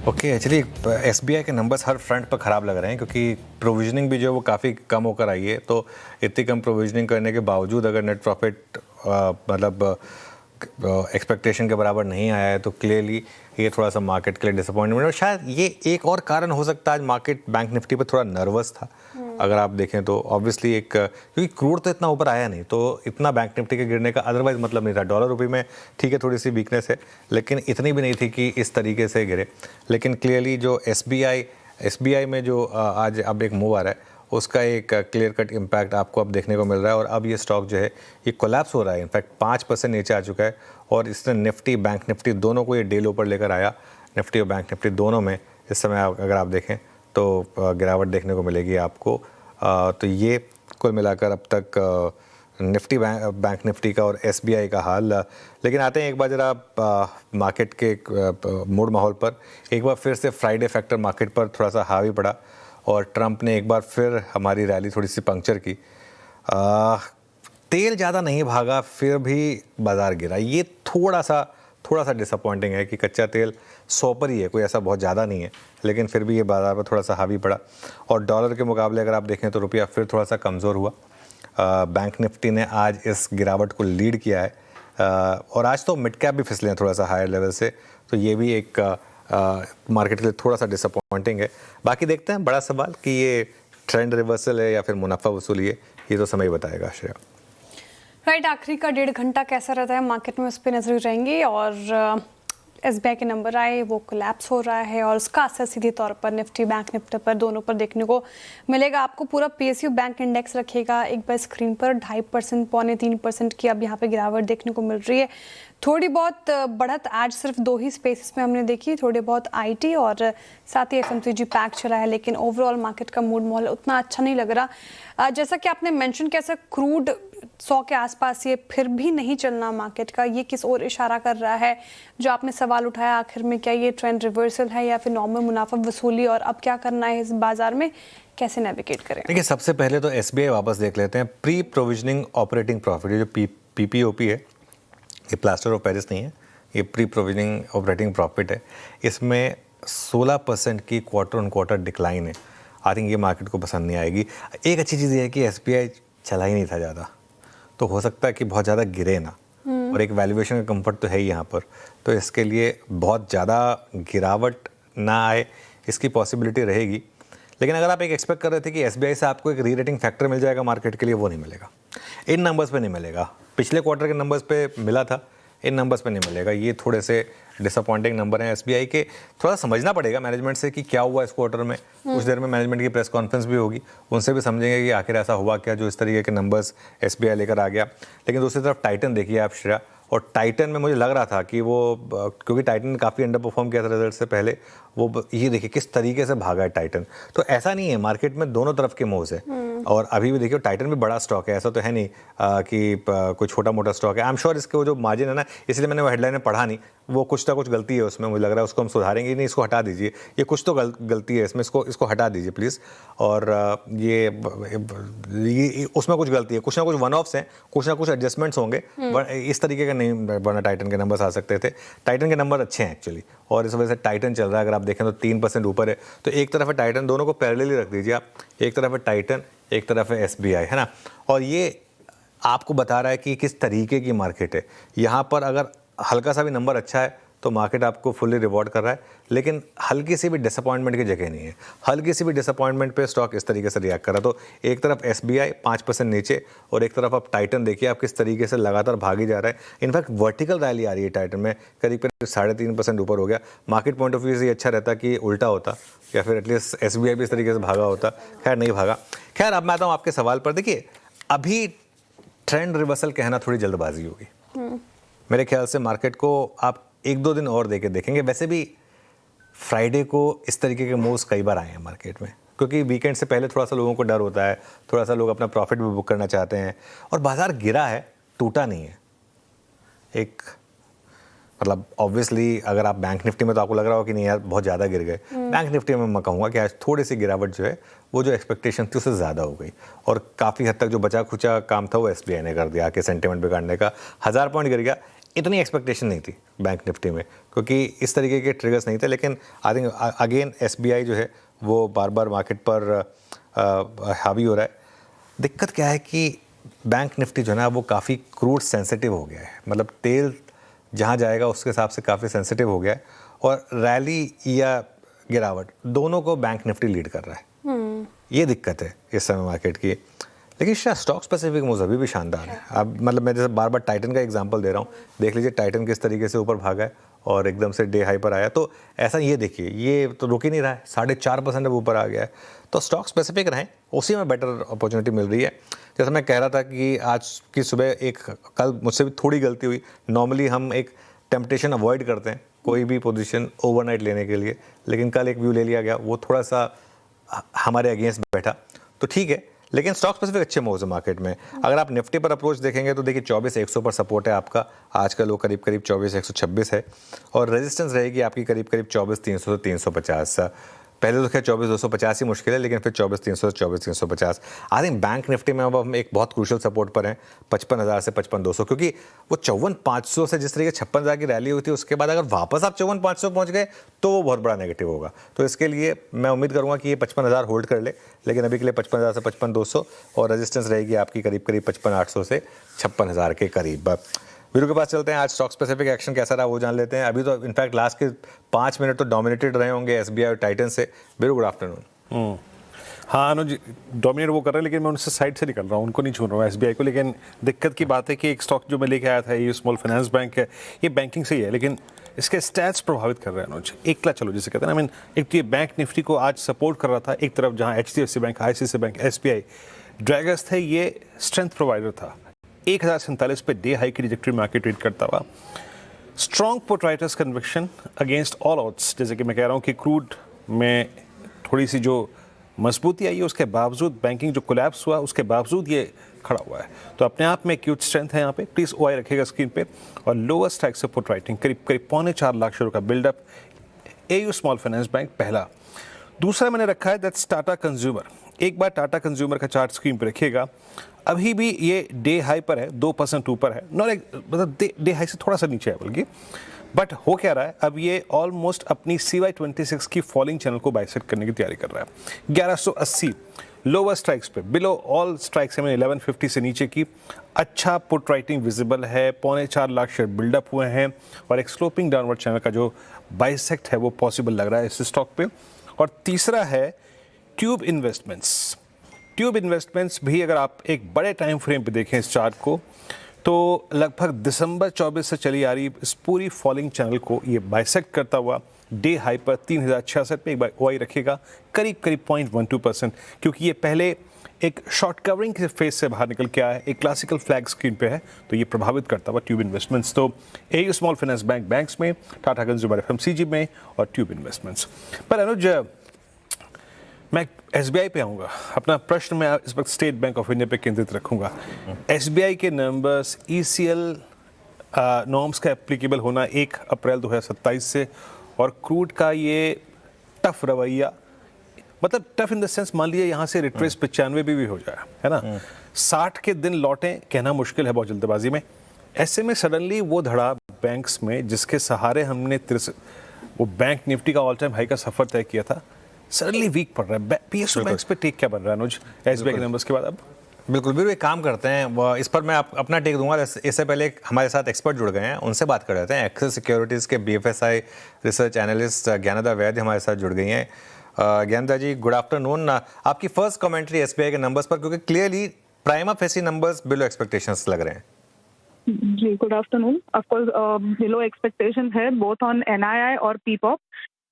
Okay actually SBI के numbers हर front पर ख़राब लग रहे हैं क्योंकि प्रोविजनिंग भी जो है वो काफ़ी कम होकर आई है। तो इतनी कम प्रोविजनिंग करने के बावजूद अगर नेट प्रॉफिट मतलब एक्सपेक्टेशन के बराबर नहीं आया है तो क्लियरली ये थोड़ा सा मार्केट के लिए डिसअपॉइंटमेंट है। और शायद ये एक और कारण हो सकता है, आज मार्केट बैंक निफ्टी पर थोड़ा नर्वस था। अगर आप देखें तो ऑब्वियसली एक क्योंकि क्रूड तो इतना ऊपर आया नहीं, तो इतना बैंक निफ्टी के गिरने का अदरवाइज मतलब नहीं था। डॉलर रुपये में ठीक है थोड़ी सी वीकनेस है, लेकिन इतनी भी नहीं थी कि इस तरीके से गिरे। लेकिन क्लियरली जो एसबीआई में जो आज अब एक मूव आ रहा है उसका एक क्लियर कट इम्पैक्ट आपको अब देखने को मिल रहा है। और अब ये स्टॉक जो है ये कोलैप्स हो रहा है, इनफैक्ट 5% नीचे आ चुका है। और इसने निफ्टी बैंक निफ्टी दोनों को ये डे लो पर लेकर आया। निफ्टी और बैंक निफ्टी दोनों में इस समय अगर आप देखें तो गिरावट देखने को मिलेगी आपको। तो ये कुल मिलाकर अब तक निफ्टी बैंक निफ्टी का और एसबीआई का हाल। लेकिन आते हैं एक बार ज़रा मार्केट के मूड माहौल पर। एक बार फिर से फ्राइडे फैक्टर मार्केट पर थोड़ा सा हावी पड़ा और ट्रंप ने एक बार फिर हमारी रैली थोड़ी सी पंक्चर की। तेल ज़्यादा नहीं भागा फिर भी बाज़ार गिरा। ये थोड़ा सा डिसअपॉइंटिंग है कि कच्चा तेल 100 पर ही है, कोई ऐसा बहुत ज़्यादा नहीं है, लेकिन फिर भी ये बाज़ार पर थोड़ा सा हावी पड़ा। और डॉलर के मुकाबले अगर आप देखें तो रुपया फिर थोड़ा सा कमज़ोर हुआ। बैंक निफ्टी ने आज इस गिरावट को लीड किया है। और आज तो मिड कैप भी फिसले हैं थोड़ा सा हायर लेवल से, तो ये भी एक मार्केट के लिए थोड़ा सा डिसअपॉइंटिंग है। बाकी देखते हैं, बड़ा सवाल कि ये ट्रेंड रिवर्सल है या फिर मुनाफा वसूली है, ये तो समय ही बताएगा। श्रेया राइट, आखिरी का 1.5 घंटा कैसा रहता है मार्केट में, उस पर नजर रहेंगे। और एसबीआई के नंबर आए, वो कोलैप्स हो रहा है और उसका असर सीधे तौर पर निफ्टी बैंक निफ्टी पर दोनों पर देखने को मिलेगा। आपको पूरा पीएसयू बैंक इंडेक्स रखेगा एक बार स्क्रीन पर 2.5% 2.25% की अब यहाँ पे गिरावट देखने को मिल रही है। थोड़ी बहुत बढ़त आज सिर्फ 2 ही स्पेसेस में हमने देखी, थोड़े बहुत आईटी और साथ ही एफएमसीजी पैक चला है, लेकिन ओवरऑल मार्केट का मूड माहौल उतना अच्छा नहीं लग रहा। जैसा कि आपने मेंशन किया, ऐसा क्रूड 100 के आसपास ये फिर भी नहीं चलना मार्केट का, ये किस ओर इशारा कर रहा है? जो आपने सवाल उठाया आखिर में, क्या ये ट्रेंड रिवर्सल है या फिर नॉर्मल मुनाफा वसूली, और अब क्या करना है इस बाजार में, कैसे नेविगेट करें? देखिए, सबसे पहले तो एसबीआई वापस देख लेते हैं। प्री प्रोविजनिंग ऑपरेटिंग प्रॉफिट, ये जो पीपीओपी है, ये प्लास्टर ऑफ पेरिस नहीं है, ये प्री प्रोविजनिंग ऑपरेटिंग प्रॉफिट है। इसमें 16% की क्वार्टर ऑन क्वार्टर डिक्लाइन है। आई थिंक ये मार्केट को पसंद नहीं आएगी। एक अच्छी चीज़ ये है कि एसबीआई चला ही नहीं था ज़्यादा, तो हो सकता है कि बहुत ज़्यादा गिरे ना। और एक वैल्यूएशन का कंफर्ट तो है ही यहाँ पर, तो इसके लिए बहुत ज़्यादा गिरावट ना आए इसकी पॉसिबिलिटी रहेगी। लेकिन अगर आप एक एक्सपेक्ट कर रहे थे कि एसबीआई से आपको एक री रेटिंग फैक्टर मिल जाएगा मार्केट के लिए, वो नहीं मिलेगा। इन नंबर्स पे नहीं मिलेगा। पिछले क्वार्टर के नंबर्स पे मिला था, इन नंबर्स पे नहीं मिलेगा। ये थोड़े से डिसअपॉइंटिंग नंबर हैं एसबीआई के। थोड़ा समझना पड़ेगा मैनेजमेंट से कि क्या हुआ इस क्वार्टर में। कुछ देर में मैनेजमेंट की प्रेस कॉन्फ्रेंस भी होगी, उनसे भी समझेंगे कि आखिर ऐसा हुआ क्या जो इस तरीके के नंबर्स एसबीआई लेकर आ गया। लेकिन दूसरी तरफ टाइटन देखिए आप श्रेया, और टाइटन में मुझे लग रहा था कि वो, क्योंकि टाइटन ने काफ़ी अंडर परफॉर्म किया था रिजल्ट से पहले, वो ये देखिए किस तरीके से भागा है टाइटन। तो ऐसा नहीं है, मार्केट में दोनों तरफ के मूव्स है। और अभी भी देखिए टाइटन भी बड़ा स्टॉक है, ऐसा तो है नहीं कि कोई छोटा मोटा स्टॉक है। आई एम श्योर इसके वो जो मार्जिन है ना, इसलिए मैंने वो हेडलाइन में पढ़ा नहीं, वो कुछ ना कुछ गलती है उसमें, मुझे लग रहा है उसको हम सुधारेंगे नहीं, इसको हटा दीजिए, ये कुछ तो गलती है इसमें, इसको हटा दीजिए प्लीज़। और ये उसमें कुछ गलती है, कुछ ना कुछ वन ऑफ्स हैं, कुछ ना कुछ एडजस्टमेंट्स होंगे, इस तरीके का नहीं वरना टाइटन के नंबर्स आ सकते थे। टाइटन के नंबर अच्छे हैं एक्चुअली, और इस वजह से टाइटन चल रहा है। अगर आप देखें तो 3% ऊपर है। तो एक तरफ है टाइटन, दोनों को पैरेलली रख दीजिए आप, एक तरफ है टाइटन, एक तरफ है एसबीआई, है ना। और ये आपको बता रहा है कि किस तरीके की मार्केट है। यहाँ पर अगर हल्का सा भी नंबर अच्छा है तो मार्केट आपको फुल्ली रिवॉर्ड कर रहा है, लेकिन हल्की सी भी डिसअपॉइंटमेंट की जगह नहीं है। हल्की सी भी डिसअपॉइंटमेंट पे स्टॉक इस तरीके से रिएक्ट कर रहा है। तो एक तरफ एसबीआई 5% नीचे, और एक तरफ आप टाइटन देखिए आप किस तरीके से लगातार भागी जा रहा है। इनफैक्ट वर्टिकल रैली आ रही है टाइटन में, करीब 3.5% ऊपर हो गया। मार्केट पॉइंट ऑफ व्यू से अच्छा रहता कि उल्टा होता, या फिर एटलीस्ट एसबीआई भी इस तरीके से भागा होता। खैर नहीं भागा। खैर अब मैं आता हूँ आपके सवाल पर। देखिए, अभी ट्रेंड रिवर्सल कहना थोड़ी जल्दबाजी होगी। मेरे ख्याल से मार्केट को आप 1-2 दिन और देके देखेंगे। वैसे भी फ्राइडे को इस तरीके के मूव्स कई बार आए हैं मार्केट में, क्योंकि वीकेंड से पहले थोड़ा सा लोगों को डर होता है, थोड़ा सा लोग अपना प्रॉफिट भी बुक करना चाहते हैं। और बाजार गिरा है, टूटा नहीं है। एक मतलब ऑब्वियसली अगर आप बैंक निफ्टी में, तो आपको लग रहा हो कि नहीं यार बहुत ज़्यादा गिर गए। बैंक निफ्टी में मैं कहूँगा कि आज थोड़ी सी गिरावट जो है वो जो एक्सपेक्टेशन थी उससे ज़्यादा हो गई, और काफ़ी हद तक जो बचा खुचा काम था वो एसबीआई ने कर दिया, आके सेंटिमेंट बिगाड़ने का। 1000 पॉइंट गिर गया, इतनी एक्सपेक्टेशन नहीं थी बैंक निफ्टी में, क्योंकि इस तरीके के ट्रिगर्स नहीं थे। लेकिन आई थिंक अगेन एसबीआई जो है वो बार बार मार्केट पर हावी हो रहा है। दिक्कत क्या है कि बैंक निफ्टी जो है ना वो काफ़ी क्रूड सेंसिटिव हो गया है, मतलब तेल जहाँ जाएगा उसके हिसाब से काफ़ी सेंसिटिव हो गया है, और रैली या गिरावट दोनों को बैंक निफ्टी लीड कर रहा है। ये दिक्कत है इस समय मार्केट की। लेकिन शायद स्टॉक स्पेसिफिक मूव्स अभी भी शानदार है। अब मतलब मैं जैसे बार बार टाइटन का एग्जांपल दे रहा हूँ, देख लीजिए टाइटन किस तरीके से ऊपर भागा है और एकदम से डे हाई पर आया। तो ऐसा ये देखिए, ये तो रुक ही नहीं रहा है, 4.5% अब ऊपर आ गया है। तो स्टॉक स्पेसिफिक रहें, उसी में बेटर अपॉर्चुनिटी मिल रही है। जैसे मैं कह रहा था कि आज की सुबह कल मुझसे भी थोड़ी गलती हुई। नॉर्मली हम एक टेम्पटेशन अवॉइड करते हैं कोई भी पोजीशन ओवरनाइट लेने के लिए, लेकिन कल एक व्यू ले लिया गया, वो थोड़ा सा हमारे अगेंस्ट बैठा, तो ठीक है। लेकिन स्टॉक स्पेसिफिक अच्छे मूव्स है मार्केट में। अगर आप निफ्टी पर अप्रोच देखेंगे तो देखिए 24,100 पर सपोर्ट है आपका, आज का लो करीब 24,126 है, और रेजिस्टेंस रहेगी आपकी करीब 24,300 से 350। पहले तो खैर 24,250 ही मुश्किल है, लेकिन फिर 24,300 से 24,350। आई थिंक बैंक निफ्टी में अब हम एक बहुत क्रूशल सपोर्ट पर हैं 55,000 से 55,200, क्योंकि वो 54,500 से जिस तरीके 56,000 की रैली हुई थी, उसके बाद अगर वापस आप 54,500 पहुंच गए तो वो बहुत बड़ा नेगेटिव होगा। तो इसके लिए मैं उम्मीद करूंगा कि ये 55,000 होल्ड कर ले, लेकिन अभी के लिए 55,000 से 55,200, और रेजिस्टेंस रहेगी आपकी करीब 55,800 से 56,000 के करीब। वीरू के पास चलते हैं, आज स्टॉक स्पेसिफिक एक्शन कैसा रहा वो जान लेते हैं। अभी तो इनफैक्ट लास्ट के 5 मिनट तो डोमिनेटेड रहे होंगे एसबीआई और टाइटन से। Veeru, good afternoon. हाँ अनुज, डोमिनेट वो कर रहे हैं, लेकिन मैं उनसे साइड से निकल रहा हूँ, उनको नहीं छू रहा हूँ एसबीआई को। लेकिन दिक्कत की बात है कि एक स्टॉक जो मैं लेके आया था, ये स्मॉल फाइनेंस बैंक है, ये बैंकिंग से ही है, लेकिन इसके स्टैट्स प्रभावित कर रहे हैं अनुज। एकला चलो जिसे कहते हैं ना, एक तो ये बैंक निफ्टी को आज सपोर्ट कर रहा था, एक तरफ जहाँ HDFC bank, ICICI bank, SBI draggers थे, ये स्ट्रेंथ प्रोवाइडर था। 1047 पे डे हाई की ट्रैजेक्टरी मार्केट ट्रेड करता हुआ। Strong put writers conviction against all odds, जैसे कि मैं कह रहा हूँ कि क्रूड में थोड़ी सी जो मजबूती आई है, उसके बावजूद बैंकिंग जो कोलैप्स हुआ, उसके बावजूद ये खड़ा हुआ है। तो अपने आप में क्यूट स्ट्रेंथ है यहाँ पे। प्लीज़ ओआई रखिएगा स्क्रीन पे। और लोअर स्ट्राइक से पुट राइटिंग करीब 4.25 लाख शेयर का buildup, AU small finance bank पहला। दूसरा मैंने रखा है दैट्स टाटा कंज्यूमर। एक बार टाटा कंज्यूमर का चार्ट स्क्रीन पे रखिएगा। अभी भी ये डे हाई पर है, 2% ऊपर है, मतलब डे हाई से थोड़ा सा नीचे है बल्कि। बट हो क्या रहा है, अब ये ऑलमोस्ट अपनी CY26 की फॉलिंग चैनल को बाइसेक्ट करने की तैयारी कर रहा है। 1180 लोअर स्ट्राइक्स पे, बिलो ऑल स्ट्राइक्स है, 1150 से नीचे की। अच्छा पुट राइटिंग विजिबल है, 4.25 लाख शेयर बिल्डअप हुए हैं, और एक स्लोपिंग डाउनवर्ड चैनल का जो बाइसेक्ट है वो पॉसिबल लग रहा है इस स्टॉक पे। और तीसरा है ट्यूब इन्वेस्टमेंट्स। ट्यूब इन्वेस्टमेंट्स भी अगर आप एक बड़े टाइम फ्रेम पे देखें इस चार्ट को, तो लगभग दिसंबर 24 से चली आ रही इस पूरी फॉलिंग चैनल को ये बाइसेक्ट करता हुआ डे हाई पर 3066 पे एक बार ओआई रखिएगा, करीब 0.12%, क्योंकि ये पहले एक शॉर्ट कवरिंग के फेज से बाहर निकल के आया है, एक क्लासिकल फ्लैग स्क्रीन पे है, तो ये प्रभावित करता हुआ ट्यूब इन्वेस्टमेंट्स। तो AU small finance bank banks में, टाटा कंज्यूमर एफएमसीजी में, और ट्यूब इन्वेस्टमेंट्स पर। अनुज, मैं एसबीआई पे आऊँगा। अपना प्रश्न मैं इस वक्त स्टेट बैंक ऑफ इंडिया पे केंद्रित रखूँगा। एसबीआई के नंबर्स ईसीएल नॉर्म्स का एप्लीकेबल होना 1 अप्रैल 2027 से, और क्रूड का ये टफ रवैया, मतलब टफ इन द सेंस, मान लीजिए यहाँ से रिट्रेस 95 भी हो जाए, है ना, 60 के दिन लौटें, कहना मुश्किल है बहुत जल्दबाजी में। ऐसे में सडनली वो धड़ा बैंक्स में जिसके सहारे हमने वो बैंक निफ्टी का ऑल टाइम हाई का सफर तय किया था, सडनली वीक पड़ रहा है। पीएसयू बैंक्स पे टेक क्या बन रहा है अनुज एसबीआई के नंबर्स के बाद? अब बिल्कुल भी एक काम करते हैं, इस पर मैं अपना टेक दूंगा। इससे पहले हमारे साथ एक्सपर्ट जुड़ गए हैं, उनसे बात कर रहे हैं। एक्सेस सिक्योरिटीज़ के BFSI research analyst Gnyanada Vaidya हमारे साथ जुड़ गई हैं। Gnyanada ji, good afternoon. आपकी फर्स्ट कमेंट्री एसबीआई के नंबर्स पर, क्योंकि clearly prima facie numbers below expectations लग रहे हैं। जी, good afternoon. Of course below expectation है बोथ ऑन एनआईआई और पीपॉप।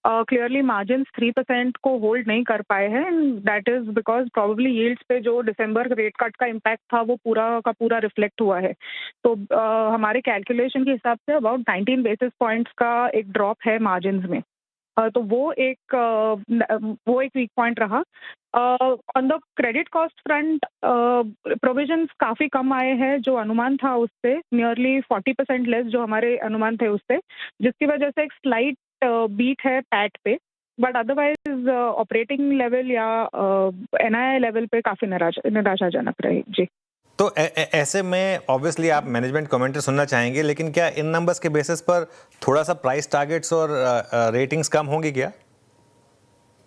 क्लियरली मार्जिन्स 3% को होल्ड नहीं कर पाए हैं, and that is because probably yields पे जो दिसंबर रेट कट का इम्पैक्ट था वो पूरा का पूरा रिफ्लेक्ट हुआ है। तो हमारे कैलकुलेशन के हिसाब से अबाउट 19 बेसिस पॉइंट्स का एक ड्रॉप है मार्जिन्स में। तो वो एक वीक पॉइंट रहा। On the credit cost front provisions काफ़ी कम आए हैं, जो अनुमान था उससे नियरली 40% लेस जो हमारे अनुमान थे उससे, जिसकी वजह से एक स्लाइट बीट है पैट पे, बट अदरवाइज ऑपरेटिंग लेवल या एनआईआई लेवल पे काफ़ी निराशाजनक रहे। जी, तो ऐसे में ऑब्वियसली आप मैनेजमेंट कमेंट्री सुनना चाहेंगे, लेकिन क्या इन नंबर्स के बेसिस पर थोड़ा सा प्राइस टारगेट्स और रेटिंग्स कम होंगी क्या?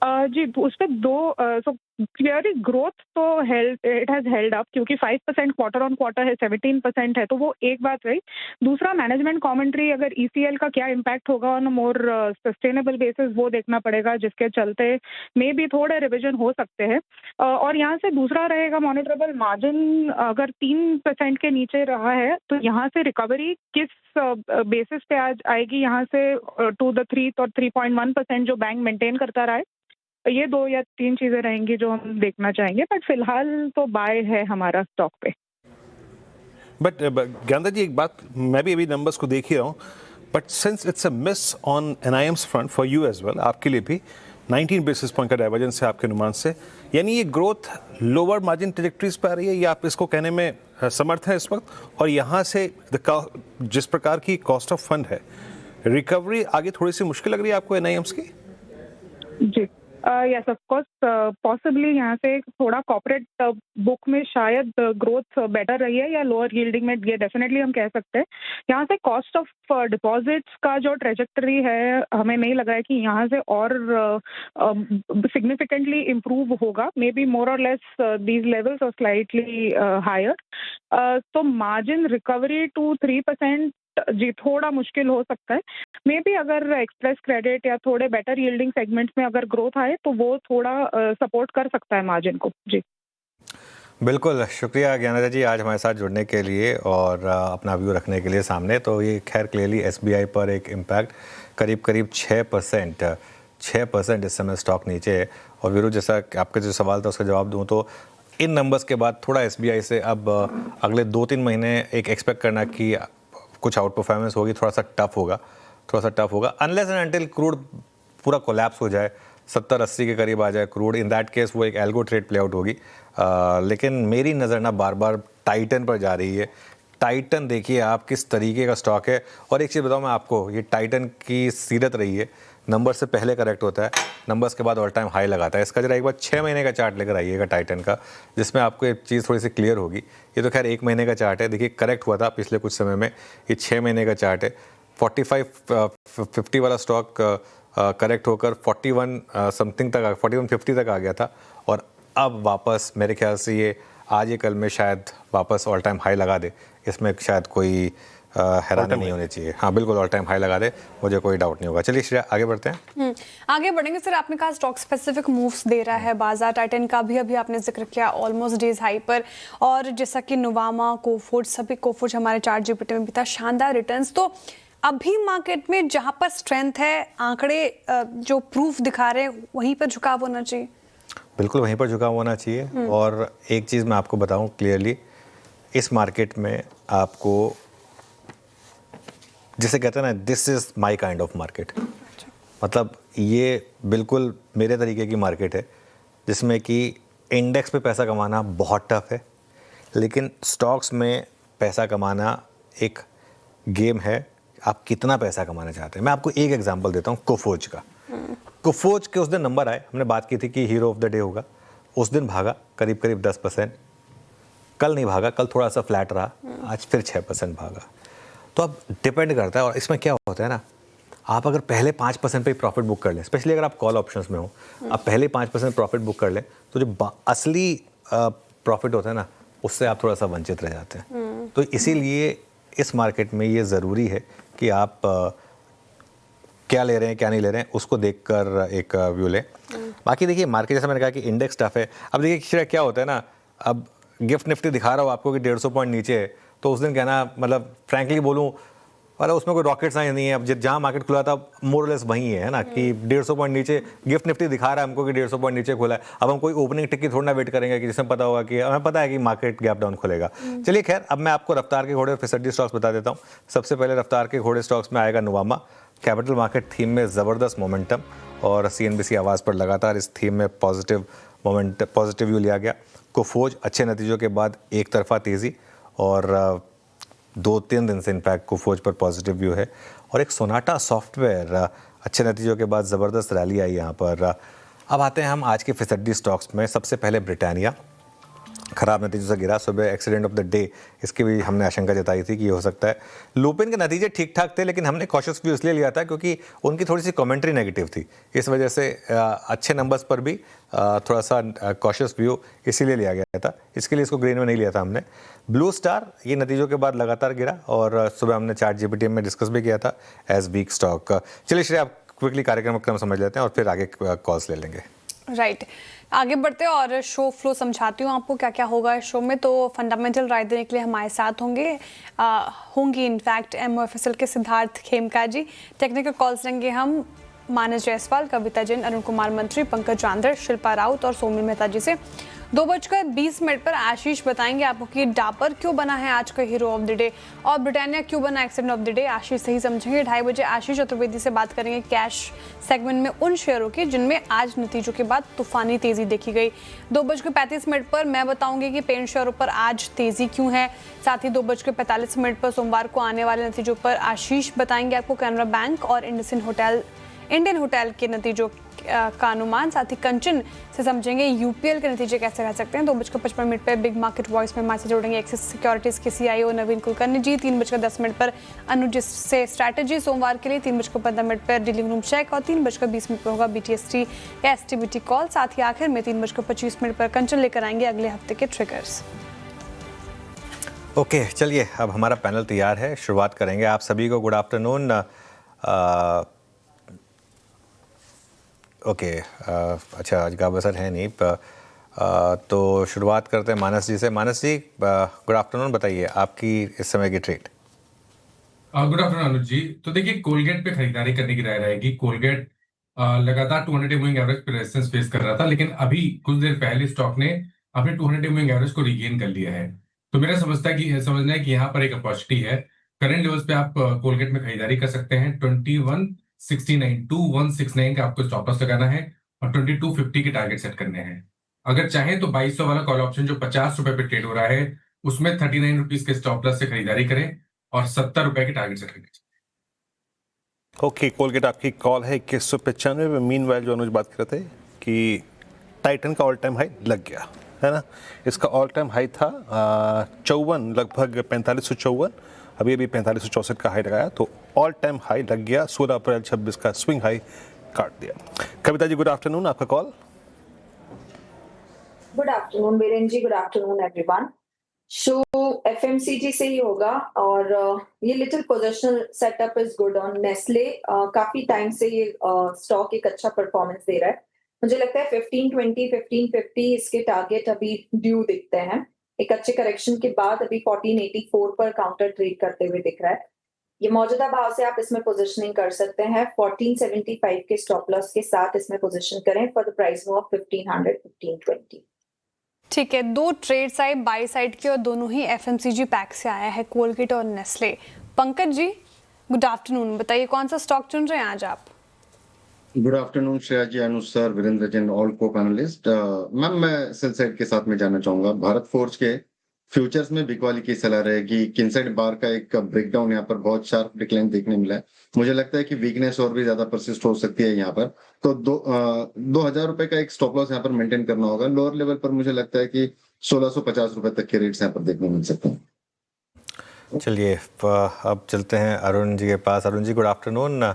जी, उस पे दो सो क्लियरली ग्रोथ तो इट हैज हेल्ड अप, क्योंकि 5% क्वार्टर ऑन क्वार्टर है, 17% है, तो वो एक बात रही। दूसरा, मैनेजमेंट कमेंट्री अगर ईसीएल का क्या इम्पैक्ट होगा ऑन मोर सस्टेनेबल बेसिस, वो देखना पड़ेगा, जिसके चलते मे भी थोड़े रिविजन हो सकते हैं। और यहाँ से दूसरा रहेगा मॉनिटरेबल मार्जिन, अगर 3% के नीचे रहा है तो यहाँ से रिकवरी किस बेसिस पे आज आएगी, यहाँ से टू द 3 और 3.1% जो बैंक मेंटेन करता रहा है, ये 2 या 3 चीजें रहेंगी जो हम देखना चाहेंगे, बट फिलहाल तो बाय है हमारा स्टॉक पे। बट ज्ञानदा जी, एक बात, मैं भी अभी नंबर्स को देख ही रहा हूँ, but since it's a miss on NIMs front for you as well, आपके लिए भी 19 बेसिस पॉइंट का डाइवर्जेंस है आपके अनुमान से, यानी ये ग्रोथ लोअर मार्जिन ट्रेजेक्टरीज पर आ रही है, या आप इसको कहने में समर्थ हैं इस वक्त? और यहाँ से जिस प्रकार की कॉस्ट ऑफ फंड है, रिकवरी आगे थोड़ी सी मुश्किल लग रही है आपको एनआईएम्स की? जी, यस ऑफ कोर्स, पॉसिबली यहाँ से थोड़ा कॉर्पोरेट बुक में शायद ग्रोथ बेटर रही है, या लोअर यील्डिंग में, ये डेफिनेटली हम कह सकते हैं। यहाँ से कॉस्ट ऑफ डिपॉजिट्स का जो ट्रेजेक्टरी है, हमें नहीं लग रहा है कि यहाँ से और सिग्निफिकेंटली इम्प्रूव होगा, मे बी मोर और लेस दीज लेवल्स और स्लाइटली हायर। तो मार्जिन रिकवरी टू 3% जी थोड़ा मुश्किल हो सकता है। मे बी अगर एक्सप्रेस क्रेडिट या थोड़े बेटर यील्डिंग सेगमेंट्स में अगर ग्रोथ आए तो वो थोड़ा सपोर्ट कर सकता है मार्जिन को। जी बिल्कुल, शुक्रिया ज्ञानदा जी आज हमारे साथ जुड़ने के लिए और अपना व्यू रखने के लिए सामने। तो ये खैर क्लियरली एसबीआई पर एक इम्पैक्ट करीब 6% इस समय स्टॉक नीचे है। और वीरू, जैसा आपका जो सवाल था उसका जवाब दूँ तो इन नंबर्स के बाद थोड़ा एसबीआई से अब अगले 2-3 महीने एक एक्सपेक्ट करना कि कुछ आउट परफॉर्मेंस होगी, थोड़ा सा टफ होगा अनलेस एंड अनटिल क्रूड पूरा कोलैप्स हो जाए, 70-80 के करीब आ जाए क्रूड। इन दैट केस वो एक एल्गो ट्रेड प्ले आउट होगी। लेकिन मेरी नज़र ना बार बार टाइटन पर जा रही है। टाइटन देखिए आप किस तरीके का स्टॉक है। और एक चीज़ बताऊँ मैं आपको, ये टाइटन की सीरत रही है, नंबर से पहले करेक्ट होता है, नंबर्स के बाद ऑल टाइम हाई लगाता है। इसका जरा एक बार 6 महीने का चार्ट लेकर आइएगा टाइटन का, जिसमें आपको एक चीज़ थोड़ी सी क्लियर होगी। ये तो खैर 1 महीने का चार्ट है, देखिए करेक्ट हुआ था पिछले कुछ समय में। ये 6 महीने का चार्ट है। 45-50 वाला स्टॉक करेक्ट होकर 41 समथिंग तक 4150 तक आ गया था, और अब वापस मेरे ख्याल से ये आज या कल में शायद वापस ऑल टाइम हाई लगा दे। इसमें शायद कोई हैरानी नहीं होनी चाहिए। हाँ बिल्कुल, ऑल टाइम हाई लगा दे, मुझे कोई डाउट नहीं होगा। चलिए श्रेया आगे बढ़ते हैं। आगे बढ़ेंगे सर। आपने कहा स्टॉक स्पेसिफिक मूव्स दे रहा है बाजार, टाइटन का भी अभी आपने जिक्र किया ऑलमोस्ट डेज हाई पर, और जैसा कि नुवामा, कोफोर्ज, सभी कोफोर्ज हमारे चार्ट जीपीटी में भी था, शानदार रिटर्न्स। तो अभी मार्केट में जहाँ पर स्ट्रेंथ है, आंकड़े जो प्रूफ दिखा रहे हैं, वहीं पर झुकाव होना चाहिए। बिल्कुल वहीं पर झुकाव होना चाहिए। और एक चीज़ मैं आपको बताऊं क्लियरली, इस मार्केट में आपको जिसे कहते हैं ना, this is my kind of market, मतलब ये बिल्कुल मेरे तरीके की मार्केट है, जिसमें कि इंडेक्स पे पैसा कमाना बहुत टफ है, लेकिन स्टॉक्स में पैसा कमाना एक गेम है। आप कितना पैसा कमाना चाहते हैं। मैं आपको एक एग्जांपल देता हूँ कोफोर्ज का। कोफोर्ज के उस दिन नंबर आए, हमने बात की थी कि हीरो ऑफ द डे होगा, उस दिन भागा करीब 10%, कल नहीं भागा, कल थोड़ा सा फ्लैट रहा, आज फिर 6% भागा। तो अब डिपेंड करता है। और इसमें क्या होता है ना, आप अगर पहले 5% पे ही प्रॉफिट बुक कर लें, स्पेशली अगर आप कॉल ऑप्शंस में हो, आप पहले 5% प्रॉफिट बुक कर लें, तो जो असली प्रॉफिट होता है ना, उससे आप थोड़ा सा वंचित रह जाते हैं। तो इसीलिए इस मार्केट में ये ज़रूरी है कि आप क्या ले रहे हैं क्या नहीं ले रहे हैं उसको देखकर एक व्यू लें। बाकी देखिए मार्केट, जैसा मैंने कहा कि इंडेक्स टफ है। अब देखिए क्या होता है ना, अब गिफ्ट निफ्टी दिखा रहा हो आपको कि 150 पॉइंट नीचे है, तो उस दिन कहना, मतलब फ्रैंकली बोलूँ, मतलब उसमें कोई रॉकेट साइंस नहीं है। अब जहाँ मार्केट खुला था मोर लेस वही है ना, कि 150 पॉइंट नीचे गिफ्ट निफ्टी दिखा रहा है हमको कि 150 पॉइंट नीचे खुला है। अब हम कोई ओपनिंग टिक की थोड़ा ना वेट करेंगे कि जिसमें पता होगा कि हमें पता है कि मार्केट गैप डाउन खुलेगा। चलिए खैर, अब मैं आपको रफ्तार के घोड़े और फिसड्डी स्टॉक्स बता देता हूँ। सबसे पहले रफ्तार के घोड़े स्टॉक्स में आएगा नुवामा। कैपिटल मार्केट थीम में ज़बरदस्त मोमेंटम, और CNBC आवाज़ पर लगातार इस थीम में पॉजिटिव व्यू लिया गया। कोफोर्ज अच्छे नतीजों के बाद एक तरफा तेज़ी, और 2-3 दिन से इनफैक्ट कोफोर्ज पर पॉजिटिव व्यू है। और एक सोनाटा सॉफ्टवेयर अच्छे नतीजों के बाद ज़बरदस्त रैली आई यहाँ पर। अब आते हैं हम आज के फिसड्डी स्टॉक्स में। सबसे पहले ब्रिटानिया, ख़राब नतीजों से गिरा। सुबह एक्सीडेंट ऑफ द डे इसकी भी हमने आशंका जताई थी कि ये हो सकता है। लुपिन के नतीजे ठीक ठाक थे, लेकिन हमने कॉशियस व्यू इसलिए लिया था क्योंकि उनकी थोड़ी सी कमेंट्री नेगेटिव थी, इस वजह से अच्छे नंबर्स पर भी थोड़ा सा कॉशियस व्यू इसीलिए लिया गया था। इसके लिए इसको ग्रीन में नहीं लिया था हमने। ब्लू स्टार ये नतीजों के बाद लगातार गिरा और सुबह हमने चार्ट जीपीटी में डिस्कस भी किया था एज वीक स्टॉक। चलिए श्रेया, आप क्विकली कार्यक्रम क्रम समझ लेते हैं और फिर आगे कॉल्स ले लेंगे। राइट आगे बढ़ते हैं और शो फ्लो समझाती हूँ आपको क्या क्या होगा इस शो में। तो फंडामेंटल राय देने के लिए हमारे साथ होंगी इनफैक्ट MOFSL के सिद्धार्थ खेमका जी। टेक्निकल कॉल्स लेंगे हम मानस जायसवाल, कविता जैन, अरुण कुमार मंत्री, पंकज आंध्र, शिल्पा राउत और सोमी मेहता जी से। 2:20 पर आशीष बताएंगे आपको कि डाबर क्यों बना है आज का हीरो ऑफ द डे और ब्रिटानिया क्यों बना एक्सीडेंट ऑफ द डे। आशीष सही समझेंगे। 2:30 बजे आशीष चतुर्वेदी से बात करेंगे कैश सेगमेंट में उन शेयरों की जिनमें आज नतीजों के बाद तूफानी तेजी देखी गई। 2:35 पर मैं बताऊंगी कि पेंट शेयरों पर आज तेजी क्यों है। साथ ही 2:45 पर सोमवार को आने वाले नतीजों पर आशीष बताएंगे आपको कैनरा बैंक और इंडियन होटल के नतीजों का अनुमान। साथ ही कंचन से समझेंगे UPL के नतीजे कैसे रह सकते हैं। 2:55 पर बिग मार्केट वॉइस में हमारे से जोड़ेंगे एक्सिस सिक्योरिटीज के CIO नवीन कुलकर्णी जी। 3:10 पर अनुज से स्ट्रैटेजी सोमवार के लिए। 3:15 पर डीलिंग रूम चेक और 3:20 पर होगा BTST या STBT कॉल। साथ ही आखिर में 3:25 पर कंचन लेकर आएंगे अगले हफ्ते के ट्रिगर्स। ओके चलिए, अब हमारा पैनल तैयार है, शुरुआत करेंगे। आप सभी को गुड आफ्टरनून। ओके अच्छा, आज गाबा सर है नहीं तो शुरुआत करते हैं मानस जी से। मानस जी गुड आफ्टरनून, बताइए आपकी इस समय की ट्रेड। गुड आफ्टरनून अनुज जी। तो देखिए, कोलगेट पे खरीदारी करने की राय रहेगी। कोलगेट लगातार 200 मूविंग एवरेज पे रेजिस्टेंस फेस कर रहा था, लेकिन अभी कुछ देर पहले स्टॉक ने अपने 200 मूविंग एवरेज को रिगेन कर लिया है। तो मेरा समझना है कि यहाँ पर एक अपॉर्चुनिटी है। करंट लेवल्स पे आप कोलगेट में खरीदारी कर सकते हैं। 2169 का आपको स्टॉप लॉस लगाना है और 2250 के टारगेट सेट करने हैं। अगर चाहें तो 2200 वाला कॉल ऑप्शन जो 50 रुपए पे ट्रेड हो रहा है उसमें 39 रुपीज के स्टॉप लॉस से खरीदारी करें और 70 रुपए के टारगेट सेट करें। ओके, कोलगेट आपकी कॉल है 2195 में। मीनवाइल जो अनुज बात कर रहे थे कि टाइटन का ऑल टाइम हाई लग गया है ना। इसका ऑल टाइम हाई था 54, लगभग 4554, अभी 4564 का हाई लगाया, तो ऑल टाइम हाई लग गया। 16 अप्रैल 26 का स्विंग हाई काट दिया। कविता जी गुड आफ्टरनून, आपका call. Good afternoon Viren ji, good afternoon everyone. Show FMCG से ही होगा और ये little positional setup is good on Nestle. काफी टाइम से ये स्टॉक एक अच्छा परफॉर्मेंस दे रहा है। मुझे लगता है 1520 1550 इसके टारगेट अभी ड्यू दिखते हैं। एक अच्छे करेक्शन के बाद अभी 1484 पर काउंटर ट्रेड करते हुए दिख रहा है। ये मौजूदा भाव से आप इसमें पोजीशनिंग कर सकते हैं। 1475 के स्टॉप लॉस के साथ इसमें पोजीशन करें for the price move of 1500 1520। ठीक है, 2 ट्रेड्स आए बाई साइड के और दोनों ही FMCG पैक से आया है, कोलगेट और Nestle. Pankaj ji good afternoon, बताइए कौन सा स्टॉक चुन रहे हैं आज आप। गुड आफ्टरनून श्रेया जी, अनुज सर, वीरेंद्र जैन, ऑल को पैनलिस्ट। मैम मैं सेल साइड के साथ में जाना चाहूंगा। भारत फोर्ज के फ्यूचर्स में बिकवाली की सलाह रहेगी। किनसाइड बार का एक ब्रेकडाउन यहाँ पर बहुत शार्प डिक्लाइन देखने मिला है। मुझे लगता है कि वीकनेस और भी ज्यादा परसिस्ट हो सकती है यहाँ पर, तो 2000 रुपए का एक स्टॉप लॉस यहाँ पर मेंटेन करना होगा। लोअर लेवल पर मुझे लगता है कि 1650 रुपए तक के रेट्स यहाँ पर देखने मिल सकते हैं। चलिए अब चलते हैं अरुण जी के पास। Arun ji good afternoon.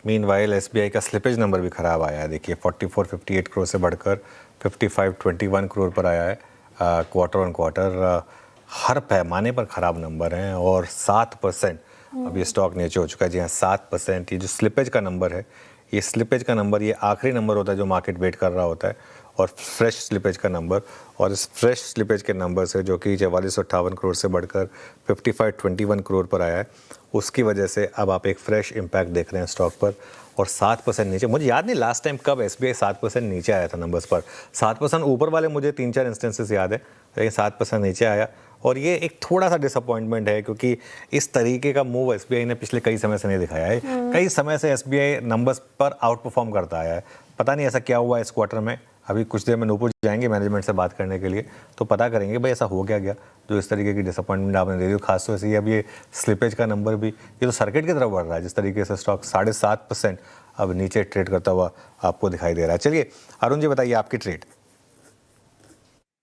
Meanwhile SBI का स्लिपेज नंबर भी खराब आया है, देखिए 4458 करोड़ से बढ़कर 5521 करोड़ पर आया है। क्वार्टर ऑन क्वार्टर हर पैमाने पर ख़राब नंबर हैं और 7% अब ये स्टॉक नीचे हो चुका है। जी हाँ, 7%। ये जो स्लिपेज का नंबर है, ये स्लिपेज का नंबर ये आखिरी नंबर होता है जो मार्केट वेट कर रहा होता है, और फ्रेश स्लिपेज का नंबर, और इस फ्रेश स्लिपेज के नंबर से जो कि 4458 करोड़ से बढ़कर 5521 करोड़ पर आया है, उसकी वजह से अब आप एक फ्रेश इम्पैक्ट देख रहे हैं स्टॉक पर। और 7% नीचे, मुझे याद नहीं लास्ट टाइम कब SBI 7% नीचे आया था नंबर्स पर। 7% ऊपर वाले मुझे 3-4 इंस्टेंसेस याद है, लेकिन 7% नीचे आया, और ये एक थोड़ा सा डिसअपॉइंटमेंट है क्योंकि इस तरीके का मूव SBI ने पिछले कई समय से नहीं दिखाया है। कई समय से SBI नंबर्स पर आउट परफॉर्म करता आया है। पता नहीं ऐसा क्या हुआ इस क्वार्टर में। अभी कुछ देर में नूपुर जाएंगे मैनेजमेंट से बात करने के लिए, तो पता करेंगे भाई ऐसा हो गया जो इस तरीके की डिसअपॉइंटमेंट आपने दे दी। खासतौर से अब ये स्लिपेज का नंबर भी, ये तो सर्किट की तरफ बढ़ रहा है। जिस तरीके से स्टॉक 7.5% अब नीचे ट्रेड करता हुआ आपको दिखाई दे रहा है। चलिए अरुण जी बताइए आपकी ट्रेड।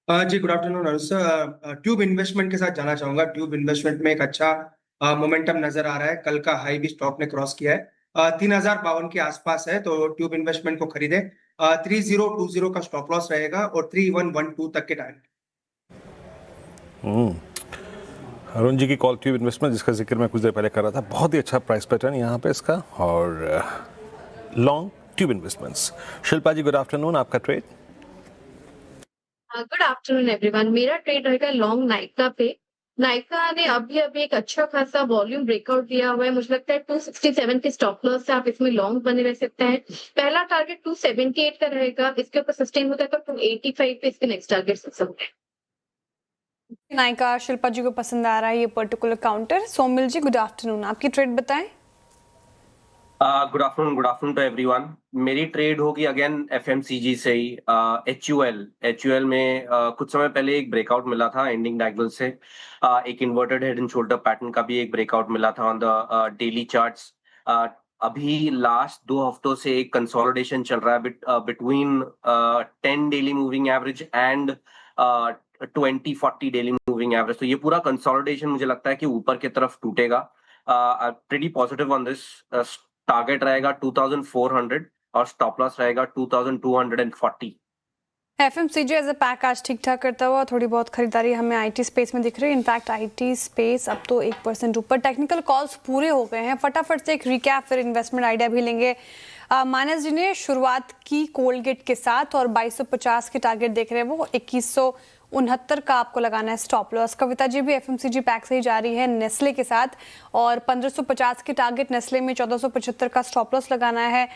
जी गुड आफ्टरनून अनुज सर। ट्यूब इन्वेस्टमेंट के साथ जाना चाहूंगा। ट्यूब इन्वेस्टमेंट में एक अच्छा मोमेंटम नजर आ रहा है। कल का हाई भी स्टॉक ने क्रॉस किया है। 3052 के आसपास है, तो ट्यूब इन्वेस्टमेंट को खरीदे। 3020 का स्टॉप लॉस रहेगा और 3112 तक के टारगेट। अरुण जी की कॉल ट्यूब इन्वेस्टमेंट, जिसका जिक्र मैं कुछ देर पहले कर रहा था, बहुत ही अच्छा प्राइस पैटर्न यहाँ पे इसका, और लॉन्ग ट्यूब इन्वेस्टमेंट्स। शिल्पा जी गुड आफ्टरनून, आपका ट्रेड। Good afternoon everyone. मेरा ट्रेड रहेगा लॉन्ग नाइका पे। नाइका ने अभी एक अच्छा खासा वॉल्यूम ब्रेकआउट दिया हुआ है। मुझे लगता है 267 के स्टॉप लॉस से आप इसमें लॉन्ग बने रह सकते हैं। पहला टारगेट 278 का रहेगा, इसके ऊपर सस्टेन होता है तो 285 पे इसके नेक्स्ट टारगेट हो सकते हैं। नायका शिल्पा जी को पसंद आ रहा है ये particular counter. Somil ji good afternoon, आपकी ट्रेड बताएं। Good afternoon to everyone. मेरी ट्रेड होगी अगेन एफएमसीजी से ही। एचयूएल में कुछ समय पहले एक ब्रेकआउट मिला था एंडिंग डायगोनल से। एक inverted head and shoulder pattern का भी एक ब्रेकआउट मिला था ऑन द डेली चार्ट्स। अभी लास्ट 2 हफ्तों से एक कंसोलिडेशन चल रहा है between 10 daily moving average and 20-40 daily moving average. तो ये पूरा कंसोलिडेशन मुझे लगता है कि ऊपर की तरफ टूटेगा। Pretty positive on this. Target रहेगा 2400 और स्टॉप लॉस रहेगा 2240। एफएमसीजी एज अ पैक आज ठीक ठाक करता हुआ, थोड़ी बहुत खरीदारी हमें आईटी स्पेस में दिख रही है। इनफैक्ट आईटी स्पेस अब तो 1% ऊपर। टेक्निकल कॉल्स पूरे हो गए हैं, फटाफट से एक रिकैप फिर इन्वेस्टमेंट आइडिया भी लेंगे। मानस जी ने शुरुआत की कोलगेट के साथ और 2250 के टारगेट देख रहे हैं वो। 2169 का आपको लगाना है स्टॉप लॉस। कविता जी भी एफएमसीजी पैक से ही जा रही है नेस्ले के साथ और 1550 के टारगेट नेस्ले में 1475 का स्टॉप लॉस लगाना है।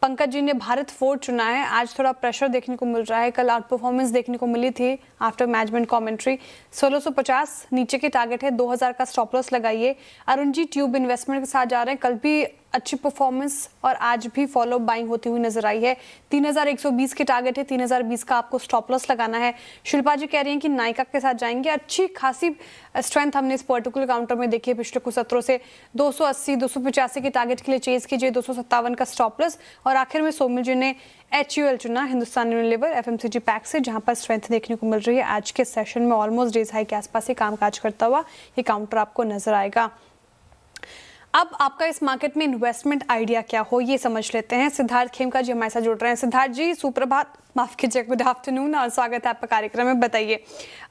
पंकज जी ने भारत फोर्ज चुना है। आज थोड़ा प्रेशर देखने को मिल रहा है, कल आउट परफॉर्मेंस देखने को मिली थी आफ्टर मैनेजमेंट कमेंट्री। 1650 नीचे के टारगेट है, 2000 का स्टॉप लॉस लगाइए। अरुण जी ट्यूब इन्वेस्टमेंट के साथ जा रहे हैं, कल भी अच्छी परफॉर्मेंस और आज भी फॉलो बाइंग होती हुई नजर आई है। 3120 के टारगेट है, 3020 का आपको स्टॉप लॉस लगाना है। शिल्पा जी कह रही हैं कि नायका के साथ जाएंगे। अच्छी खासी स्ट्रेंथ हमने इस पर्टिकुलर काउंटर में देखी है पिछले कुछ सत्रों से। 280 285 के टारगेट के लिए चेज कीजिए, 257 का स्टॉप लॉस। और आखिर में सोमिल जी ने एचयूएल चुना, हिंदुस्तान यूनिलीवर एफएमसीजी पैक से, जहां पर स्ट्रेंथ देखने को मिल रही है। आज के सेशन में ऑलमोस्ट डेज हाई के आसपास ही कामकाज करता हुआ ये काउंटर आपको नजर आएगा। अब आपका इस मार्केट में इन्वेस्टमेंट आइडिया क्या हो ये समझ लेते हैं। सिद्धार्थ खेमका जी हमारे साथ जुड़ रहे हैं। सिद्धार्थ जी सुप्रभात, माफ कीजिए, गुड आफ्टरनून और स्वागत है आपका कार्यक्रम में। बताइए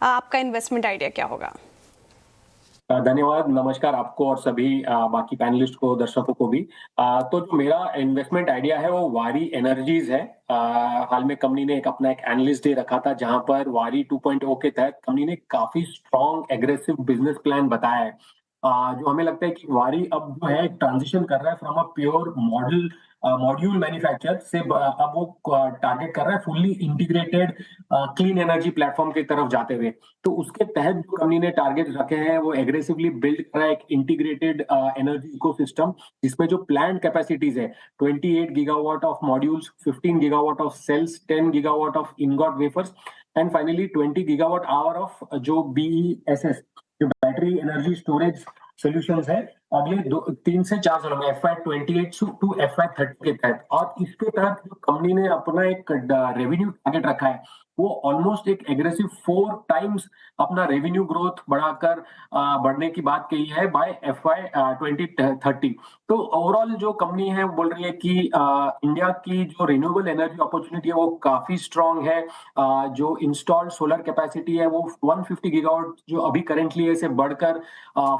आपका इन्वेस्टमेंट आइडिया क्या होगा। धन्यवाद, नमस्कार आपको और सभी बाकी पैनलिस्ट को, दर्शकों को भी। तो जो मेरा इन्वेस्टमेंट आइडिया है वो वारी एनर्जीज है। हाल में कंपनी ने अपना एक एनालिस्ट डे रखा था जहां पर वारी 2.0 के तहत कंपनी ने काफी स्ट्रॉन्ग एग्रेसिव बिजनेस प्लान बताया है। जो हमें लगता है कि वारी अब जो है ट्रांजिशन कर रहा है from a pure module manufacture से अब वो टारगेट कर रहा है fully integrated clean energy platform की तरफ जाते हुए। तो उसके तहत जो कंपनी ने टारगेट रखे हैं वो एग्रेसिवली बिल्ड कर रहा है एक इंटीग्रेटेड एनर्जी इकोसिस्टम, जिसमें जो प्लांट कैपेसिटीज है 28 gigawatt of modules, 15 gigawatt of cells, 10 gigawatt of ingot wafers and finally 20 gigawatt hour of जो BESS जो बैटरी एनर्जी स्टोरेज सॉल्यूशंस है अगले 3 से 4 सालों में FY28 टू FY30 के तहत। और इसके तहत कंपनी ने अपना एक रेवेन्यू टारगेट रखा है, वो ऑलमोस्ट एक एग्रेसिव 4 टाइम्स अपना रेवेन्यू ग्रोथ बढ़ाकर बढ़ने की बात कही है बाय FY2030। तो ओवरऑल जो कंपनी है वो बोल रही है कि इंडिया की जो रिन्यूएबल एनर्जी अपॉर्चुनिटी है वो काफी स्ट्रांग है। जो इंस्टॉल्ड सोलर कैपेसिटी है वो 150 गीगावाट जो अभी करेंटली है से बढ़कर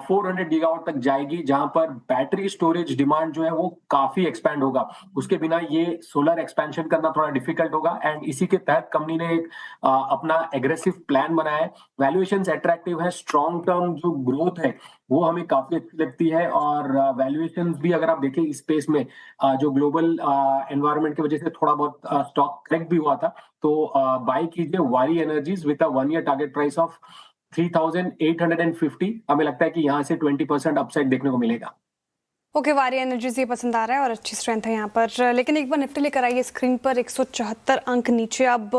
400 गीगावाट तक जाएगी, जहां पर बैटरी स्टोरेज डिमांड जो है वो काफी एक्सपैंड होगा। उसके बिना ये सोलर एक्सपेंशन करना थोड़ा डिफिकल्ट होगा एंड इसी के तहत कंपनी ने एक अपना एग्रेसिव प्लान बनाया है। वैल्यूएशंस अट्रैक्टिव है, स्ट्रॉन्ग टर्म जो ग्रोथ है वो हमें काफी अच्छी लगती है। और वैल्यूएशंस भी अगर आप देखें इस स्पेस में जो ग्लोबल एनवायरनमेंट की वजह से थोड़ा बहुत स्टॉक करेक्ट भी हुआ था, तो बाय कीजिए वारी energies with a 1 year target price of 3850। हमें लगता है कि यहाँ से 20% अपसाइड देखने को मिलेगा। ओके, वारी एनर्जीज ये पसंद आ रहा है और अच्छी स्ट्रेंथ है यहाँ पर। लेकिन एक बार निफ्टी लेकर आइए स्क्रीन पर। 174 अंक नीचे। अब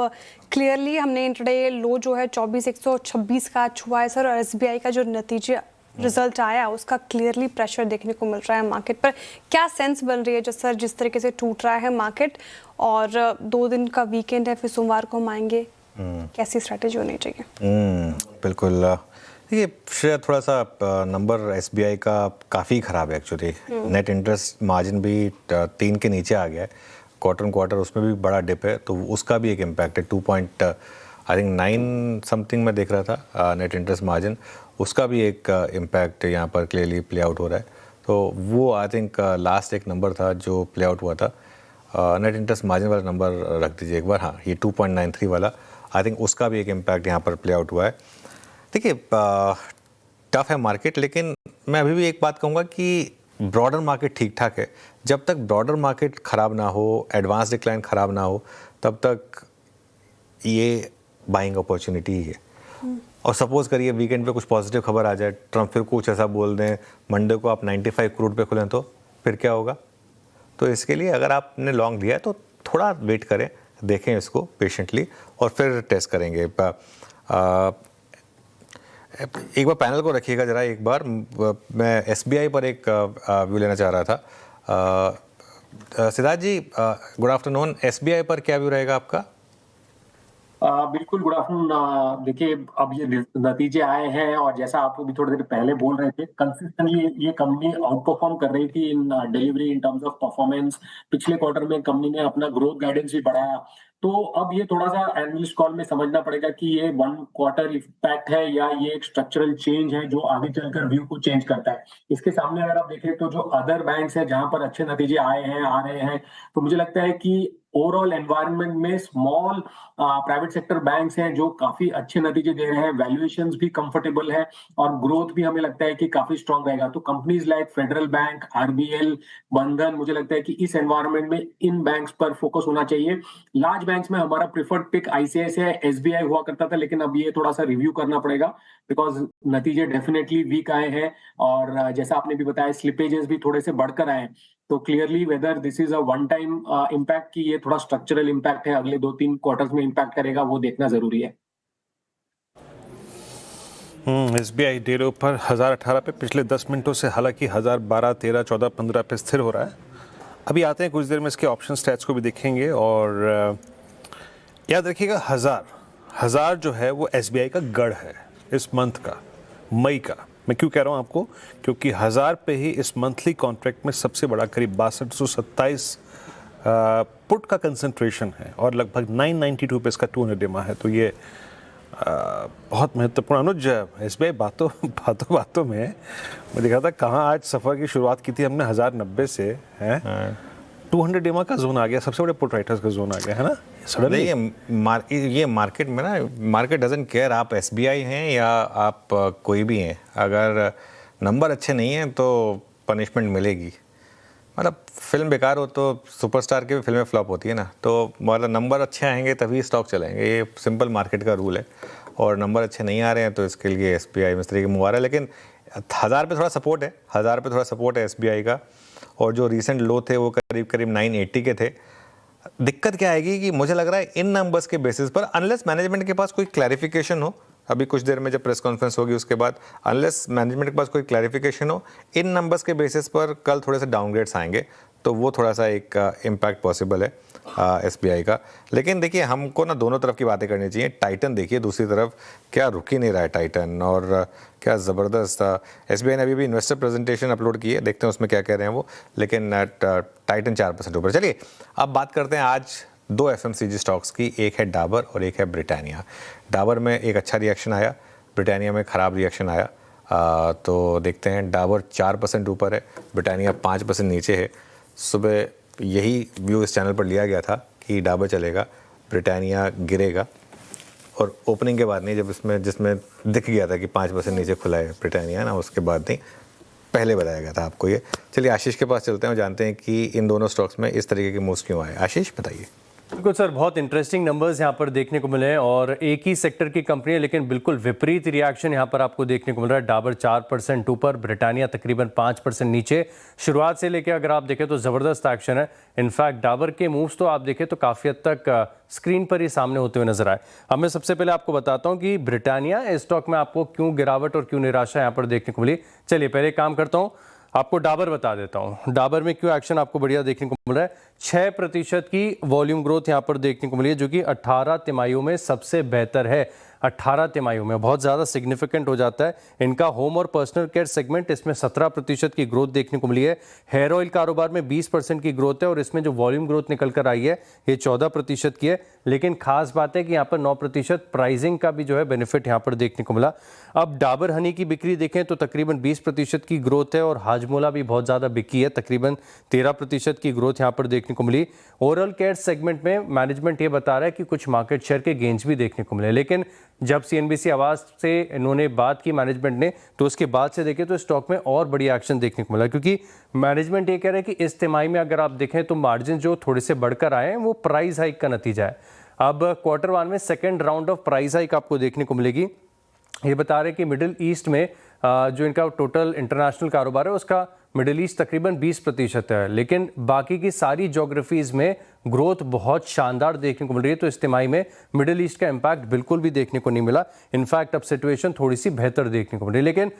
क्लियरली हमने इंट्राडे लो जो है 24126 का छुआ है सर, और SBI का जो नतीजे रिजल्ट आया उसका क्लियरली प्रेशर देखने को मिल रहा है मार्केट पर। क्या सेंस बन रही है जो सर जिस तरीके से टूट रहा है मार्केट, और 2 दिन का वीकेंड है, फिर सोमवार को हम आएंगे कैसी स्ट्रैटेजी होनी चाहिए? बिल्कुल। देखिए श्रेया, थोड़ा सा नंबर एसबीआई का काफ़ी ख़राब है एक्चुअली। नेट इंटरेस्ट मार्जिन भी 3 के नीचे आ गया है, क्वार्टर ऑन क्वार्टर उसमें भी बड़ा डिप है, तो उसका भी एक इम्पैक्ट है। 2.9 समथिंग मैं देख रहा था नेट इंटरेस्ट मार्जिन, उसका भी एक इम्पैक्ट यहाँ पर क्लियरली प्ले आउट हो रहा है। तो वो आई थिंक लास्ट एक नंबर था जो प्ले आउट हुआ था, नेट इंटरेस्ट मार्जिन वाला नंबर रख दीजिए एक बार। हाँ, ये 2.93 वाला, आई थिंक उसका भी एक इम्पैक्ट यहाँ पर प्ले आउट हुआ है। देखिए टफ है मार्केट, लेकिन मैं अभी भी एक बात कहूँगा कि ब्रॉडर मार्केट ठीक ठाक है। जब तक ब्रॉडर मार्केट ख़राब ना हो, एडवांस डिक्लाइन ख़राब ना हो, तब तक ये बाइंग अपॉर्चुनिटी ही है। और सपोज़ करिए वीकेंड पे कुछ पॉजिटिव खबर आ जाए, ट्रम्प फिर कुछ ऐसा बोल दें, मंडे को आप 95 करोड़ पे खुलें, तो फिर क्या होगा? तो इसके लिए अगर आपने लॉन्ग लिया है तो थोड़ा वेट करें, देखें इसको पेशेंटली और फिर टेस्ट करेंगे। एक बार पैनल को रखिएगा ज़रा एक बार, मैं एसबीआई पर एक व्यू लेना चाह रहा था। सिद्धार्थ जी, गुड आफ्टरनून। एसबीआई पर क्या व्यू रहेगा आपका? बिल्कुल, गुड आफ्टरनून। देखिए, अब ये नतीजे आए हैं और जैसा आप अभी थोड़ी देर पहले बोल रहे थे, कंसिस्टेंटली ये कंपनी आउट परफॉर्म कर रही थी in delivery in terms of performance. पिछले क्वार्टर में कंपनी ने अपना ग्रोथ गाइडेंस भी बढ़ाया। तो अब ये थोड़ा सा एनालिस्ट कॉल में समझना पड़ेगा कि ये 1 क्वार्टर इम्पैक्ट है या ये एक स्ट्रक्चरल चेंज है जो आगे चलकर व्यू को चेंज करता है। इसके सामने अगर आप देखें तो जो अदर बैंक्स हैं जहां पर अच्छे नतीजे आए हैं, आ रहे हैं, तो मुझे लगता है कि ओवरऑल एनवायरनमेंट में स्मॉल प्राइवेट सेक्टर बैंक्स हैं जो काफी अच्छे नतीजे दे रहे हैं, वैल्यूएशंस भी कंफर्टेबल है और ग्रोथ भी हमें लगता है कि काफी स्ट्रांग रहेगा। तो companies like federal bank, RBL, बंधन, मुझे लगता है कि इस एनवायरनमेंट में इन बैंक्स पर फोकस होना चाहिए। लार्ज बैंक्स में हमारा प्रिफर्ड पिक आईसीआईसीआई, एसबीआई हुआ करता था, लेकिन अब ये थोड़ा सा रिव्यू करना पड़ेगा बिकॉज नतीजे डेफिनेटली वीक आए हैं और जैसा आपने भी बताया स्लिपेजेस भी थोड़े से बढ़कर आए हैं। तो clearly whether this is a one time impact की ये थोड़ा स्ट्रक्चरल इम्पैक्ट है, अगले 2-3 क्वार्टर्स में इम्पैक्ट करेगा, वो देखना जरूरी है। एसबीआई डे ऊपर 1018 पे पिछले 10 मिनटों से हालांकि 1012, 13, 14, 15 पे स्थिर हो रहा है। अभी आते हैं कुछ देर में इसके ऑप्शन स्टैट्स को भी देखेंगे और याद रखिएगा 1000 जो है वो एसबीआई का गढ़ है इस मंथ का, मई का। मैं क्यों कह रहा हूँ आपको, क्योंकि 1000 पे ही इस मंथली कॉन्ट्रैक्ट में सबसे बड़ा करीब 6227 पुट का कंसंट्रेशन है और लगभग 992 पे इसका 200 डेमा है। तो ये बहुत महत्वपूर्ण। अनुज, एसबीआई बातों में मैं देखा था कहाँ आज सफ़र की शुरुआत की थी हमने 1090 से, हैं 200 डेमा का जोन आ गया, सबसे बड़े पुट राइटर्स का जोन आ गया, है ना? ये मार्केट में ना, मार्केट डजंट केयर आप एसबीआई हैं या आप कोई भी हैं, अगर नंबर अच्छे नहीं हैं तो पनिशमेंट मिलेगी। मतलब फिल्म बेकार हो तो सुपरस्टार की भी फिल्में फ्लॉप होती है ना, तो मतलब नंबर अच्छे आएंगे तभी स्टॉक चलेंगे, ये सिंपल मार्केट का रूल है। और नंबर अच्छे नहीं आ रहे हैं तो इसके लिए एसबीआई में इस तरीके मुँह आ रहा है। लेकिन 1000 पे थोड़ा सपोर्ट है, 1000 पे थोड़ा सपोर्ट है एसबीआई का। और जो रीसेंट लो थे वो करीब 980 के थे। दिक्कत क्या आएगी कि मुझे लग रहा है इन नंबर्स के बेसिस पर, अनलेस मैनेजमेंट के पास कोई क्लैरिफिकेशन हो, अभी कुछ देर में जब प्रेस कॉन्फ्रेंस होगी उसके बाद, अनलेस मैनेजमेंट के पास कोई क्लैरिफिकेशन हो, इन नंबर्स के बेसिस पर कल थोड़े से डाउनग्रेड्स आएंगे, तो वो थोड़ा सा एक इम्पैक्ट पॉसिबल है एसबीआई का। लेकिन देखिए हमको ना दोनों तरफ की बातें करनी चाहिए। टाइटन देखिए दूसरी तरफ, क्या रुक ही नहीं रहा है टाइटन, और क्या ज़बरदस्त एसबीआई ने अभी भी इन्वेस्टर प्रेजेंटेशन अपलोड की है, देखते हैं उसमें क्या कह रहे हैं वो। लेकिन टाइटन 4% ऊपर। चलिए अब बात करते हैं आज 2 एफएमसीजी स्टॉक्स की, एक है डाबर और एक है ब्रिटानिया। डाबर में एक अच्छा रिएक्शन आया, ब्रिटानिया में ख़राब रिएक्शन आया। तो देखते हैं, डाबर 4% ऊपर है, ब्रिटानिया 5% नीचे है। सुबह यही व्यू इस चैनल पर लिया गया था कि डाबर चलेगा, ब्रिटानिया गिरेगा, और ओपनिंग के बाद नहीं, जब जिसमें दिख गया था कि 5% नीचे खुला है ब्रिटानिया ना, उसके बाद नहीं, पहले बताया गया था आपको ये। चलिए आशीष के पास चलते हैं और जानते हैं कि इन दोनों स्टॉक्स में इस तरीके के मूव्स क्यों आए। आशीष बताइए। बिल्कुल सर, बहुत इंटरेस्टिंग नंबर्स यहाँ पर देखने को मिले हैं और एक ही सेक्टर की कंपनी है लेकिन बिल्कुल विपरीत रिएक्शन यहाँ पर आपको देखने को मिल रहा है। डाबर 4% ऊपर, ब्रिटानिया तकरीबन 5% नीचे। शुरुआत से लेकर अगर आप देखें तो ज़बरदस्त एक्शन है। इनफैक्ट डाबर के मूव्स तो आप देखें तो काफ़ी हद तक स्क्रीन पर ही सामने होते हुए नजर आए। अब मैं सबसे पहले आपको बताता हूँ कि ब्रिटानिया स्टॉक में आपको क्यों गिरावट और क्यों निराशा यहाँ पर देखने को मिली। चलिए पहले काम करता हूँ, आपको डाबर बता देता हूं। डाबर में क्यों एक्शन आपको बढ़िया देखने को मिल रहा है। 6% की वॉल्यूम ग्रोथ यहाँ पर देखने को मिली है, जो कि 18 तिमाहियों में सबसे बेहतर है। 18 तिमाहियों में बहुत ज़्यादा सिग्निफिकेंट हो जाता है। इनका होम और पर्सनल केयर सेगमेंट, इसमें 17% की ग्रोथ देखने को मिली है। हेयर ऑयल कारोबार में 20% की ग्रोथ है और इसमें जो वॉल्यूम ग्रोथ निकल कर आई है ये 14% की है। लेकिन खास बात है कि यहाँ पर 9% प्राइसिंग का भी जो है बेनिफिट यहाँ पर देखने को मिला। अब डाबर हनी की बिक्री देखें तो तकरीबन 20% की ग्रोथ है और हाजमोला भी बहुत ज़्यादा बिकी है, तकरीबन 13% की ग्रोथ यहाँ पर देखने को मिली। ओरल केयर सेगमेंट में मैनेजमेंट ये बता रहा है कि कुछ मार्केट शेयर के गेंस भी देखने को मिले, लेकिन जब CNBC आवाज़ से इन्होंने बात की मैनेजमेंट ने, तो उसके बाद से देखें तो स्टॉक में और बड़ी एक्शन देखने को मिला, क्योंकि मैनेजमेंट ये कह रहे हैं कि इस तिमाही में अगर आप देखें तो मार्जिन जो थोड़े से बढ़कर आए हैं वो प्राइस हाइक का नतीजा है। अब Q1 में second round of price hike आपको देखने को मिलेगी। ये बता रहे हैं कि मिडिल ईस्ट में जो इनका टोटल इंटरनेशनल कारोबार है उसका मिडिल ईस्ट तकरीबन 20% है, लेकिन बाकी की सारी ज्योग्राफीज़ में ग्रोथ बहुत शानदार देखने को मिल रही है। तो इस तिमाही में मिडिल ईस्ट का इम्पैक्ट बिल्कुल भी देखने को नहीं मिला। इनफैक्ट अब सिचुएशन थोड़ी सी बेहतर देखने को मिल रही है। लेकिन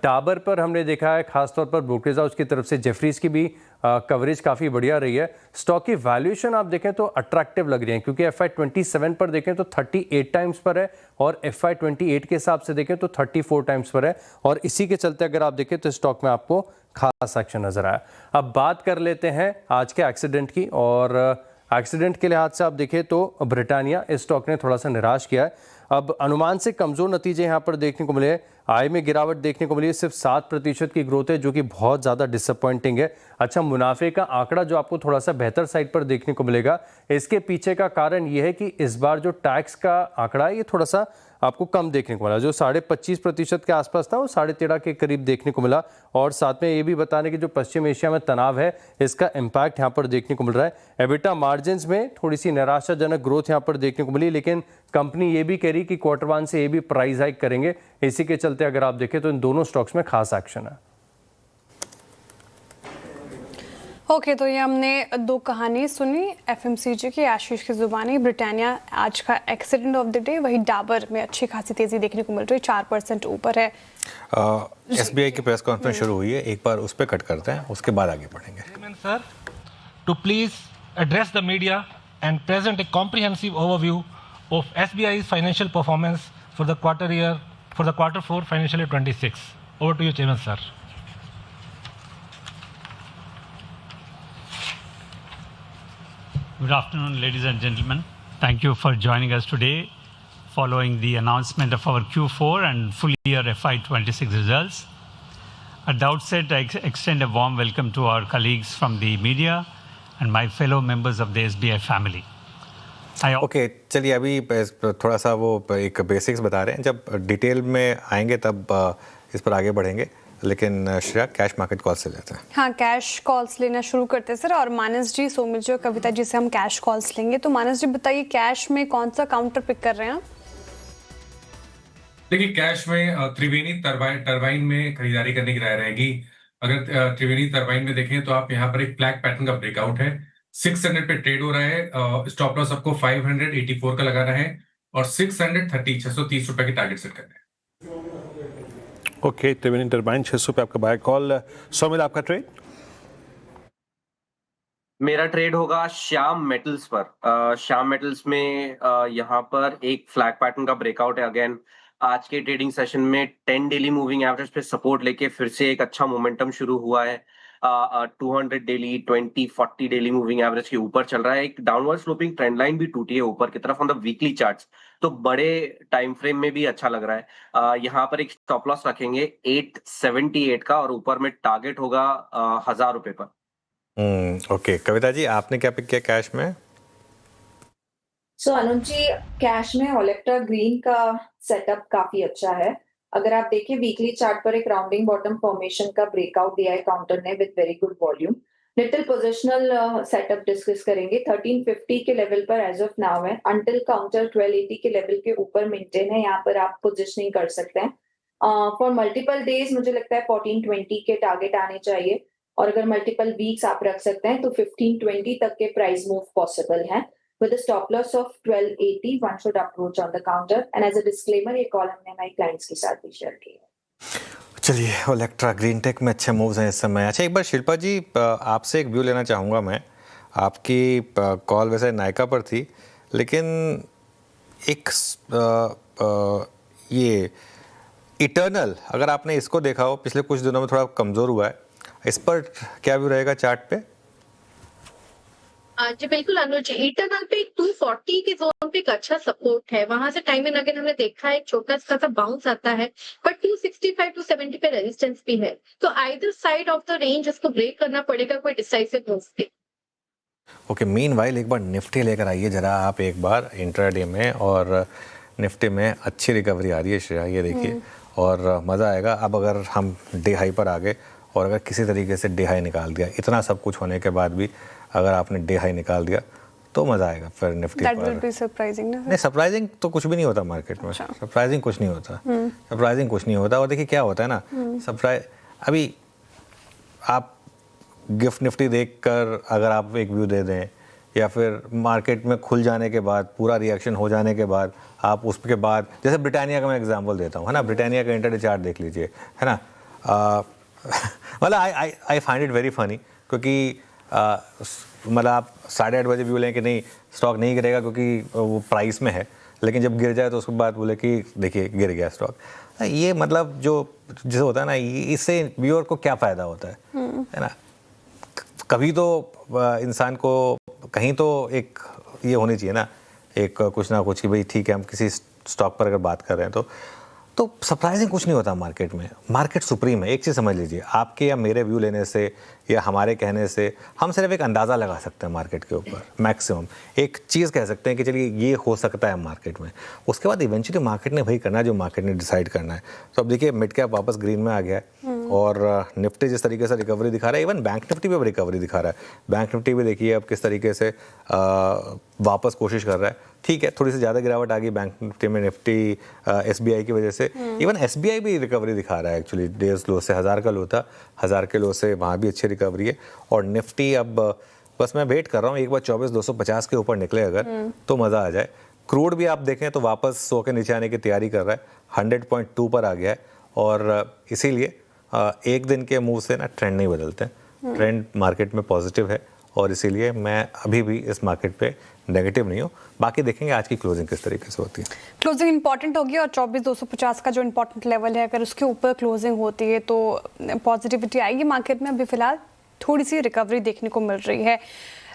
डाबर पर हमने देखा है खासतौर पर ब्रोकरेज हाउस की तरफ से जेफरीज की भी कवरेज काफ़ी बढ़िया रही है। स्टॉक की वैल्यूएशन आप देखें तो अट्रैक्टिव लग रही है, क्योंकि FY27 पर देखें तो 38 टाइम्स पर है और FY28 के हिसाब से देखें तो 34 टाइम्स पर है। और इसी के चलते अगर आप देखें तो स्टॉक में आपको खास एक्शन नजर आया। अब बात कर लेते हैं आज के एक्सीडेंट की, और एक्सीडेंट के लिहाज से आप देखें तो ब्रिटानिया इस स्टॉक ने थोड़ा सा निराश किया है। अब अनुमान से कमज़ोर नतीजे यहाँ पर देखने को मिले हैं। आय में गिरावट देखने को मिली है, सिर्फ 7% की ग्रोथ है, जो कि बहुत ज़्यादा डिसअपॉइंटिंग है। अच्छा, मुनाफे का आंकड़ा जो आपको थोड़ा सा बेहतर साइड पर देखने को मिलेगा, इसके पीछे का कारण ये है कि इस बार जो टैक्स का आंकड़ा है ये थोड़ा सा आपको कम देखने को मिला। जो 25.5% के आसपास था वो 13.5 के करीब देखने को मिला। और साथ में ये भी बताने कि जो पश्चिम एशिया में तनाव है इसका इम्पैक्ट यहाँ पर देखने को मिल रहा है। एबिटा मार्जिन्स में थोड़ी सी निराशाजनक ग्रोथ यहाँ पर देखने को मिली, लेकिन कंपनी ये भी कह रही कि Q1 से ये भी प्राइस हाइक करेंगे। इसी के चलते अगर आप देखें तो इन दोनों स्टॉक्स में खास एक्शन है। ओके, तो ये हमने दो कहानी सुनी FMCG की, आशीष की जुबानी। ब्रिटानिया आज का एक्सीडेंट ऑफ द डे, वही डाबर में अच्छी खासी तेजी देखने को मिल रही है, 4% ऊपर है। SBI की प्रेस कॉन्फ्रेंस शुरू हुई है, एक बार उस पर कट करते हैं, उसके बाद आगे बढ़ेंगे। Sir, to please address the media and present a comprehensive overview of SBI's financial performance for the Q4 financial year 26. Over to you, Chairman, sir. Good afternoon, ladies and gentlemen. Thank you for joining us today following the announcement of our Q4 and full year FY26 results. At the outset, I extend a warm welcome to our colleagues from the media and my fellow members of the SBI family. Okay, चलिए अभी थोड़ा सा वो एक basics बता रहे हैं, जब डिटेल में आएंगे तब इस पर आगे बढ़ेंगे। लेकिन श्रेया, कैश मार्केट कॉल्स से लेते हैं। हाँ, कैश कॉल्स लेना शुरू करते हैं सर। और मानस जी, सोमिल जी और कविता जी से हम कैश कॉल्स लेंगे। तो मानस जी बताइए, कैश में कौन सा काउंटर पिक कर रहे हैं आप? देखिए, कैश में त्रिवेणी टरबाइन में खरीदारी करने की राय रहेगी। अगर त्रिवेणी टरबाइन में देखें तो आप यहाँ पर एक फ्लैग पैटर्न का ब्रेकआउट है, 600 पे ट्रेड हो रहा है। स्टॉप लॉस आपको 584 का लगाना है और 630 रुपए की टारगेट सेट करना है। ओके, त्रिवेणी टरबाइन 600 पे आपका बाय कॉल। सोमिल, आपका ट्रेड? मेरा ट्रेड होगा श्याम मेटल्स पर। श्याम मेटल्स में यहाँ पर एक फ्लैग पैटर्न का ब्रेकआउट है। अगेन आज के ट्रेडिंग सेशन में 10 डेली मूविंग एवरेज पे सपोर्ट लेके फिर से एक अच्छा मोमेंटम शुरू हुआ है। 200 डेली, 20, 40 डेली मूविंग एवरेज के ऊपर चल रहा है। एक डाउनवर्ड स्लोपिंग ट्रेंड लाइन भी टूटी है ऊपर की तरफ ऑन द वीकली चार्ट्स, तो बड़े टाइम फ्रेम में भी अच्छा लग रहा है। यहाँ पर एक स्टॉप लॉस रखेंगे 878 का और ऊपर में टारगेट होगा 1000 रुपए पर। ओके, कविता जी, आपने क्या पिक किया कैश में? सो अनुज जी, कैश में ओलेक्ट्रा ग्रीन का सेटअप काफी अच्छा है। अगर आप देखें वीकली चार्ट पर एक राउंडिंग बॉटम फॉर्मेशन का ब्रेकआउट दिया है काउंटर ने with very good volume. Little positional setup discuss करेंगे। 1350 के लेवल पर एज ऑफ नाउ है, अंटिल काउंटर 1280 के लेवल के ऊपर मेंटेन है। यहाँ पर आप पोजिशनिंग कर सकते हैं फॉर मल्टीपल डेज। मुझे लगता है 1420 के टारगेट आने चाहिए, और अगर मल्टीपल वीक्स आप रख सकते हैं तो 1520 तक के प्राइस मूव पॉसिबल है। With a stop loss of 1280, one should approach on the counter. And as a disclaimer, ये कॉल हमने हमारे क्लाइंट्स के साथ भी शेयर किया है। चलिए, ओलेक्ट्रा ग्रीन टेक में अच्छे मूव्स हैं इस समय। अच्छा, एक बार शिल्पा जी आपसे एक व्यू लेना चाहूँगा मैं। आपकी कॉल वैसे नायका पर थी, लेकिन एक ये इटर्नल, अगर आपने इसको देखा हो पिछले कुछ दिनों में थोड़ा कमज़ोर हुआ है, इस पर क्या व्यू रहेगा चार्ट पे? जी बिल्कुल अनुज जी, इटरनल पे 240 के जोन पे एक अच्छा सपोर्ट है, वहां से टाइम एंड अगेन हमने देखा है एक छोटा सा बाउंस आता है, बट 265 टू 70 पे रेजिस्टेंस भी है, तो either side of the range इसको ब्रेक करना पड़ेगा कोई डिसाइसिव मूव पे। ओके, मीनवाइल एक बार निफ्टी लेकर आइए जरा आप एक बार इंट्राडे में, और निफ्टी में अच्छी रिकवरी आ रही है श्रेया, ये देखिए, और मज़ा आएगा। अब अगर हम डे हाई पर आ गए और अगर किसी तरीके से डे हाई निकाल दिया, इतना सब कुछ होने के बाद भी अगर आपने डे हाई निकाल दिया तो मज़ा आएगा फिर निफ्टी पर। That will be surprising ना? नहीं, सरप्राइजिंग तो कुछ भी नहीं होता मार्केट में, सरप्राइजिंग कुछ नहीं होता, सरप्राइजिंग कुछ नहीं होता। और देखिए क्या होता है ना, सरप्राइज अभी आप गिफ्ट निफ्टी देखकर अगर आप एक व्यू दे दें, या फिर मार्केट में खुल जाने के बाद पूरा रिएक्शन हो जाने के बाद आप उसके बाद, जैसे ब्रिटानिया का मैं एग्जांपल देता हूँ, है ना, ब्रिटानिया का इंटरडे चार्ट देख लीजिए, है ना, मतलब I find it very funny, क्योंकि मतलब आप 8:30 बजे व्यू लें कि नहीं स्टॉक नहीं गिरेगा क्योंकि वो प्राइस में है, लेकिन जब गिर जाए तो उसके बाद बोले कि देखिए गिर गया स्टॉक। ये मतलब जो जैसे होता है ना, इससे व्यूअर को क्या फ़ायदा होता है ना। कभी तो इंसान को कहीं तो एक ये होनी चाहिए ना, एक कुछ ना कुछ कि भाई ठीक है हम किसी स्टॉक पर अगर बात कर रहे हैं तो सरप्राइजिंग कुछ नहीं होता मार्केट में। मार्केट सुप्रीम है। एक चीज़ समझ लीजिए, आपके या मेरे व्यू लेने से या हमारे कहने से हम सिर्फ एक अंदाज़ा लगा सकते हैं मार्केट के ऊपर, मैक्सिमम एक चीज़ कह सकते हैं कि चलिए ये हो सकता है मार्केट में। उसके बाद इवेंचुअली मार्केट ने वही करना है जो मार्केट ने डिसाइड करना है। तो अब देखिए मिड कैप वापस ग्रीन में आ गया है और निफ्टी जिस तरीके से रिकवरी दिखा रहा है, इवन बैंक निफ्टी भी रिकवरी दिखा रहा है। बैंक निफ्टी भी देखिए अब किस तरीके से वापस कोशिश कर रहा है। ठीक है, थोड़ी सी ज़्यादा गिरावट आ गई बैंक निफ्टी में, निफ्टी SBI की वजह से। इवन SBI भी रिकवरी दिखा रहा है एक्चुअली, डेज लो से 1000 का लो था, 1000 के लो से वहाँ भी अच्छी रिकवरी है। और निफ्टी अब बस मैं वेट कर रहा हूँ एक बार 24,250 के ऊपर निकले अगर तो मज़ा आ जाए। क्रूड भी आप देखें तो वापस 100 के नीचे आने की तैयारी कर रहा है, 100.2 पर आ गया है। और इसीलिए एक दिन के मूव से ना ट्रेंड नहीं बदलते, ट्रेंड मार्केट में पॉजिटिव है और इसीलिए मैं अभी भी इस मार्केट पे नेगेटिव नहीं हूँ। बाकी देखेंगे आज की क्लोजिंग किस तरीके से होती है। क्लोजिंग इंपॉर्टेंट होगी और 24,250 का जो इंपॉर्टेंट लेवल है, अगर उसके ऊपर क्लोजिंग होती है तो पॉजिटिविटी आएगी मार्केट में। अभी फिलहाल थोड़ी सी रिकवरी देखने को मिल रही है।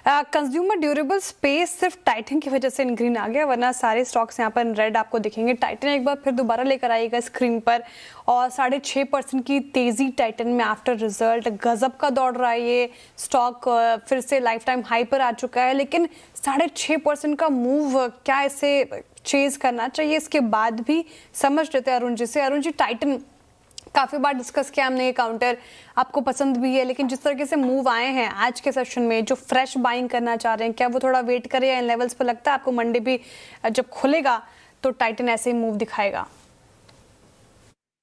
कंज्यूमर ड्यूरेबल स्पेस सिर्फ टाइटन की वजह से इन ग्रीन आ गया, वरना सारे स्टॉक्स यहाँ पर रेड आपको दिखेंगे। टाइटन एक बार फिर दोबारा लेकर आएगा स्क्रीन पर और 6.5% की तेज़ी टाइटन में आफ्टर रिजल्ट। गजब का दौड़ रहा है ये स्टॉक, फिर से लाइफ टाइम हाई पर आ चुका है, लेकिन 6.5% का मूव, क्या इसे चेज करना चाहिए? इसके बाद भी समझ लेते हैं अरुण जी से। अरुण जी, टाइटन काफ़ी बार डिस्कस किया हमने, ये काउंटर आपको पसंद भी है, लेकिन जिस तरीके से मूव आए हैं आज के सेशन में, जो फ्रेश बाइंग करना चाह रहे हैं, क्या वो थोड़ा वेट करें या इन लेवल्स पर लगता है आपको मंडे भी जब खुलेगा तो टाइटन ऐसे ही मूव दिखाएगा?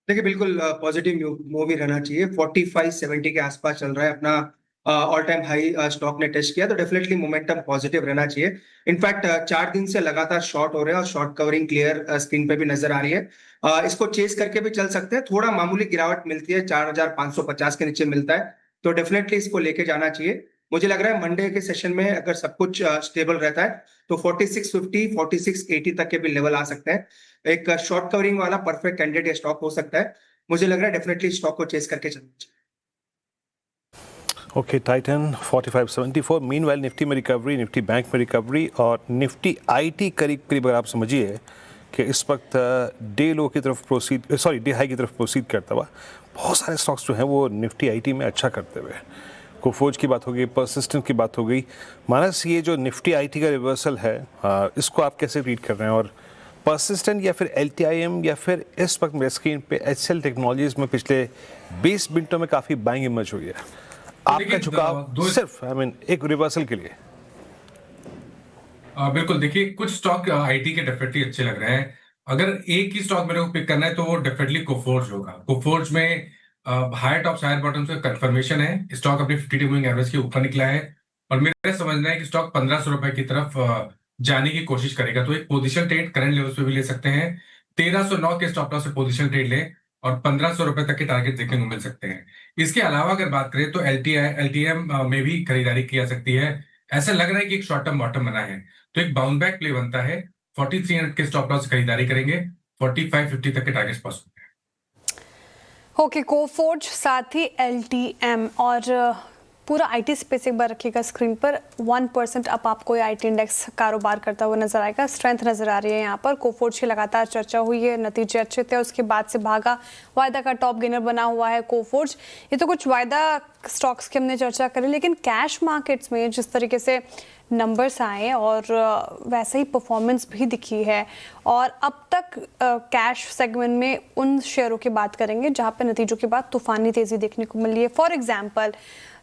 देखिए बिल्कुल पॉजिटिव मूव ही रहना चाहिए। 45-70 के आसपास चल रहा है, अपना ऑल टाइम हाई स्टॉक ने टेस्ट किया, तो डेफिनेटली मोमेंटम पॉजिटिव रहना चाहिए। इनफैक्ट 4 दिन से लगातार शॉर्ट हो रहे हैं और शॉर्ट कवरिंग क्लियर स्क्रीन पे भी नजर आ रही है। इसको चेस करके भी चल सकते हैं। थोड़ा मामूली गिरावट मिलती है, 4,550 के नीचे मिलता है, तो डेफिनेटली इसको लेके जाना चाहिए। मुझे लग रहा है मंडे के सेशन में अगर सब कुछ स्टेबल रहता है तो 4650, 4680 तक के भी लेवल आ सकते हैं। एक शॉर्ट कवरिंग वाला परफेक्ट कैंडिडेट स्टॉक हो सकता है। मुझे लग रहा है डेफिनेटली स्टॉक को चेस करके चलना चाहिए। Okay, Titan 4574। मीनवाइल निफ्टी में रिकवरी, निफ्टी बैंक में रिकवरी और निफ्टी IT करीब करीब अगर आप समझिए कि इस वक्त डे लो की तरफ डे हाई की तरफ प्रोसीड करता हुआ बहुत सारे स्टॉक्स जो हैं वो निफ्टी IT में अच्छा करते हुए। कोफोर्ज की बात हो गई, पर्सिस्टेंट की बात हो गई। मानस, ये जो निफ्टी IT का रिवर्सल है इसको आप कैसे रीड कर रहे हैं? और पर्सिस्टेंट या फिर LTIM या फिर इस वक्त मेरे स्क्रीन पे HCL टेक्नोलॉजीज में पिछले 20 मिनटों में काफ़ी बाइंग इमर्ज हुई है। आपका झुकाव सिर्फ एक रिवर्सल के लिए? बिल्कुल, देखिए कुछ स्टॉक IT के डेफिनेटली अच्छे लग रहे हैं। अगर एक ही स्टॉक मेरे को पिक करना है तो वो डेफिनेटली कोफोर्ज होगा। कोफोर्ज में हायर टॉप्स हायर बॉटम्स का कंफर्मेशन है। स्टॉक अपनी 50 मूविंग एवरेज के ऊपर निकला है और मेरा समझना है कि स्टॉक 1500 रुपए की तरफ जाने की कोशिश करेगा। तो एक पोजीशन ट्रेड करंट लेवल्स पे भी ले सकते हैं। 1309 के स्टॉप लॉस से पोजीशन ट्रेड लें और 1500 रुपए तक के टारगेट देखने को मिल सकते हैं। इसके अलावा अगर बात करें तो LTIM में भी खरीदारी की जा सकती है। ऐसा लग रहा है कि एक शॉर्ट टर्म बॉटम बना है, तो एक बाउंस बैक प्ले बनता है। 4300 के स्टॉप लॉस खरीदारी करेंगे, 4550 तक के टारगेट्स पॉसिबल है। ओके, कोफोर्ज साथ ही LTM और पूरा आईटी स्पेस एक बार रखिएगा स्क्रीन पर। 1% अप आपको ये आईटी इंडेक्स कारोबार करता हुआ नजर आएगा। स्ट्रेंथ नजर आ रही है यहाँ पर। कोफोर्ज की लगातार चर्चा हुई है, नतीजे अच्छे थे, उसके बाद से भागा, वायदा का टॉप गेनर बना हुआ है कोफोर्ज। ये तो कुछ वायदा स्टॉक्स की हमने चर्चा करी, लेकिन कैश मार्केट्स में जिस तरीके से नंबर्स आए और वैसे ही परफॉर्मेंस भी दिखी है, और अब तक कैश सेगमेंट में उन शेयरों की बात करेंगे जहाँ पे नतीजों के बाद तूफानी तेजी देखने को मिली है। For example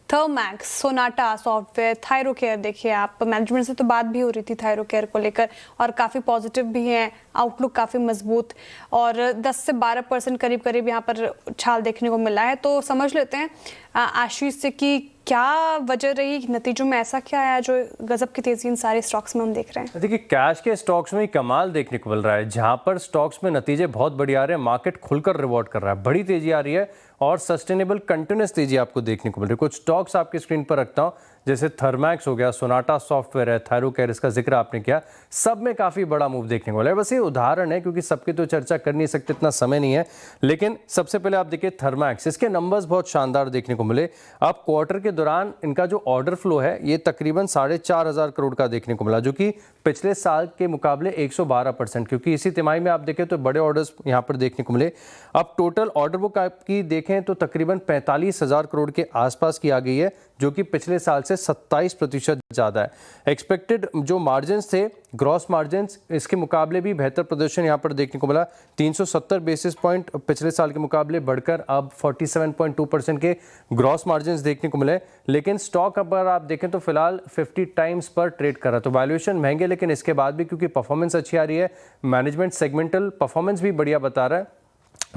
Thermax, Sonata software, Thyrocare, देखिए आप, मैनेजमेंट से तो बात भी हो रही थी थायरोकेयर को लेकर और काफ़ी पॉजिटिव भी हैं, आउटलुक काफ़ी मजबूत, और 10 से 12% करीब करीब यहाँ पर उछाल देखने को मिला है। तो समझ लेते हैं आशीष से कि क्या वजह रही, नतीजों में ऐसा क्या आया जो गजब की तेजी इन सारे स्टॉक्स में हम देख रहे हैं। देखिए कैश के स्टॉक्स में ही कमाल देखने को मिल रहा है, जहां पर स्टॉक्स में नतीजे बहुत बढ़िया आ रहे हैं, मार्केट खुलकर रिवॉर्ड कर रहा है, बड़ी तेजी आ रही है और सस्टेनेबल कंटिन्यूस तेजी आपको देखने को मिल रही है। कुछ स्टॉक्स आपकी स्क्रीन पर रखता हूं, जैसे थर्मैक्स हो गया, सोनाटा सॉफ्टवेयर है, थायरोकेयर, इसका जिक्र आपने किया, सब में काफ़ी बड़ा मूव देखने को मिला है। बस ये उदाहरण है क्योंकि सबकी तो चर्चा कर नहीं सकते, इतना समय नहीं है, लेकिन सबसे पहले आप देखिए थर्मैक्स, इसके नंबर्स बहुत शानदार देखने को मिले। अब क्वार्टर के दौरान इनका जो ऑर्डर फ्लो है ये तकरीबन 4,500 करोड़ का देखने को मिला, जो कि पिछले साल के मुकाबले 112%, क्योंकि इसी तिमाही में आप देखें तो बड़े ऑर्डर्स यहाँ पर देखने को मिले। अब टोटल ऑर्डर बुक आपकी देखें तो तकरीबन 45,000 करोड़ के आसपास की आ गई है, जो कि पिछले साल से 27% ज़्यादा है। एक्सपेक्टेड जो मार्जिन्स थे, ग्रॉस मार्जिन्स, इसके मुकाबले भी बेहतर प्रदर्शन यहाँ पर देखने को मिला। 370 बेसिस पॉइंट पिछले साल के मुकाबले बढ़कर अब 47.2% के ग्रॉस मार्जिन्स देखने को मिले। लेकिन स्टॉक अगर आप देखें तो फिलहाल 50 टाइम्स पर ट्रेड कर रहा है, तो वैल्यूएशन महंगे, लेकिन इसके बाद भी क्योंकि परफॉर्मेंस अच्छी आ रही है, मैनेजमेंट सेगमेंटल परफॉर्मेंस भी बढ़िया बता रहा है,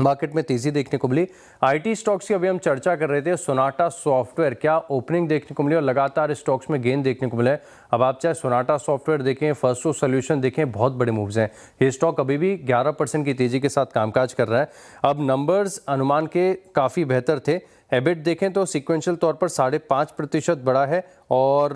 मार्केट में तेजी देखने को मिली। आईटी स्टॉक्स की अभी हम चर्चा कर रहे थे, सोनाटा सॉफ्टवेयर, क्या ओपनिंग देखने को मिली और लगातार स्टॉक्स में गेन देखने को मिला है। अब आप चाहे सोनाटा सॉफ्टवेयर देखें, फर्स्टसोर्स सॉल्यूशन देखें, बहुत बड़े मूव्स हैं। ये स्टॉक अभी भी 11% की तेजी के साथ कामकाज कर रहा है। अब नंबर्स अनुमान के काफ़ी बेहतर थे। एबिट देखें तो सीक्वेंशियल तौर पर 5.5% बढ़ा है और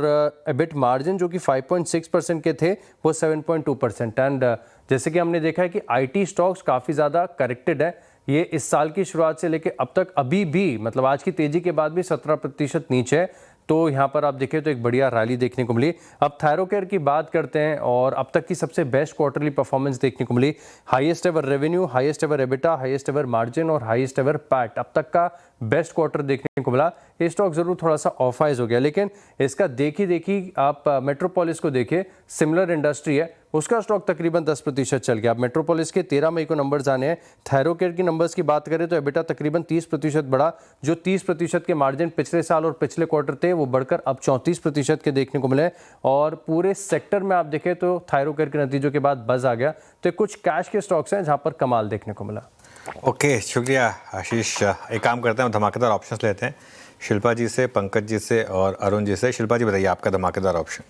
एबिट मार्जिन जो कि 5.6% के थे वो 7.2%। एंड जैसे कि हमने देखा है कि आईटी स्टॉक्स काफ़ी ज़्यादा करेक्टेड है, ये इस साल की शुरुआत से लेकर अब तक अभी भी, मतलब आज की तेजी के बाद भी 17% नीचे है, तो यहाँ पर आप देखें तो एक बढ़िया रैली देखने को मिली। अब थायरोकेयर की बात करते हैं और अब तक की सबसे बेस्ट क्वार्टरली परफॉर्मेंस देखने को मिली। Highest ever revenue, highest ever EBITDA, highest ever margin और हाईएस्ट एवर पैट, अब तक का बेस्ट क्वार्टर देखने को मिला। ये स्टॉक जरूर थोड़ा सा ऑफ आइज हो गया, लेकिन इसका देखी आप मेट्रोपोलिस को देखिए, सिमिलर इंडस्ट्री है, उसका स्टॉक तकरीबन 10% चल गया। अब मेट्रोपोलिस के 13 मई को नंबर्स आने हैं। थायरोकेयर की नंबर्स की बात करें तो एबिटा तकरीबन 30% बढ़ा, जो 30% के मार्जिन पिछले साल और पिछले क्वार्टर थे वो बढ़कर अब 34% के देखने को मिले। और पूरे सेक्टर में आप देखें तो थायरोकेयर के नतीजों के बाद बज आ गया। तो कुछ कैश के स्टॉक्स हैं जहां पर कमाल देखने को मिला। ओके, शुक्रिया आशीष। एक काम करते हैं, धमाकेदार ऑप्शंस लेते हैं शिल्पा जी से, पंकज जी से और अरुण जी से। शिल्पा जी बताइए आपका धमाकेदार ऑप्शन।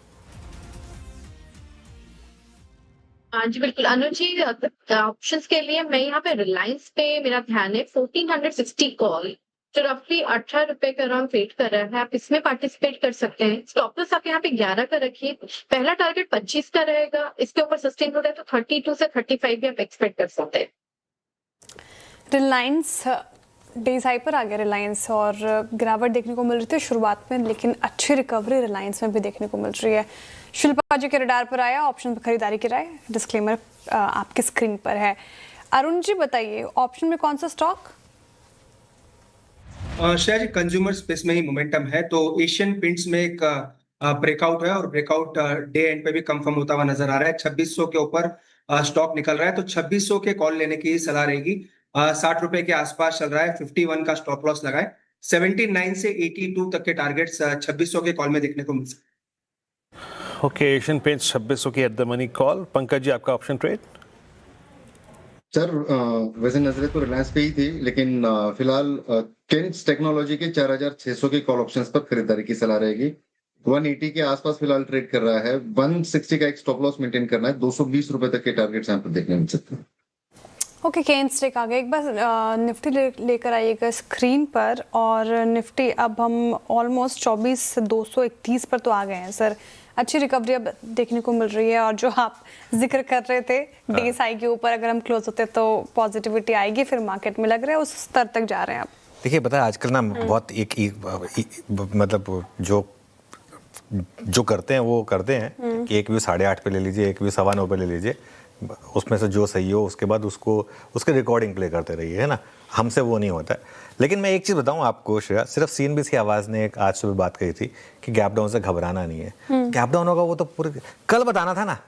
हाँ जी बिल्कुल अनुज जी, ऑप्शंस के लिए मैं यहाँ पे रिलायंस पे मेरा ध्यान है। 1460 कॉल जो रफली 18 रुपए का अराउंड ट्रेड कर रहा है, आप इसमें पार्टिसिपेट कर सकते हैं। स्टॉप लॉस आप यहाँ पे 11 का रखिए, पहला टारगेट 25 का रहेगा, इसके ऊपर सस्टेन हो रहा है तो 32 से 35 भी आप एक्सपेक्ट कर सकते हैं। रिलायंस डेज हाई पर आ गया रिलायंस, और गिरावट देखने को मिल रही थी शुरुआत में, लेकिन अच्छी रिकवरी रिलायंस में भी देखने को मिल रही है। शिल्पा जी के रडार पर आया, ऑप्शन पर खरीदारी की राय, डिस्क्लेमर आपकी स्क्रीन पर है। अरुण जी बताइए ऑप्शन में कौन सा स्टॉक? श्रेया जी, कंज्यूमर स्पेस में ही मोमेंटम है, तो एशियन पेंट्स में एक ब्रेकआउट है और ब्रेकआउट डे एंड पे भी कंफर्म होता हुआ नजर आ रहा है। 2600 के ऊपर स्टॉक निकल रहा है, तो 2600 के कॉल लेने की सलाह रहेगी। 60 रुपए के आसपास चल रहा है, 51 का स्टॉप लॉस लगाए। 79 से 82 तक के टारगेट्स 2600 के कॉल में देखने को मिल सकते हैं। ओके, एशियन पेंट्स 2600 की at the money call. Pankaj ji आपका ऑप्शन ट्रेड? सर वैसे नजरें तो रिलायंस पे ही थी, लेकिन फिलहाल केंट्स टेक्नोलॉजी के 4600 के कॉल ऑप्शंस पर खरीदारी की सलाह रहेगी। 180 के आसपास फिलहाल ट्रेड कर रहा है, 160 का एक स्टॉप लॉस मेंटेन करना है, 220 रुपए तक के टारगेट्स यहाँ पर देखने मिल सकते हैं। ओके केन स्टिक आ गया। एक बार निफ्टी लेकर आइएगा स्क्रीन पर। और निफ्टी अब हम ऑलमोस्ट 24,231 पर तो आ गए हैं सर। अच्छी रिकवरी अब देखने को मिल रही है। और जो आप जिक्र कर रहे थे डेज हाई के ऊपर अगर हम क्लोज होते तो पॉजिटिविटी आएगी फिर मार्केट में, लग रहा है उस स्तर तक जा रहे हैं आप। देखिए पता है आजकल ना बहुत मतलब जो करते हैं वो करते हैं कि एक व्यू 8.5 पे ले लीजिए, एक व्यू 9.25 पे ले लीजिए, उसमें से जो सही हो उसके बाद उसके रिकॉर्डिंग प्ले करते रहिए, है ना। हमसे वो नहीं होता है। लेकिन मैं एक चीज़ बताऊं आपको श्रेया, सिर्फ CNBC की आवाज़ ने एक आज सुबह बात कही थी कि गैप डाउन से घबराना नहीं है। गैप डाउन होगा वो तो पूरे कल बताना था ना।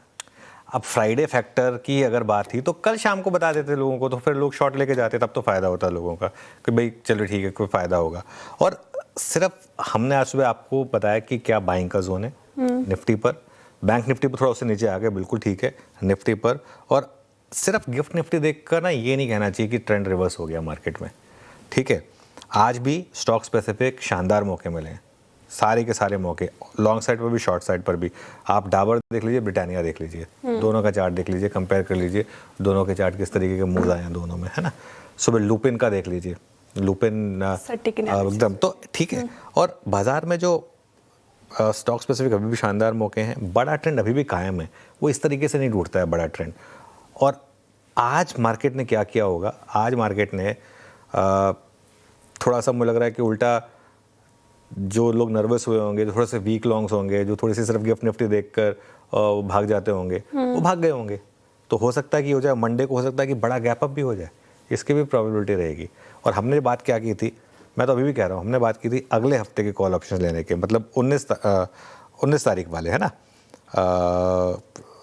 अब फ्राइडे फैक्टर की अगर बात थी तो कल शाम को बता देते लोगों को, तो फिर लोग शॉर्ट लेके जाते, तब तो फ़ायदा होता लोगों का कि भाई चलो ठीक है कोई फ़ायदा होगा। और सिर्फ हमने आज सुबह आपको बताया कि क्या बाइंग का जोन है निफ्टी पर, बैंक निफ्टी पर थोड़ा उससे नीचे आ गया, बिल्कुल ठीक है निफ्टी पर। और सिर्फ गिफ्ट निफ्टी देखकर ना ये नहीं कहना चाहिए कि ट्रेंड रिवर्स हो गया मार्केट में, ठीक है। आज भी स्टॉक स्पेसिफिक शानदार मौके मिले हैं, सारे के सारे मौके, लॉन्ग साइड पर भी शॉर्ट साइड पर भी। आप डाबर देख लीजिए, ब्रिटानिया देख लीजिए, दोनों का चार्ट देख लीजिए, कंपेयर कर लीजिए दोनों के चार्ट किस तरीके के मूव आए हैं दोनों में, है ना। सुबह लुपिन का देख लीजिए, लुपिन एकदम तो ठीक है। और बाजार में जो स्टॉक स्पेसिफिक अभी भी शानदार मौके हैं, बड़ा ट्रेंड अभी भी कायम है, वो इस तरीके से नहीं टूटता है बड़ा ट्रेंड। और आज मार्केट ने क्या किया होगा, आज मार्केट ने थोड़ा सा मुझे लग रहा है कि उल्टा जो लोग नर्वस हुए होंगे, जो थोड़े से वीक लॉन्ग्स होंगे, जो थोड़ी सी सिर्फ गिफ्ट निफ्टी देखकर भाग जाते होंगे, वो भाग गए होंगे। तो हो सकता है कि हो जाए मंडे को, हो सकता है कि बड़ा गैप अप भी हो जाए, इसकी भी प्रोबेबिलिटी रहेगी। और हमने बात क्या की थी, मैं तो अभी भी कह रहा हूँ, हमने बात की थी अगले हफ्ते के कॉल ऑप्शन लेने के, मतलब 19 तारीख वाले, है ना।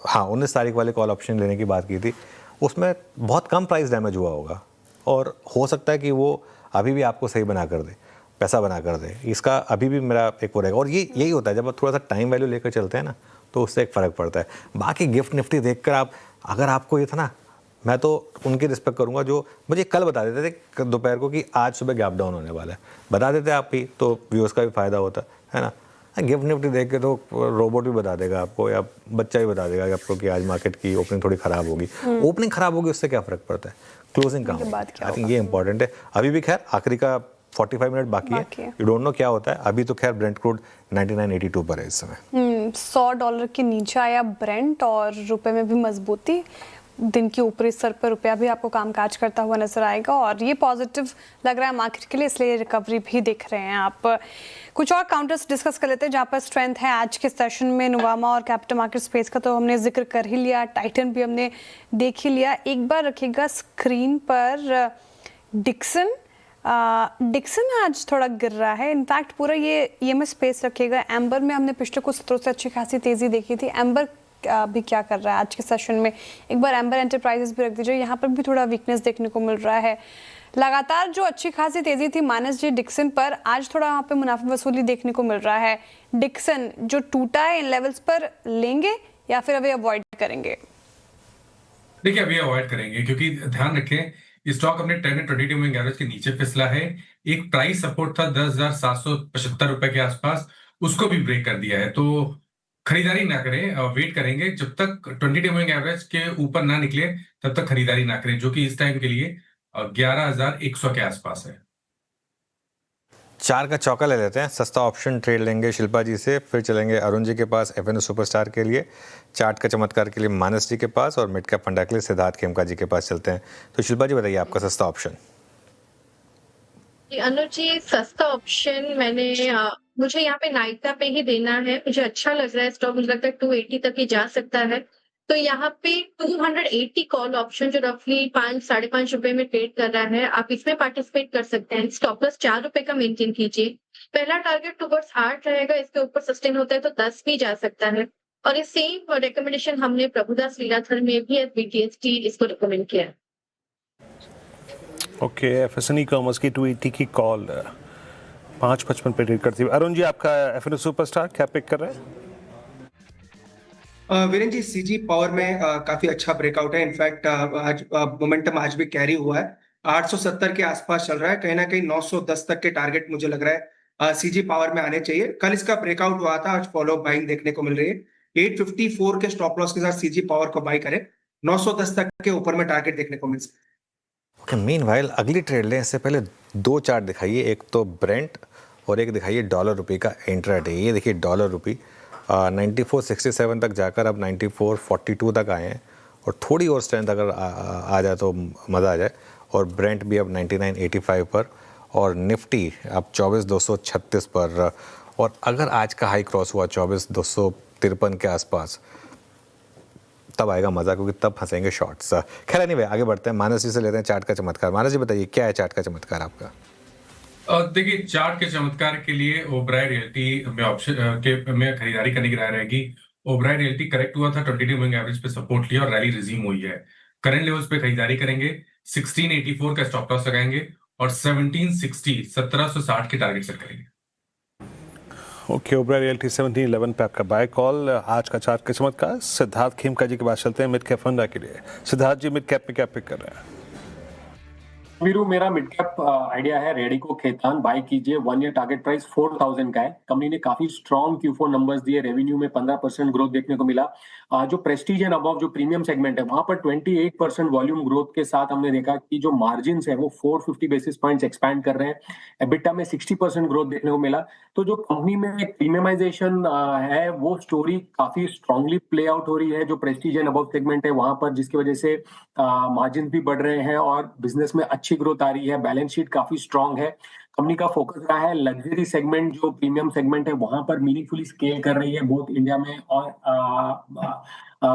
हाँ 19 तारीख वाले कॉल ऑप्शन लेने की बात की थी। उसमें बहुत कम प्राइस डैमेज हुआ होगा और हो सकता है कि वो अभी भी आपको सही बना कर दे, पैसा बना कर दे। इसका अभी भी मेरा एक वो रहेगा। और ये यही होता है जब आप थोड़ा सा टाइम वैल्यू लेकर चलते हैं ना, तो उससे एक फ़र्क पड़ता है। बाकी गिफ्ट निफ्टी देखकर आप, अगर आपको ये था ना, मैं तो उनकी रिस्पेक्ट करूंगा जो मुझे कल बता देते थे दोपहर को कि आज सुबह गैप डाउन होने वाला है, बता देते आप ही, तो व्यूअर्स का भी फायदा होता है ना। गिफ्ट निफ्टी देख के तो रोबोट भी बता देगा आपको, या बच्चा भी बता देगा आपको कि आज मार्केट की ओपनिंग थोड़ी खराब होगी। ओपनिंग खराब होगी उससे क्या फ़र्क पड़ता है, क्लोजिंग कहाँ होगी, आई थिंक ये इंपॉर्टेंट है। अभी भी खैर आखिरी का 45 मिनट बाकी है, यू डोंट नो क्या होता है। अभी तो खैर ब्रेंट क्रूड 99.82 पर है इस समय। $100 के नीचे आया ब्रेंट और रुपए में भी मजबूती। दिन के ऊपरी स्तर पर रुपया भी आपको कामकाज करता हुआ नजर आएगा और ये पॉजिटिव लग रहा है मार्केट के लिए, इसलिए रिकवरी भी दिख रहे हैं आप। कुछ और काउंटर्स डिस्कस कर लेते हैं जहाँ पर स्ट्रेंथ है आज के सेशन में। नुवामा और कैपिटल मार्केट स्पेस का तो हमने जिक्र कर ही लिया, टाइटन भी हमने देख ही लिया। एक बार रखिएगा स्क्रीन पर डिक्सन। डिक्सन आज थोड़ा गिर रहा है, इनफैक्ट पूरा ये EMS स्पेस रखिएगा। एम्बर में हमने पिछले कुछ सत्रों से अच्छी खासी तेजी देखी थी। एम्बर भी क्या कर रहा है आज के सेशन में, एक बार एम्बर एंटरप्राइजेस भी रख दीजिए, यहाँ पर भी थोड़ा वीकनेस देखने को मिल रहा है। लगातार जो अच्छी खासी तेजी थी माइनस जी डिक्सन पर, आज थोड़ा वहाँ पे मुनाफा वसूली देखने को मिल रहा है। डिक्सन जो टूटा है इन लेवल्स पर लेंगे या फिर अभी अवॉइड करेंगे? देखिए अभी अवॉइड करेंगे क्योंकि ध्यान रखें स्टॉक अपने 10 और 22 मूविंग एवरेज के नीचे फिसला है। एक प्राइस सपोर्ट था 10,775 रुपए के आसपास, उसको भी ब्रेक कर दिया है। तो खरीदारी ना करें, वेट करेंगे जब तक 20 मूविंग एवरेज के ऊपर ना निकले, तब तक खरीदारी ना करें, जो कि इस टाइम के लिए 11,100 के आसपास है। 4 का चौका ले लेते हैं, सस्ता ऑप्शन ट्रेड लेंगे शिल्पा जी से, फिर चलेंगे अरुण जी के पास FNO सुपरस्टार के लिए, चार्ट का चमत्कार के लिए मानस जी के पास, और मिड कैप फंडा के लिए सिद्धार्थ खेमका जी के पास चलते हैं। तो शिल्पा जी बताइए आपका सस्ता ऑप्शन। अनुज जी सस्ता ऑप्शन मुझे यहाँ पे नाइका पे ही देना है। मुझे अच्छा लग रहा है स्टॉक, मुझे लगता है 280 तक ही जा सकता है। तो यहाँ पे 280 कॉल ऑप्शन जो रफली 5-5.5 रुपए में ट्रेड कर रहा है, आप इसमें पार्टिसिपेट कर सकते हैं। स्टॉप लॉस 4 रुपए का मेंटेन कीजिए। पहला टारगेट टुवर्ड्स 8 रहेगा, इसके ऊपर सस्टेन होता है तो 10 भी जा सकता है। और ये सेम रिकमेंडेशन हमने प्रभुदास लीलाधर में भी BTST इसको रिकमेंड किया। ओके, FSN ई-कॉमर्स की 280 की कॉल 5.55 पे ट्रेड करती है। अरुण जी आपका FNO सुपरस्टार क्या पिक कर रहे हैं? वीरेन जी CG पावर में काफी अच्छा ब्रेकआउट है। इनफैक्ट आज मोमेंटम आज भी कैरी हुआ है, 870 के आसपास चल रहा है। कहीं ना कहीं 910 तक के टारगेट मुझे लग रहा है CG पावर में आने चाहिए। कल इसका ब्रेकआउट हुआ था, आज फॉलो बाइंग देखने को मिल रही है। 854 के स्टॉप लॉस के साथ CG पावर को बाई करें, 910 तक के ऊपर में टारगेट देखने को मिल सकता है। मीनवाइल अगली ट्रेड लें इससे पहले दो चार्ट दिखाइए, एक तो ब्रेंट और एक दिखाइए डॉलर रुपये का इंट्राडे। ये देखिए डॉलर रुपये 94.67 तक जाकर अब 94.42 तक आए हैं और थोड़ी और स्ट्रेंथ अगर आ जाए तो मज़ा आ जाए। और ब्रेंट भी अब 99.85 पर और निफ्टी अब 24,236 पर। और अगर आज का हाई क्रॉस हुआ 24,253 के आसपास तब आएगा मज़ा, क्योंकि तब फंसेंगे शॉर्ट्स। खैर एनीवे आगे बढ़ते हैं, मानस जी से लेते हैं चार्ट का चमत्कार। मानस जी बताइए क्या है चार्ट का चमत्कार आपका? देखिए चार्ट के चमत्कार के लिए ओबराय रियल्टी में ऑप्शन में खरीदारी करने की राय रहेगी। ओबराय रियल्टी करेक्ट हुआ था, 22 मूविंग एवरेज पे सपोर्ट लिया और रैली रिज्यूम हुई है। करंट लेवल्स पे खरीदारी करेंगे, 1684 का स्टॉप लॉस लगाएंगे और 1760 के टारगेट सेट करेंगे। ओके, ओबराय रियल्टी 1711 पे आपका बाय कॉल। आज का चार्ट का चमत्कार सिद्धार्थ खेमका जी के पास चलते हैं मिड कैप फंडा के लिए। सिद्धार्थ जी मिड कैप में क्या पिक कर रहे हैं? वीरू, मेरा मिड कैप आइडिया है रेडिको खेतान, बाय कीजिए। 1 ईयर टारगेट प्राइस 4000 का है। कंपनी ने काफी स्ट्रॉन्ग Q4 नंबर्स दिए, रेवेन्यू में 15% ग्रोथ देखने को मिला। जो प्रेस्टीज एंड अबव जो प्रीमियम सेगमेंट है वहां पर 28% वॉल्यूम ग्रोथ के साथ हमने देखा कि जो मार्जिन है वो 450 बेसिस पॉइंट्स एक्सपैंड कर रहे हैं। एबिटा में 60% ग्रोथ देखने को मिला। तो जो कंपनी में प्रीमियमाइजेशन है वो स्टोरी काफी स्ट्रांगली प्ले आउट हो रही है। जो प्रेस्टीज एंड अबव सेगमेंट है वहां पर, जिसकी वजह से मार्जिन भी बढ़ रहे हैं और बिजनेस में अच्छी ग्रोथ आ रही है। बैलेंस शीट काफी स्ट्रांग है। कंपनी का फोकस रहा है लग्जरी सेगमेंट, जो प्रीमियम सेगमेंट है वहां पर मीनिंगफुली स्केल कर रही है, बोथ इंडिया में और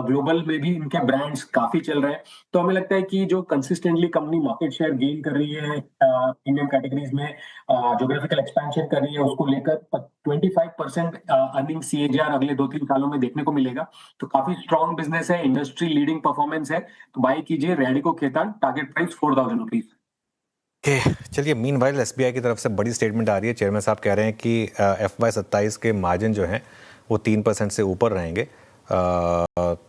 ग्लोबल में भी इनके ब्रांड्स काफी चल रहे हैं। तो हमें लगता है कि जो consistently company market share gain कर रही है प्रीमियम कैटेगरीज में, ज्योग्राफिकल एक्सपेंशन कर रही है, उसको लेकर 25% अर्निंग CAGR अगले 2-3 सालों में देखने को मिलेगा। तो काफी स्ट्रॉन्ग बिजनेस है, इंडस्ट्री लीडिंग परफॉर्मेंस है। तो बाय कीजिए Radico Khaitan, target price 4000 rupees. चलिए मीनवाइल SBI की तरफ से बड़ी स्टेटमेंट आ रही है। चेयरमैन साहब कह रहे हैं कि FY27 के मार्जिन जो हैं वो 3% से ऊपर रहेंगे।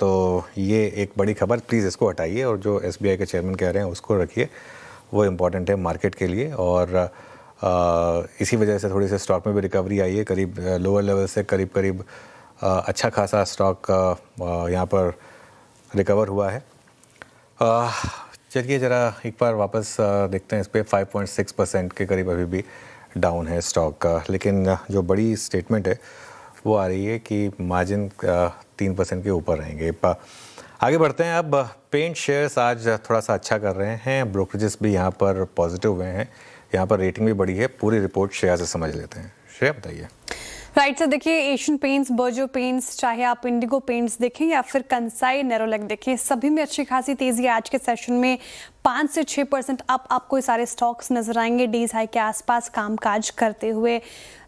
तो ये एक बड़ी खबर, प्लीज़ इसको हटाइए और जो SBI के चेयरमैन कह रहे हैं उसको रखिए, वो इम्पॉर्टेंट है मार्केट के लिए। और इसी वजह से थोड़ी सी स्टॉक में भी रिकवरी आई है, करीब लोअर लेवल से करीब अच्छा खासा स्टॉक यहाँ पर रिकवर हुआ है। चलिए ज़रा एक बार वापस देखते हैं इस पर। 5.6% के करीब अभी भी डाउन है स्टॉक का, लेकिन जो बड़ी स्टेटमेंट है वो आ रही है कि मार्जिन 3% के ऊपर रहेंगे। आगे बढ़ते हैं। अब पेंट शेयर्स आज थोड़ा सा अच्छा कर रहे हैं, ब्रोकरेजेस भी यहाँ पर पॉजिटिव हुए हैं, यहाँ पर रेटिंग भी बढ़ी है। पूरी रिपोर्ट श्रेया से समझ लेते हैं। श्रेया बताइए। राइट से देखिए, एशियन पेंट्स, बर्जर पेंट्स, चाहे आप इंडिगो पेंट्स देखें या फिर कंसाई नेरोलैक देखें, सभी में अच्छी खासी तेजी है। आज के सेशन में 5 से 6% अप आपको ये सारे स्टॉक्स नजर आएंगे डीज हाई के आसपास कामकाज करते हुए।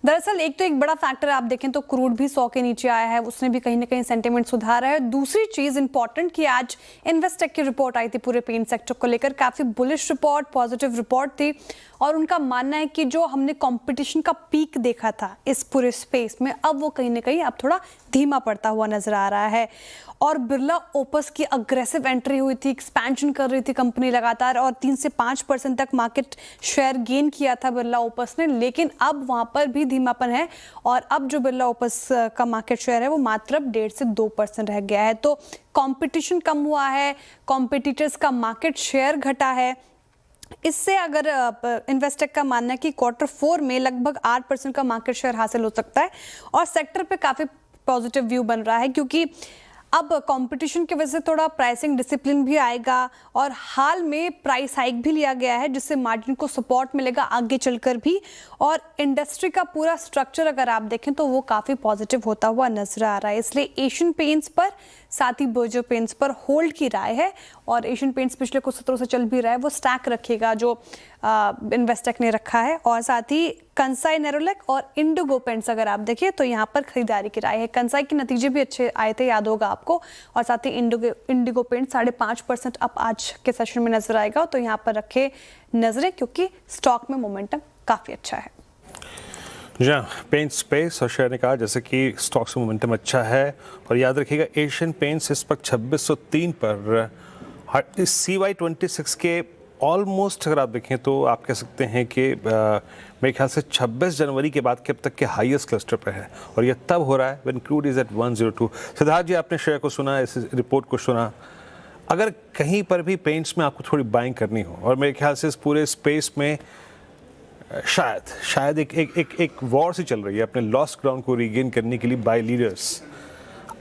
दरअसल एक तो एक बड़ा फैक्टर आप देखें तो क्रूड भी 100 के नीचे आया है, उसने भी कहीं ना कहीं सेंटिमेंट सुधारा है। दूसरी चीज इंपॉर्टेंट कि आज इन्वेस्टेक की रिपोर्ट आई थी पूरे पेंट सेक्टर को लेकर, काफी बुलिश रिपोर्ट, पॉजिटिव रिपोर्ट थी और उनका मानना है कि जो हमने कंपटीशन का पीक देखा था इस पूरे स्पेस में, अब वो कहीं ना कहीं अब थोड़ा धीमा पड़ता हुआ नजर आ रहा है। और बिरला ओपस की अग्रेसिव एंट्री हुई थी, एक्सपेंशन कर रही थी कंपनी लगातार और 3 से 5% तक मार्केट शेयर गेन किया था बिरला ओपस ने, लेकिन अब वहां पर भी धीमापन है और अब जो बिरला ओपस का मार्केट शेयर है वो मात्र 1.5 से 2% रह गया है। तो कंपटीशन कम हुआ है, कॉम्पिटिटर्स का मार्केट शेयर घटा है। इससे अगर इन्वेस्टेक का मानना है कि Q4 में लगभग 8% का मार्केट शेयर हासिल हो सकता है और सेक्टर पे काफी पॉजिटिव व्यू बन रहा है, क्योंकि अब कंपटीशन की वजह से थोड़ा प्राइसिंग डिसिप्लिन भी आएगा और हाल में प्राइस हाइक भी लिया गया है, जिससे मार्जिन को सपोर्ट मिलेगा आगे चलकर भी। और इंडस्ट्री का पूरा स्ट्रक्चर अगर आप देखें तो वो काफ़ी पॉजिटिव होता हुआ नजर आ रहा है। इसलिए एशियन पेंट्स पर, साथ ही बर्जर पेंट्स पर होल्ड की राय है। और एशियन पेंट्स पिछले कुछ सत्रों से चल भी रहा है, वो स्टैक रखेगा जो इन्वेस्टेक ने रखा है। और साथ ही कंसाई नेरोलैक और इंडिगो पेंट्स अगर आप देखें तो यहाँ पर खरीदारी की राय है। कंसाई के नतीजे भी अच्छे आए थे, याद होगा आपको। और साथ ही इंडिगो पेंट 5.5% अप आज के सेशन में नजर आएगा, तो यहाँ पर रखे नजरें, क्योंकि स्टॉक में मोमेंटम काफी अच्छा है। जी हाँ, पेंट स्पेस और शेयर ने कहा जैसे कि स्टॉक से मोमेंटम अच्छा है। और याद रखिएगा एशियन पेंट्स इस वक्त 2603 पर, CY26 के ऑलमोस्ट अगर आप देखें तो आप कह सकते हैं कि मेरे ख्याल से 26 जनवरी के बाद के अब तक के हाईएस्ट क्लस्टर पर है और ये तब हो रहा है when crude is at 102। Siddharth ji, आपने शेयर को सुना, इस रिपोर्ट को सुना, अगर कहीं पर भी पेंट्स में आपको थोड़ी बाइंग करनी हो, और मेरे ख्याल से इस पूरे स्पेस में शायद एक वॉर सी चल रही है अपने लॉस्ट ग्राउंड को रीगेन करने के लिए बाय लीडर्स,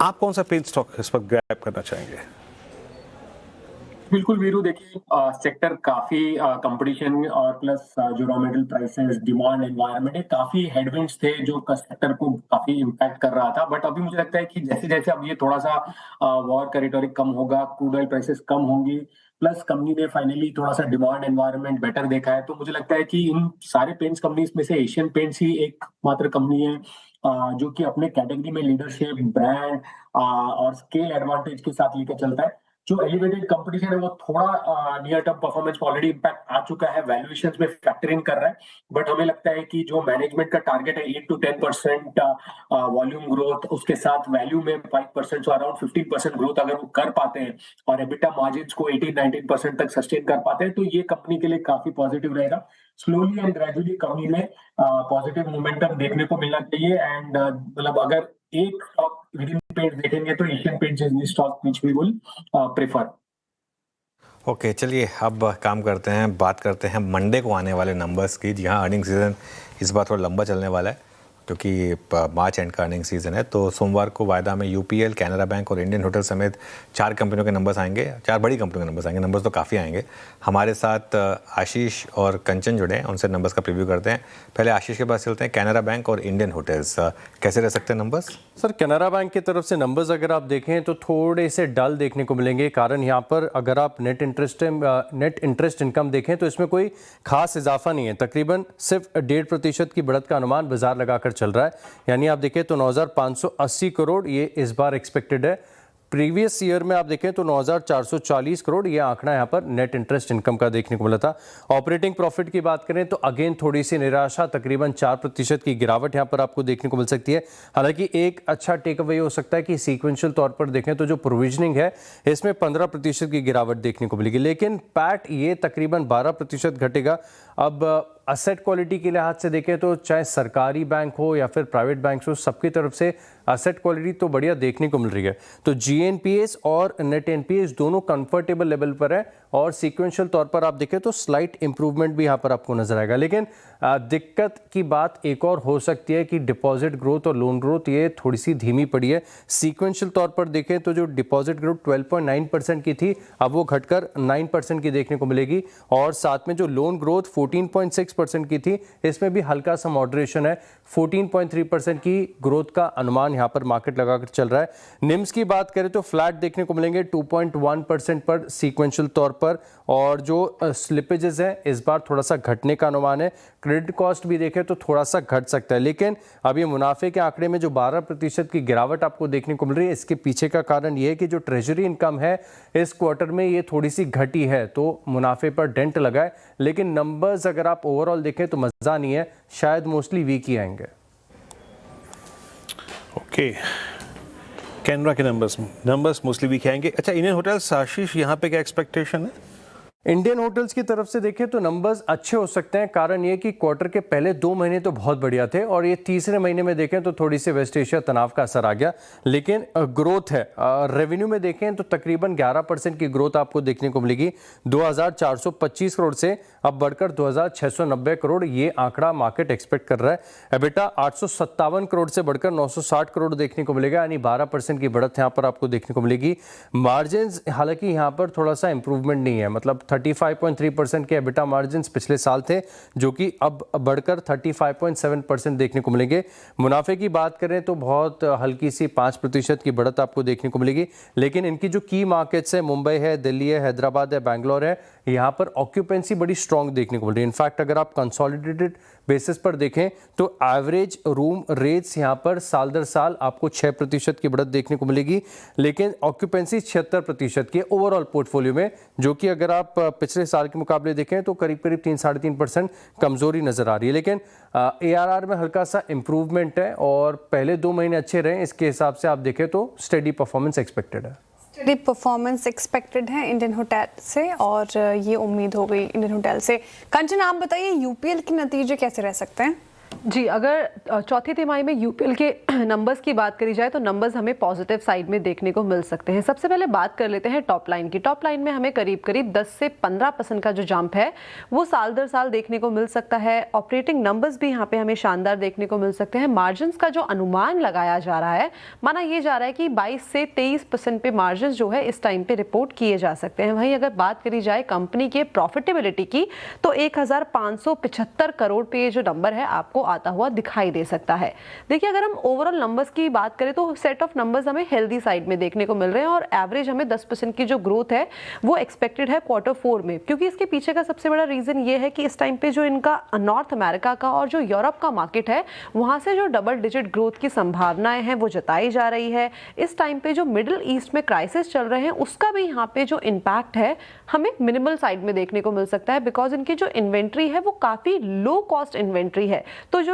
आप कौन सा पेंट स्टॉक इस वक्त ग्रैब करना चाहेंगे? बिल्कुल वीरू, देखिए सेक्टर काफी कंपटीशन और प्लस जो raw material prices, demand environment, काफी हेडविंड्स थे जो सेक्टर को काफी इम्पैक्ट कर रहा था। बट अभी मुझे लगता है कि जैसे जैसे अब ये थोड़ा सा वॉर का रेटोरिक कम होगा, क्रूड ऑयल प्राइसेस कम होंगी, प्लस कंपनी ने फाइनली थोड़ा सा डिमांड एनवायरनमेंट बेटर देखा है, तो मुझे लगता है कि इन सारे पेंट्स कंपनीज में से एशियन पेंट्स ही एकमात्र कंपनी है जो कि अपने कैटेगरी में लीडरशिप, ब्रांड और स्केल एडवांटेज के साथ लेकर चलता है। जो एलिवेटेड कंपटीशन है वो थोड़ा near term performance already impact आ चुका है, वैल्यूएशंस में फैक्टर इन कर रहा है। बट हमें लगता है कि जो मैनेजमेंट का टारगेट है 8 to 10% वॉल्यूम ग्रोथ, उसके साथ वैल्यू में 5%, अराउंड 15% ग्रोथ अगर वो कर पाते हैं और एबिटा मार्जिन्स को 18-19% तक सस्टेन कर पाते हैं, तो ये कंपनी के लिए काफी पॉजिटिव रहेगा। स्लोली एंड ग्रेजुअली कंपनी में पॉजिटिव मोमेंटम देखने को मिलना चाहिए। एंड मतलब अगर एक स्टॉक विदिन पेंट्स देखेंगे तो Asian paints is the stock which we will prefer. Okay, चलिए अब काम करते हैं, बात करते हैं मंडे को आने वाले नंबर्स की। जी हाँ, अर्निंग सीज़न इस बार थोड़ा लंबा चलने वाला है क्योंकि मार्च एंड का अर्निंग सीज़न है। तो सोमवार को वायदा में यूपीएल, कैनरा बैंक और इंडियन होटल समेत 4 कंपनियों के नंबर्स आएंगे, 4 बड़ी कंपनियों के नंबर्स आएंगे। नंबर्स तो काफ़ी आएंगे। हमारे साथ आशीष और कंचन जुड़े हैं, उनसे नंबर्स का प्रीव्यू करते हैं। पहले आशीष के पास चलते हैं। कैनरा बैंक और इंडियन होटल्स कैसे रह सकते हैं नंबर्स? सर, कैनरा बैंक की तरफ से नंबर्स अगर आप देखें तो थोड़े से डल देखने को मिलेंगे। कारण यहाँ पर अगर आप नेट इंटरेस्ट इनकम देखें तो इसमें कोई खास इजाफा नहीं है। तकरीबन सिर्फ 1.5% की बढ़त का अनुमान बाजार लगाकर चल रहा है। यानी आप देखें तो 9,580 करोड़ ये इस बार एक्सपेक्टेड है। प्रीवियस ईयर में आप देखें तो 9,440 करोड़ ये आंकड़ा यहाँ पर नेट इंटरेस्ट इनकम का देखने को मिला था। ऑपरेटिंग प्रॉफिट की बात करें तो अगेन थोड़ी सी निराशा, तकरीबन 4% की गिरावट यहाँ पर आपको देखने को मिल सकती है। हालांकि एक अच्छा टेक अवे हो सकता है कि सीक्वेंशियल तौर पर देखें तो जो प्रोविजनिंग है इसमें 15% की गिरावट देखने को मिलेगी, लेकिन पैट ये तकरीबन 12% घटेगा। अब असेट क्वालिटी के लिहाज से देखें तो चाहे सरकारी बैंक हो या फिर प्राइवेट बैंक हो, सबकी तरफ से असेट क्वालिटी तो बढ़िया देखने को मिल रही है। तो जीएनपीएस और नेट एनपीएस दोनों कंफर्टेबल लेवल पर है और सीक्वेंशियल तौर पर आप देखें तो स्लाइट इंप्रूवमेंट भी यहाँ पर आपको नजर आएगा। लेकिन दिक्कत की बात एक और हो सकती है कि डिपॉजिट ग्रोथ और लोन ग्रोथ ये थोड़ी सी धीमी पड़ी है। सीक्वेंशियल तौर पर देखें तो जो डिपॉजिट ग्रोथ 12.9% की थी अब वो घटकर 9% की देखने को मिलेगी, और साथ में जो लोन ग्रोथ 14.6% की थी इसमें भी हल्का सा मॉडरेशन है। 14.3% की ग्रोथ का अनुमान यहाँ पर मार्केट लगाकर चल रहा है। निम्स की बात करें तो फ्लैट देखने को मिलेंगे 2.1% पर सीक्वेंशियल तौर पर, और जो स्लिपेजेस है इस बार थोड़ा सा घटने का अनुमान है। क्रेडिट कॉस्ट भी देखें तो थोड़ा सा घट सकता है, लेकिन अब ये मुनाफे के आंकड़े में जो 12% की गिरावट आपको देखने को मिल रही है, इसके पीछे का कारण ये है कि जो ट्रेजरी इनकम है इस क्वार्टर में ये थोड़ी सी घटी है, तो मुनाफे पर डेंट लगा है। लेकिन नंबर्स अगर आप ओवरऑल देखें तो मजा नहीं है, शायद मोस्टली वीक ही आएंगे। ओके, कैनरा के नंबर्स मोस्टली वीक आएंगे। अच्छा, इंडियन होटल्स, आशीष यहाँ पे क्या एक्सपेक्टेशन है? इंडियन होटल्स की तरफ से देखें तो नंबर्स अच्छे हो सकते हैं। कारण ये कि क्वार्टर के पहले 2 महीने तो बहुत बढ़िया थे और ये तीसरे महीने में देखें तो थोड़ी सी वेस्ट एशिया तनाव का असर आ गया, लेकिन ग्रोथ है। रेवेन्यू में देखें तो तकरीबन 11% की ग्रोथ आपको देखने को मिलेगी। 2,425 करोड़ से अब बढ़कर 2,690 करोड़ ये आंकड़ा मार्केट एक्सपेक्ट कर रहा है। एबिटा 857 करोड़ से बढ़कर 960 करोड़ देखने को मिलेगा, यानी 12% की बढ़त यहाँ पर आपको देखने को मिलेगी। मार्जिन हालांकि यहाँ पर थोड़ा सा इंप्रूवमेंट नहीं है, मतलब 35.3% के एबिटा मार्जिन पिछले साल थे जो कि अब बढ़कर 35.7% देखने को मिलेंगे। मुनाफे की बात करें तो बहुत हल्की सी 5% की बढ़त आपको देखने को मिलेगी, लेकिन इनकी जो की मार्केट्स है, मुंबई है, दिल्ली है, हैदराबाद है, बैंगलोर है, यहाँ पर ऑक्यूपेंसी बड़ी स्ट्रांग देखने को मिल रही है। इनफैक्ट अगर आप कंसोलिडेटेड बेसिस पर देखें तो एवरेज रूम रेट्स यहाँ पर साल दर साल आपको 6% की बढ़त देखने को मिलेगी, लेकिन ऑक्यूपेंसी 76% की ओवरऑल पोर्टफोलियो में, जो कि अगर आप पिछले साल के मुकाबले देखें तो करीब 3-3.5% कमजोरी नजर आ रही है। लेकिन ARR में हल्का सा इंप्रूवमेंट है और पहले 2 महीने अच्छे रहे, इसके हिसाब से आप देखें तो स्टेडी परफॉर्मेंस एक्सपेक्टेड है। स्टेडी परफॉर्मेंस एक्सपेक्टेड है इंडियन होटल से, और ये उम्मीद हो गई इंडियन होटल से। कंचन, आप बताइए यूपीएल के नतीजे कैसे रह सकते हैं? जी, अगर चौथी तिमाही में यूपीएल के नंबर्स की बात करी जाए तो नंबर्स हमें पॉजिटिव साइड में देखने को मिल सकते हैं। सबसे पहले बात कर लेते हैं टॉप लाइन की। टॉप लाइन में हमें करीब 10 से 15% का जो जंप है वो साल दर साल देखने को मिल सकता है। ऑपरेटिंग नंबर्स भी यहाँ पे हमें शानदार देखने को मिल सकते हैं। मार्जिन्स का जो अनुमान लगाया जा रहा है, माना ये जा रहा है कि 22 से 23% पे मार्जिन्स जो है इस टाइम पे रिपोर्ट किए जा सकते हैं। वहीं अगर बात करी जाए कंपनी के प्रॉफिटेबिलिटी की तो 1575 करोड़ पे ये जो नंबर है आपको आता हुआ दिखाई दे सकता है। देखिए, अगर हम ओवरऑल नंबर्स की बात करें तो सेट ऑफ नंबर्स हमें हेल्दी साइड में देखने को मिल रहे हैं और एवरेज हमें 10% की जो ग्रोथ है वो एक्सपेक्टेड है Q4 में। क्योंकि इसके पीछे का सबसे बड़ा रीजन ये है कि इस टाइम पे जो इनका नॉर्थ अमेरिका का और जो यूरोप का मार्केट है वहां से जो डबल डिजिट ग्रोथ की संभावनाएं हैं वो जताई जा रही है। इस टाइम पे जो मिडिल ईस्ट में क्राइसिस चल रहे हैं उसका भी यहाँ पे जो इम्पैक्ट है हमें मिनिमल साइड में देखने को मिल सकता है, बिकॉज इनकी जो इन्वेंट्री है वो काफी लो कॉस्ट इन्वेंट्री है। तो जो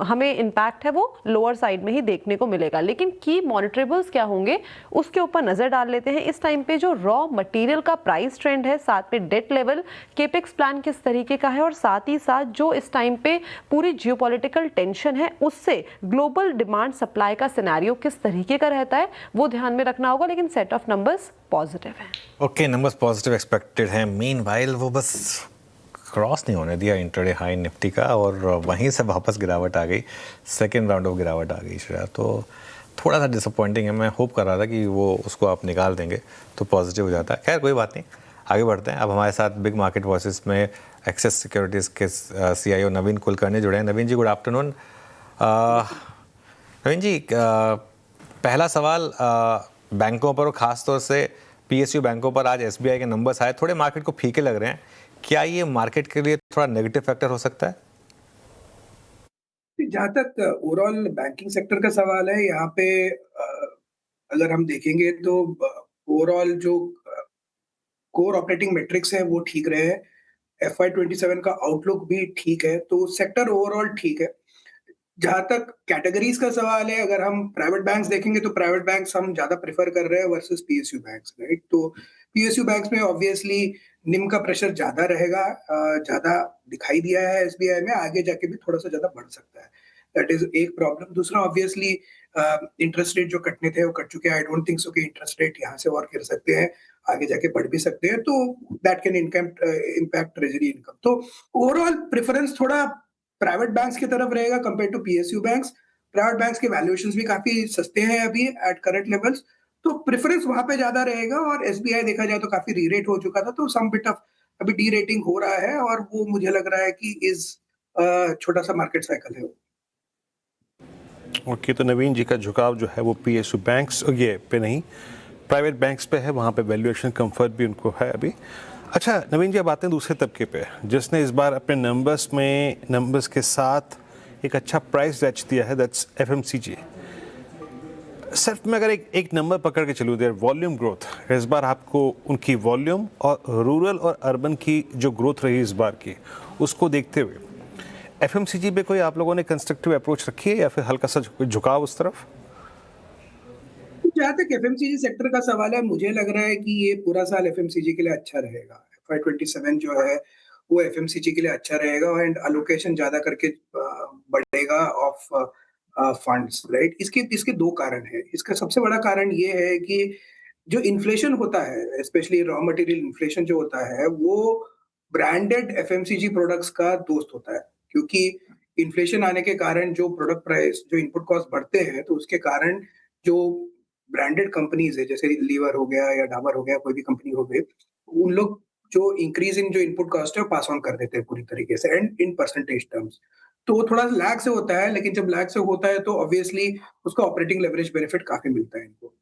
हमें इम्पैक्ट है वो लोअर साइड में ही देखने को मिलेगा। लेकिन की मॉनिटरेबल्स क्या होंगे उसके ऊपर नजर डाल लेते हैं। इस टाइम पे जो रॉ मटेरियल का प्राइस ट्रेंड है, साथ में डेट लेवल, केपेक्स प्लान किस तरीके का है और साथ ही साथ जो इस टाइम पे पूरी जियोपॉलिटिकल टेंशन है उससे ग्लोबल डिमांड सप्लाई का सिनेरियो किस तरीके का रहता है वो ध्यान में रखना होगा। लेकिन सेट ऑफ नंबर्स पॉजिटिव है। ओके, नंबर्स पॉजिटिव एक्सपेक्टेड हैं। मीनवाइल वो बस क्रॉस नहीं होने दिया इंट्राडे हाई निफ्टी का और वहीं से वापस गिरावट आ गई, सेकेंड राउंड ऑफ गिरावट आ गई श्रेया। तो थोड़ा सा डिसअपॉइंटिंग है। मैं होप कर रहा था कि वो उसको आप निकाल देंगे तो पॉजिटिव हो जाता है। खैर कोई बात नहीं, आगे बढ़ते हैं। अब हमारे साथ बिग मार्केट वॉइसेस में एक्सेस सिक्योरिटीज़ के CIO नवीन कुलकर्णी जुड़े हैं। नवीन जी, गुड आफ्टरनून। नवीन जी, पहला सवाल बैंकों पर और ख़ास तौर से PSU बैंकों पर आज SBI के नंबर्स आए, थोड़े मार्केट को फीके लग रहे हैं। क्या ये मार्केट के लिए थोड़ा नेगेटिव फैक्टर हो सकता है? जहाँ तक ओवरऑल बैंकिंग सेक्टर का सवाल है, यहाँ पे अगर हम देखेंगे तो ओवरऑल जो कोर ऑपरेटिंग मेट्रिक्स हैं वो ठीक रहे हैं। FY27 का आउटलुक भी ठीक है, तो सेक्टर ओवरऑल ठीक है। जहाँ तक कैटेगरीज का सवाल है, अगर हम प्राइवेट बैंक्स देखेंगे तो प्राइवेट बैंक्स हम ज्यादा प्रेफर कर रहे हैं वर्सेस PSU बैंक्स, राइट। तो PSU बैंक्स में ऑब्वियसली निम का प्रेशर ज्यादा रहेगा, ज्यादा दिखाई दिया है SBI में, आगे जाके भी थोड़ा सा ज्यादा बढ़ सकता है। दैट इज एक प्रॉब्लम। दूसरा ऑब्वियसली इंटरेस्ट रेट जो कटने थे वो कट चुके हैं। आई डोंट थिंक सो कि इंटरेस्ट रेट यहाँ से और गिर सकते हैं, आगे जाके बढ़ भी सकते हैं, तो that can impact treasury income. तो ओवरऑल प्रेफरेंस थोड़ा प्राइवेट बैंक्स की तरफ रहेगा compare to PSU banks. Private banks के वैल्यूएशंस भी काफी सस्ते हैं अभी एट करंट लेवल्स, तो प्रेफरेंस वहां पे ज्यादा रहेगा। और SBI देखा जाए तो काफी री-रेट हो चुका था, तो सम बिट ऑफ अभी डी रेटिंग हो रहा है और वो मुझे लग रहा है कि इस छोटा सा मार्केट साइकिल है। ओके, तो नवीन जी का झुकाव जो है वो PSU बैंक्स ये पे नहीं, प्राइवेट बैंक्स पे है, वहाँ पे वैल्यूएशन कंफर्ट भी उनको है अभी। अच्छा नवीन जी, अब आते हैं दूसरे तबके पे, जिसने इस बार अपने नंबर्स के साथ एक अच्छा प्राइस रैच दिया है, दैट्स FMCG। सिर्फ मैं अगर एक नंबर पकड़ के चलूँ, देयर वॉल्यूम ग्रोथ, इस बार आपको उनकी वॉल्यूम और रूरल और अर्बन की जो ग्रोथ रही इस बार की, उसको देखते हुए FMCG पे कोई आप लोगों ने कंस्ट्रक्टिव अप्रोच रखी है या फिर हल्का सा झुकाव उस तरफ? जहाँ तक FMCG सेक्टर का सवाल है, मुझे लग रहा है कि ये पूरा साल FMCG के लिए अच्छा रहेगा। FY27 जो है वो FMCG के लिए अच्छा रहेगा एंड अलोकेशन ज्यादा करके बढ़ेगा ऑफ फंड्स, राइट। इसके दो कारण है। इसका सबसे बड़ा कारण ये है कि जो इन्फ्लेशन होता है, स्पेशली रॉ मटेरियल इन्फ्लेशन जो होता है, वो ब्रांडेड FMCG प्रोडक्ट्स का दोस्त होता है। क्योंकि इन्फ्लेशन आने के कारण जो प्रोडक्ट प्राइस, जो इनपुट कॉस्ट बढ़ते हैं, तो उसके कारण जो ब्रांडेड कंपनीज है, जैसे लीवर हो गया या डाबर हो गया, कोई भी कंपनी हो गई, उन लोग जो इंक्रीज इन जो इनपुट कॉस्ट है पास ऑन कर देते हैं पूरी तरीके से एंड इन परसेंटेज टर्म्स। तो वो थोड़ा लैग से होता है, लेकिन जब लैग से होता है तो ऑब्वियसली उसका ऑपरेटिंग लेवरेज बेनिफिट काफी मिलता है इनको।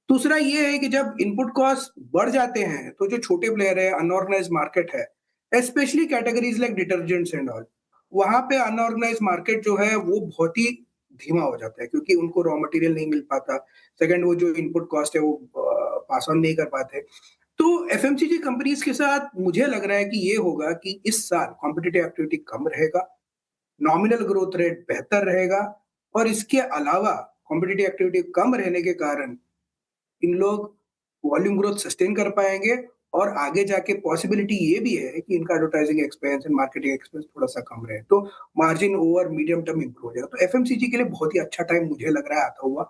दूसरा ये है कि जब इनपुट कॉस्ट बढ़ जाते हैं तो जो छोटे प्लेयर है, अनऑर्गेनाइज मार्केट है, specially categories like detergents and all, वहां पे अनऑर्गेनाइज मार्केट जो है वो बहुत ही धीमा हो जाता है, क्योंकि उनको रॉ मटेरियल नहीं मिल पाता। सेकंड, वो जो इनपुट कॉस्ट है वो पास ऑन नहीं कर पाते। तो FMCG कंपनीज के साथ मुझे लग रहा है कि ये होगा कि इस साल कॉम्पिटिटिव एक्टिविटी कम रहेगा, नॉमिनल ग्रोथ रेट बेहतर रहेगा, और इसके अलावा कॉम्पिटिटिव एक्टिविटी कम रहने के कारण इन लोग वॉल्यूम ग्रोथ सस्टेन कर पाएंगे और आगे जाके पॉसिबिलिटी ये भी है कि इनका advertising expense and marketing expense थोड़ा सा कम रहे, तो margin over medium term improve हो जाएगा। तो एफएमसीजी के लिए बहुत ही अच्छा टाइम मुझे लग रहा है आता हुआ,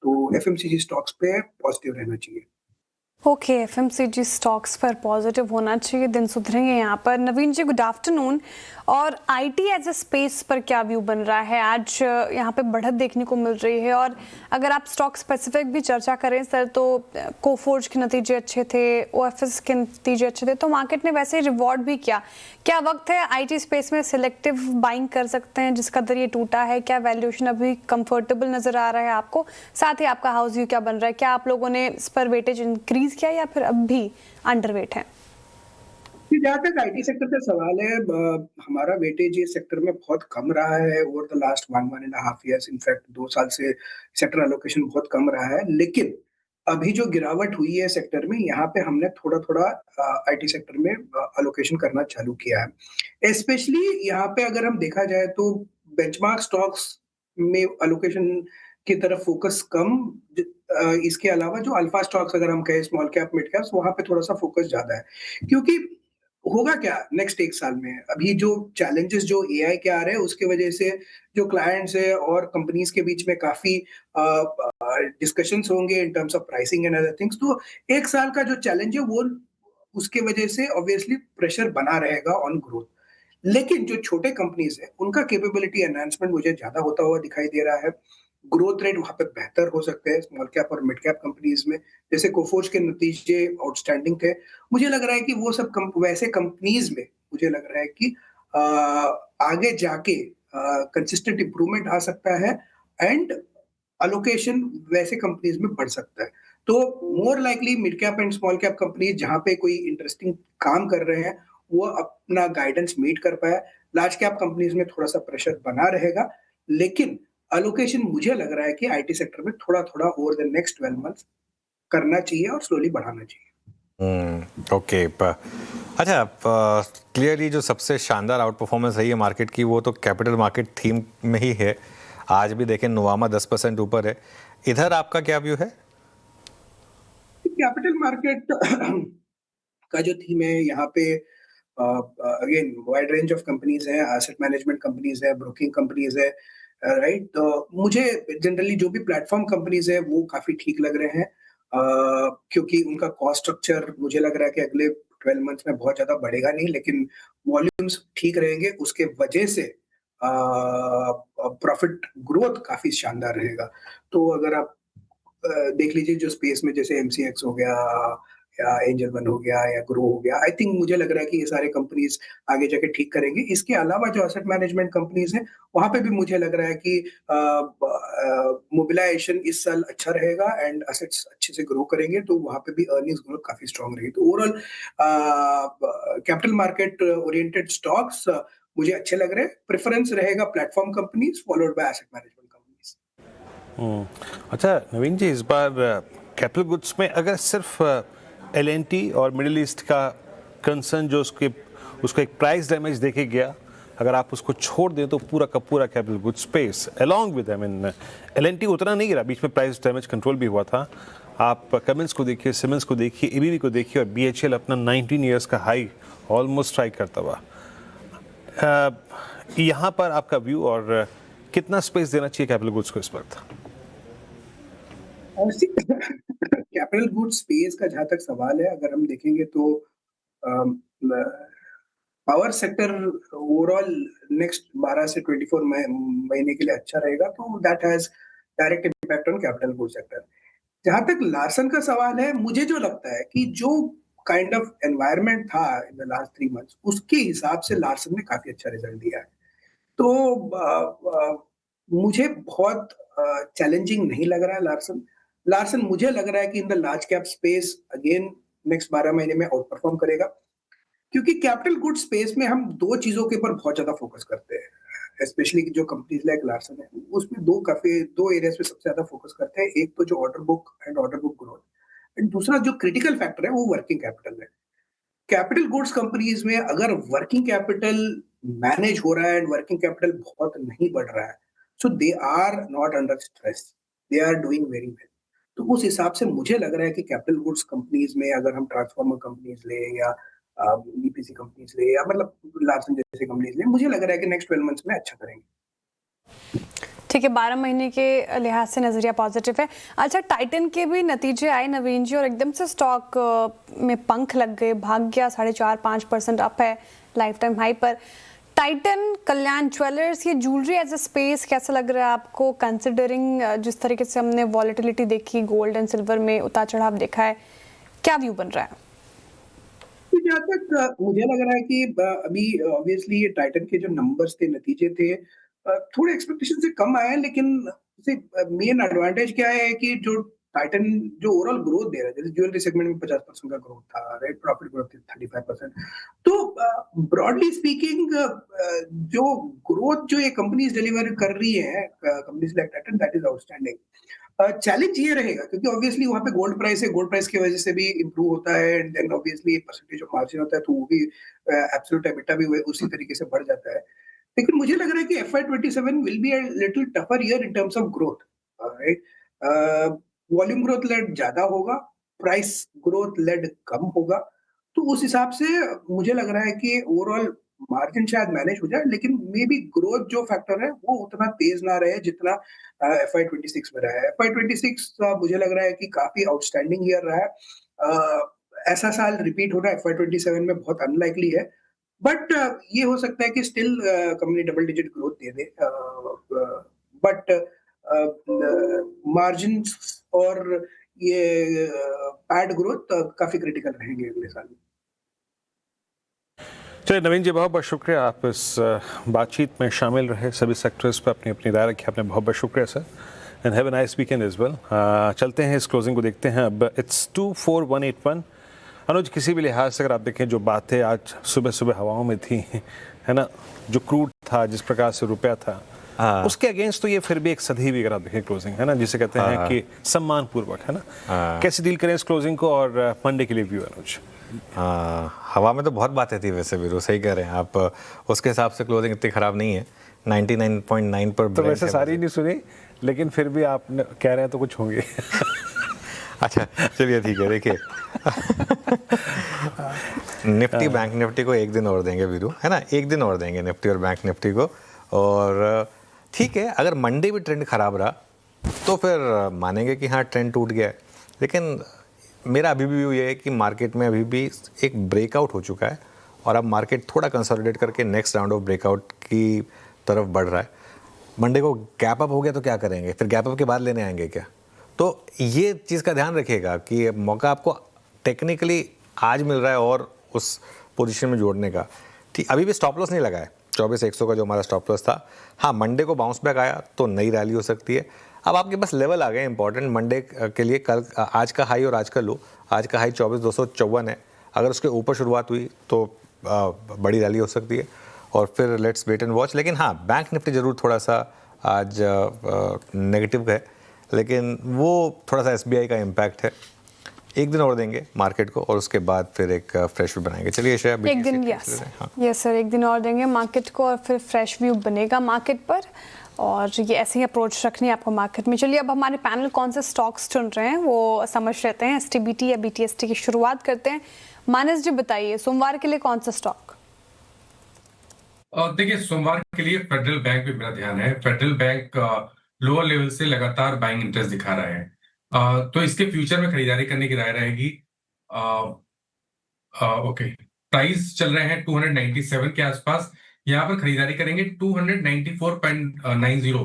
तो एफएमसीजी स्टॉक्स पे पॉजिटिव रहना चाहिए। ओके, एफएमसीजी स्टॉक्स पर पॉजिटिव होना चाहिए, दिन सुधरेंगे यहाँ पर। नवीन जी, गुड आफ्टरनून। और आईटी एज अ स्पेस पर क्या व्यू बन रहा है? आज यहाँ पे बढ़त देखने को मिल रही है, और अगर आप स्टॉक स्पेसिफिक भी चर्चा करें सर, तो कोफोर्ज के नतीजे अच्छे थे, ओएफएस के नतीजे अच्छे थे, तो मार्केट ने वैसे ही रिवॉर्ड भी किया। क्या वक्त है आईटी स्पेस में सिलेक्टिव बाइंग कर सकते हैं जिसका दर ये टूटा है? क्या वैल्यूएशन अभी कंफर्टेबल नजर आ रहा है आपको? साथ ही आपका हाउस व्यू क्या बन रहा है? क्या आप लोगों ने इस पर वेटेज इंक्रीज किया या फिर अब भी अंडरवेट है? जहाँ तक आईटी सेक्टर का सवाल है, हमारा वेटेज ये सेक्टर में बहुत कम रहा है over the last 1.5 years. In fact 2 साल से सेक्टर एलोकेशन बहुत कम रहा है, लेकिन अभी जो गिरावट हुई है सेक्टर में, यहाँ पे हमने थोड़ा थोड़ा आईटी सेक्टर में एलोकेशन करना चालू किया है। स्पेशली यहाँ पे अगर हम देखा जाए तो बेंचमार्क स्टॉक्स में एलोकेशन की तरफ फोकस कम, इसके अलावा जो अल्फा स्टॉक्स अगर हम कहें, स्मॉल कैप मिड कैप्स, वहां पे थोड़ा सा फोकस ज्यादा है। क्योंकि होगा क्या नेक्स्ट 1 साल में, अभी जो चैलेंजेस जो एआई के आ रहे हैं उसके वजह से जो क्लाइंट्स है और कंपनीज के बीच में काफी डिस्कशंस होंगे इन terms of pricing and other things. तो 1 साल का जो चैलेंज है वो, उसके वजह से ऑब्वियसली प्रेशर बना रहेगा ऑन ग्रोथ। लेकिन जो छोटे कंपनीज है उनका कैपेबिलिटी एनहांसमेंट मुझे ज्यादा होता हुआ दिखाई दे रहा है। ग्रोथ रेट वहां पे बेहतर हो सकते हैं स्मॉल कैप और मिड कैप कंपनीज में। जैसे कोफोर्ज के नतीजे आउटस्टैंडिंग थे, मुझे लग रहा है कि वो सब वैसे कंपनीज में मुझे लग रहा है कि आगे जाके कंसिस्टेंट इंप्रूवमेंट आ सकता है एंड अलोकेशन वैसे कंपनीज में बढ़ सकता है। तो more likely mid cap and small cap companies जहां पे कोई इंटरेस्टिंग काम कर रहे हैं वो अपना गाइडेंस मीट कर पाए। लार्ज कैप कंपनीज में थोड़ा सा प्रेशर बना रहेगा, लेकिन अलोकेशन मुझे लग रहा है कि आईटी सेक्टर में थोड़ा थोड़ा ओवर द नेक्स्ट 12 मंथ्स करना चाहिए और स्लोली बढ़ाना चाहिए। ओके, अच्छा, क्लियरली जो सबसे शानदार आउट परफॉर्मेंस रही है मार्केट की वो तो कैपिटल मार्केट थीम में ही है। आज भी देखें नुवामा 10% ऊपर है। इधर आपका क्या व्यू है? कैपिटल मार्केट का जो थीम है यहाँ पे, again wide range of companies है, एसेट मैनेजमेंट कंपनीज है, ब्रोकिंग कंपनीज है, राइट। तो मुझे जनरली जो भी प्लेटफॉर्म कंपनीज है वो काफी ठीक लग रहे हैं, क्योंकि उनका कॉस्ट स्ट्रक्चर मुझे लग रहा है कि अगले 12 मंथ्स में बहुत ज्यादा बढ़ेगा नहीं, लेकिन वॉल्यूम्स ठीक रहेंगे, उसके वजह से प्रॉफिट ग्रोथ काफी शानदार रहेगा। तो अगर आप देख लीजिए जो स्पेस में जैसे एमसीएक्स हो गया या एंजल वन हो गया या ग्रो हो गया, आई थिंक मुझे लग रहा है कि ये सारे कंपनीज आगे जाके ठीक करेंगे। इसके अलावा जो एसेट मैनेजमेंट कंपनीज हैं वहां पे भी मुझे लग रहा है कि मोबिलाइजेशन इस साल अच्छा रहेगा एंड एसेट्स अच्छे से ग्रो करेंगे, तो वहां पे भी अर्निंग्स ग्रोथ काफी स्ट्रांग रहेगी। तो overall capital market oriented stocks मुझे अच्छे लग रहे हैं। प्रेफरेंस रहेगा platform companies followed by asset management companies. अच्छा नवीन जी, इस बार कैपिटल गुड्स में अगर सिर्फ एलएनटी और मिडिल ईस्ट का कंसर्न जो उसको एक प्राइस डैमेज देके गया, अगर आप उसको छोड़ दें तो पूरा का पूरा capital goods space along with L and T उतना नहीं गिरा, बीच में प्राइस डैमेज कंट्रोल भी हुआ था। आप कमिंस को देखिए, सिमेंस को देखिए, एबीबी को देखिए, और बीएचएल अपना 19 ईयर्स का हाई ऑलमोस्ट स्ट्राइक करता हुआ। यहाँ पर आपका व्यू और कितना स्पेस देना चाहिए कैपिटल गुड्स को इस वक्त? कैपिटल गुड्स स्पेस का जहां तक सवाल है, अगर हम देखेंगे तो पावर सेक्टर ओवरऑल नेक्स्ट 12 से 24 महीने के लिए अच्छा रहेगा, तो that has direct impact on capital goods sector. जहां तक लार्सन का सवाल है, मुझे जो लगता है कि जो काइंड ऑफ एनवायरनमेंट था इन द लास्ट 3 मंथ्स, उसके हिसाब से लार्सन ने काफी अच्छा रिजल्ट दिया है। तो मुझे बहुत चैलेंजिंग नहीं लग रहा है लार्सन मुझे लग रहा है कि in the large cap space again next 12 महीने में आउट परफॉर्म करेगा, क्योंकि कैपिटल गुड स्पेस में हम 2 चीजों के ऊपर बहुत ज्यादा फोकस करते हैं। स्पेशली जो कंपनीज लाइक लार्सन है उसमें 2 एरियाज पे सबसे ज्यादा फोकस करते हैं। एक तो जो ऑर्डर बुक ग्रोथ, एंड दूसरा जो क्रिटिकल फैक्टर है वो वर्किंग कैपिटल है। कैपिटल गुड्स कंपनीज में अगर वर्किंग कैपिटल मैनेज हो रहा है एंड वर्किंग कैपिटल बहुत नहीं बढ़ रहा है, so they are not under stress, they are doing very well. तो उस हिसाब से मुझे लग रहा है कि कैपिटल गुड्स कंपनीज में अगर हम ट्रांसफार्मर कंपनीज ले या ईपीसी कंपनीज ले या मतलब लार्सन जैसे कंपनीज ले, मुझे लग रहा है कि नेक्स्ट 12 मंथ्स में अच्छा करेंगे। ठीक है, 12 महीने के लिहाज से नजरिया पॉजिटिव है। अच्छा, टाइटन के भी नतीजे आए नवीन जी और एकदम से स्टॉक में पंख लग गए, भाग गया, 4.5-5% अप है लाइफ टाइम हाई पर। टाइटन, कल्याण ज्वेलर्स, ये ज्वेलरी एज अ स्पेस कैसा लग रहा है आपको, कंसिडरिंग जिस तरीके से हमने वॉलेटिलिटी देखी, गोल्ड एंड सिल्वर में उतार चढ़ाव देखा है, क्या व्यू बन रहा है? जहाँ तक मुझे लग रहा है कि अभी ऑब्वियसली ये टाइटन के जो नंबर्स थे, नतीजे थे, थोड़े एक्सपेक्टेशन से कम आए, लेकिन मेन एडवांटेज क्या है कि जो टाइटन जो ओवरऑल ग्रोथ दे रहा है, जैसे ज्वेलरी सेगमेंट में 50% का ग्रोथ था, राइट, प्रॉफिट ग्रोथ 35%, तो ब्रॉडली स्पीकिंग जो ग्रोथ जो ये कंपनीज डिलीवर कर रही है, companies like Titan, that is outstanding. Challenge ये रहेगा क्योंकि ऑब्वियसली वहाँ पे गोल्ड प्राइस है, गोल्ड प्राइस की वजह से भी इंप्रूव होता है, and then obviously percentage of margin होता है, तो वो भी एब्सोल्यूट एबिटा भी उसी तरीके से बढ़ जाता है। लेकिन मुझे लग रहा है कि FY27 will be a little tougher year in terms of growth, right. Volume growth led ज्यादा होगा, प्राइस ग्रोथ लेड कम होगा, तो उस हिसाब से मुझे लग रहा है कि ओवरऑल मार्जिन शायद मैनेज हो जाए, लेकिन मे बी ग्रोथ जो फैक्टर है वो उतना तेज ना रहे जितना FY26 में रहा है। FY26 मुझे लग रहा है कि काफी आउटस्टैंडिंग ईयर रहा है। ऐसा साल रिपीट होना FY27 में बहुत अनलाइकली है, बट ये हो सकता है कि still company double digit growth they they, but margin और ये पैड ग्रोथ काफी क्रिटिकल रहेंगे अगले साल में। चलिए नवीन जी, बहुत बहुत शुक्रिया, आप इस बातचीत में शामिल रहे, सभी सेक्टर्स पर अपनी अपनी राय रखी आपने, बहुत बहुत शुक्रिया sir, and have a nice weekend as well. चलते हैं इस क्लोजिंग को देखते हैं। अब इट्स 24181। अनुज, किसी भी लिहाज से अगर आप देखें जो बातें आज सुबह सुबह हवाओं में थी, है ना, जो क्रूड था, जिस प्रकार से रुपया था, उसके अगेंस्ट तो ये फिर भी एक सधी भी अगर आप देखें क्लोजिंग, है ना, जिसे कहते हैं कि सम्मान पूर्वक, है ना, कैसे डील करें इस क्लोजिंग को और मंडे के लिए व्यू अनुज? हवा में तो बहुत बातें थी वैसे भी, सही कह रहे हैं आप, उसके हिसाब से क्लोजिंग इतनी ख़राब नहीं है, 99.9 पर। तो वैसे सारी नहीं सुनी, लेकिन फिर भी आप कह रहे हैं तो कुछ होंगे। अच्छा चलिए ठीक है, देखिए निफ्टी बैंक निफ्टी को एक दिन और देंगे वीरू, है ना, एक दिन और देंगे निफ्टी और बैंक निफ्टी को, और ठीक है अगर मंडे भी ट्रेंड ख़राब रहा तो फिर मानेंगे कि हाँ ट्रेंड टूट गया है, लेकिन मेरा अभी भी व्यू ये है कि मार्केट में अभी भी एक ब्रेकआउट हो चुका है और अब मार्केट थोड़ा कंसोलिडेट करके नेक्स्ट राउंड ऑफ ब्रेकआउट की तरफ बढ़ रहा है। मंडे को गैप अप हो गया तो क्या करेंगे, फिर गैप अप के बाद लेने आएंगे क्या? तो ये चीज़ का ध्यान रखिएगा कि मौका आपको टेक्निकली आज मिल रहा है और उस पोजीशन में जोड़ने का। ठीक, अभी भी स्टॉप लॉस नहीं लगा है 24,100 का जो हमारा स्टॉप लॉस था। हाँ, मंडे को बाउंस बैक आया तो नई रैली हो सकती है। अब आपके पास लेवल आ गए इंपॉर्टेंट मंडे के लिए, कल आज का हाई और आज का लो, आज का हाई 24,254 है, अगर उसके ऊपर शुरुआत हुई तो बड़ी रैली हो सकती है और फिर लेट्स वेट एंड वॉच। लेकिन हाँ, बैंक निफ्टी ज़रूर थोड़ा सा आज नेगेटिव है, लेकिन वो थोड़ा सा SBI का इम्पैक्ट है। एक दिन और देंगे मार्केट को और उसके बाद फिर एक फ्रेश व्यू बनाएंगे। चलिए एक दिन, यस सर, एक दिन और देंगे मार्केट को और फिर फ्रेश व्यू बनेगा मार्केट पर, और ये ऐसे ही अप्रोच रखनी है आपको मार्केट में। चलिए अब हमारे पैनल कौन से स्टॉक्स चुन रहे हैं वो समझ लेते हैं। STBT या BTST की शुरुआत करते हैं। मानस जी बताइए, सोमवार के लिए कौन सा स्टॉक? देखिए सोमवार के लिए फेडरल बैंक पे मेरा ध्यान है। फेडरल बैंक लोअर लेवल से लगातार बाइंग इंटरेस्ट दिखा रहा है, तो इसके फ्यूचर में खरीदारी करने की राय रहेगी। ओके, प्राइस चल रहे हैं 297 के आसपास, यहाँ पर खरीदारी करेंगे। 294.90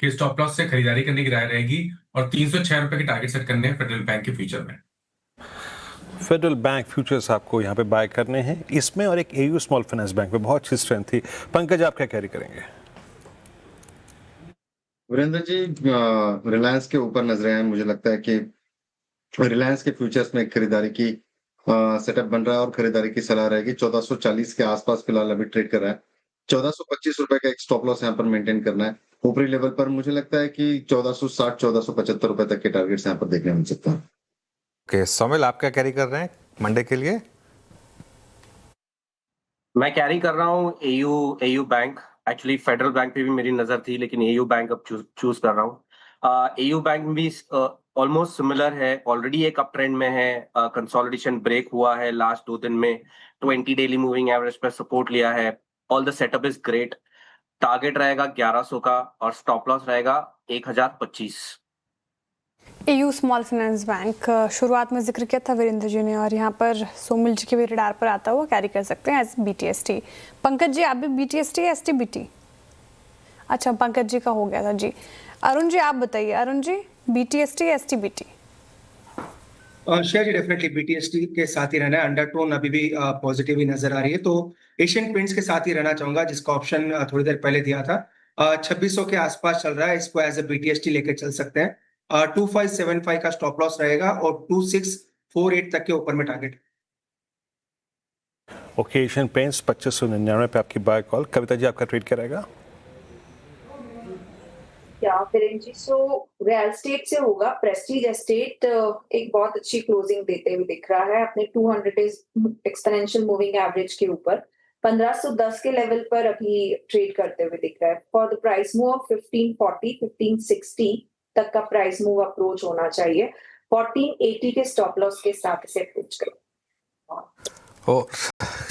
के स्टॉप लॉस से खरीदारी करने की राय रहेगी और 306 रुपए के टारगेट सेट करने हैं फेडरल बैंक के फ्यूचर में। फेडरल बैंक फ्यूचर्स आपको यहाँ पे बाय करने हैं इसमें, और एक AU स्मॉल फाइनेंस बैंक में बहुत अच्छी स्ट्रेंथ थी। पंकज, आप क्या कैरी करेंगे? वीरेंद्र जी, रिलायंस के ऊपर नजरें हैं। मुझे लगता है कि रिलायंस के फ्यूचर्स में खरीदारी की सेटअप बन रहा है और खरीदारी की सलाह रहेगी। 1440 के आसपास फिलहाल अभी ट्रेड कर रहा है। 1425 रुपए का एक स्टॉप लॉस यहाँ पर मेंटेन करना है। ऊपरी लेवल पर मुझे लगता है कि 1460 1475 रुपए तक के टारगेट्स यहाँ पर देखने मिल सकता है। ओके, सोमिल आप क्या कैरी कर रहे हैं मंडे के लिए? मैं कैरी कर रहा हूँ AU bank. Actually federal bank पे भी मेरी नजर थी, लेकिन AU बैंक अब चूज कर रहा हूँ। AU बैंक में भी ऑलमोस्ट सिमिलर है, ऑलरेडी एक अप ट्रेंड में है, कंसोलिडेशन ब्रेक हुआ है लास्ट 2 दिन में, 20 डेली मूविंग एवरेज पर सपोर्ट लिया है। All the setup is great. Target रहेगा 1100 का और स्टॉप लॉस रहेगा 1025। एयू स्मॉल फाइनेंस बैंक शुरुआत में जिक्र किया था वीरेंद्र जी ने, और यहाँ पर सोमिल जी के भी रडार पर आता हुआ कैरी कर सकते हैं एज BTST। पंकज जी आप भी BTST या STBT? अच्छा पंकज जी का हो गया था जी। अरुण जी आप बताइए, अरुण जी BTST या STBT? शेयर जी डेफिनेटली BTST के साथ ही रहना है। अंडरटोन अभी भी पॉजिटिव ही नजर आ रही है, तो एशियन पेंट्स के साथ ही रहना चाहूंगा, जिसका ऑप्शन थोड़ी देर पहले दिया था। 2600 के आसपास चल रहा है, इसको एज ए BTST लेके चल सकते हैं। 2575 का स्टॉप लॉस रहेगा और 2648 तक के ऊपर में टारगेट। ओके, एशियन पेंट्स 2599 पे आपकी बाय कॉल। कविता जी आपका ट्रेड क्या रहेगा? क्या Virendra ji, so real estate से होगा। प्रेस्टीज एस्टेट एक बहुत अच्छी क्लोजिंग देते हुए दिख रहा है अपने 200 डेज एक्सपोनेंशियल मूविंग एवरेज के ऊपर। 1510 के लेवल पर अभी ट्रेड करते हुए दिख रहा है। For the price move of 1540 1560 तक का प्राइस मूव अप्रोच होना चाहिए। 1480 के स्टॉप लॉस के साथ इसे अप्रोच करें। ओ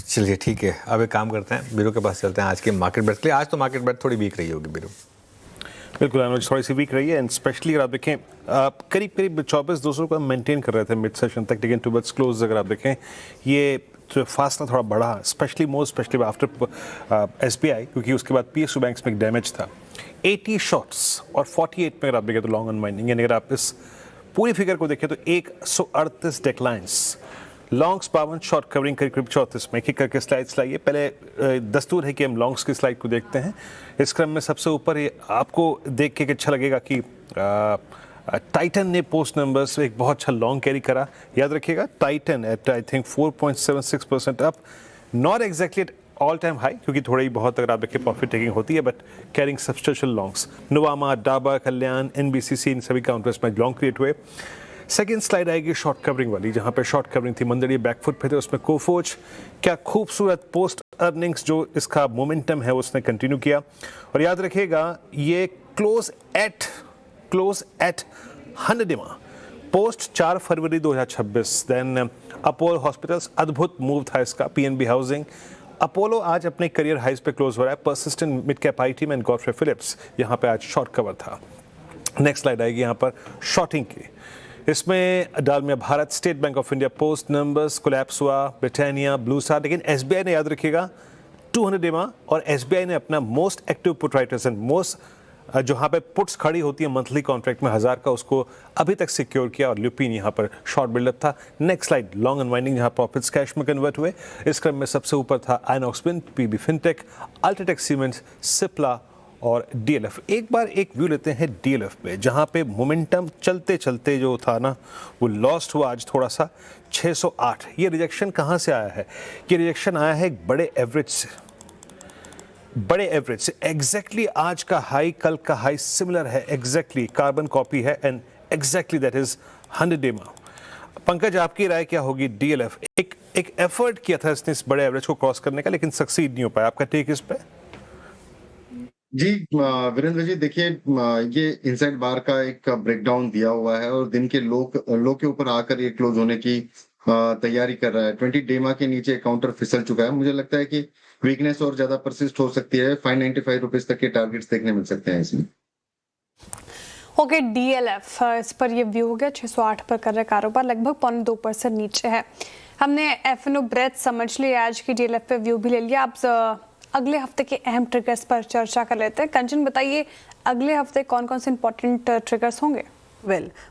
चलिए ठीक है, अब एक काम करते हैं, बीरू के पास चलते हैं आज की मार्केट बेट के लिए। आज तो मार्केट बेट थोड़ी वीक रही होगी बीरू। बिल्कुल अनुज, थोड़ी सी वीक रही है, एंड स्पेशली अगर आप देखें करीब करीब 24-200 को मेंटेन कर रहे थे मिड सेशन तक, लेकिन टुवर्ड्स क्लोज अगर आप देखें ये तो फासला थोड़ा बढ़ा, स्पेशली आफ्टर SBI, क्योंकि उसके बाद PSU बैंक्स में एक डैमेज था। 80 शॉर्ट्स और 48 में अगर आप देखें तो लॉन्ग अनवाइंडिंग, यानी अगर आप इस पूरी फिगर को देखें तो 138 डिक्लाइंस, लॉन्ग्स 52, शॉर्ट कवरिंग करीब 34 में। एक करके स्लाइड्स लाइए। पहले दस्तूर है कि हम लॉन्ग्स की स्लाइड को देखते हैं। इस क्रम में सबसे ऊपर ये आपको देख के अच्छा लगेगा कि टाइटन ने पोस्ट नंबर्स एक बहुत अच्छा लॉन्ग कैरी करा। याद रखिएगा Titan at I think 4.76% up, not exactly at all time high, क्योंकि थोड़ी बहुत अगर आप देखिए प्रॉफिट टेकिंग होती है, but carrying substantial longs. Nuvama, Dabur, Kalyan, NBCC, इन सभी काउंटर्स में लॉन्ग क्रिएट हुए। सेकेंड स्लाइड आएगी शॉर्ट कवरिंग वाली, जहां पे शॉर्ट कवरिंग थी, मंदड़ी बैकफुट पे थे, उसमें कोफोज क्या खूबसूरत पोस्ट अर्निंग्स जो इसका मोमेंटम है उसने कंटिन्यू किया। और याद रखिएगा ये क्लोज एट 100 DMA पोस्ट 4 फरवरी 2026। देन अपोलो हॉस्पिटल्स, अद्भुत मूव था इसका। PNB हाउसिंग, अपोलो आज अपने करियर हाइज पे क्लोज हो रहा है। पर्सिस्टेंट मिड कैप IT में गॉडफ्रे फिलिप्स यहाँ पे आज शॉर्ट कवर था। नेक्स्ट स्लाइड आएगी यहाँ पर शॉर्टिंग की। इसमें Dalmia Bharat, State Bank of India post numbers collapse हुआ, ब्रिटानिया, ब्लू स्टार, लेकिन SBI ने याद रखिएगा 200 DMA, और SBI ने अपना most active put writers and most जहाँ पे पुट्स खड़ी होती है मंथली कॉन्ट्रैक्ट में 1000 का, उसको अभी तक सिक्योर किया, और ल्यूपिन यहाँ पर शॉर्ट बिल्डअप था। नेक्स्ट स्लाइड लॉन्ग अनवाइंडिंग, जहाँ प्रॉफिट्स कैश में कन्वर्ट हुए। इस क्रम में सबसे ऊपर था INOX wind, PB fintech, UltraTech cements, Cipla और DLF। एक बार एक व्यू लेते हैं DLF पे, जहाँ पे मोमेंटम चलते चलते जो था ना वो लॉस्ट हुआ आज थोड़ा सा 608। ये रिजेक्शन कहाँ से आया है? ये रिजेक्शन आया है एक बड़े एवरेज से। एग्जैक्टली आज का हाई कल का हाई सिमिलर है, एग्जैक्टली कार्बन कॉपी है, and exactly that is 100 DMA। Pankaj आपकी राय क्या होगी? DLF एक एफर्ट किया था इसने इस बड़े एवरेज को क्रॉस करने का, लेकिन सक्सीड नहीं हो पाया। आपका टेक इस पे? जी वीरेंद्र जी, देखिए ये इनसाइड बार का एक ब्रेकडाउन दिया हुआ है और दिन के लो के ऊपर आकर ये क्लोज होने की तैयारी कर रहा है। 20 DMA के नीचे काउंटर फिसल चुका है। मुझे लगता है कि वीकनेस और ज्यादा परसिस्ट हो सकती है। 595 रुपीज तक के टारगेट्स देखने मिल सकते हैं इसमें। ओके, DLF इस पर ये व्यू हो गया। 608 पर कर रहे कारोबार, लगभग 0.2% नीचे है। हमने F&O ब्रेथ समझ लिया, आज की DLF पे व्यू भी ले लिया। आप अगले हफ्ते के अहम ट्रिगर्स पर चर्चा कर लेते हैं। कंचन बताइए अगले हफ्ते कौन कौन से इंपॉर्टेंट ट्रिगर्स होंगे?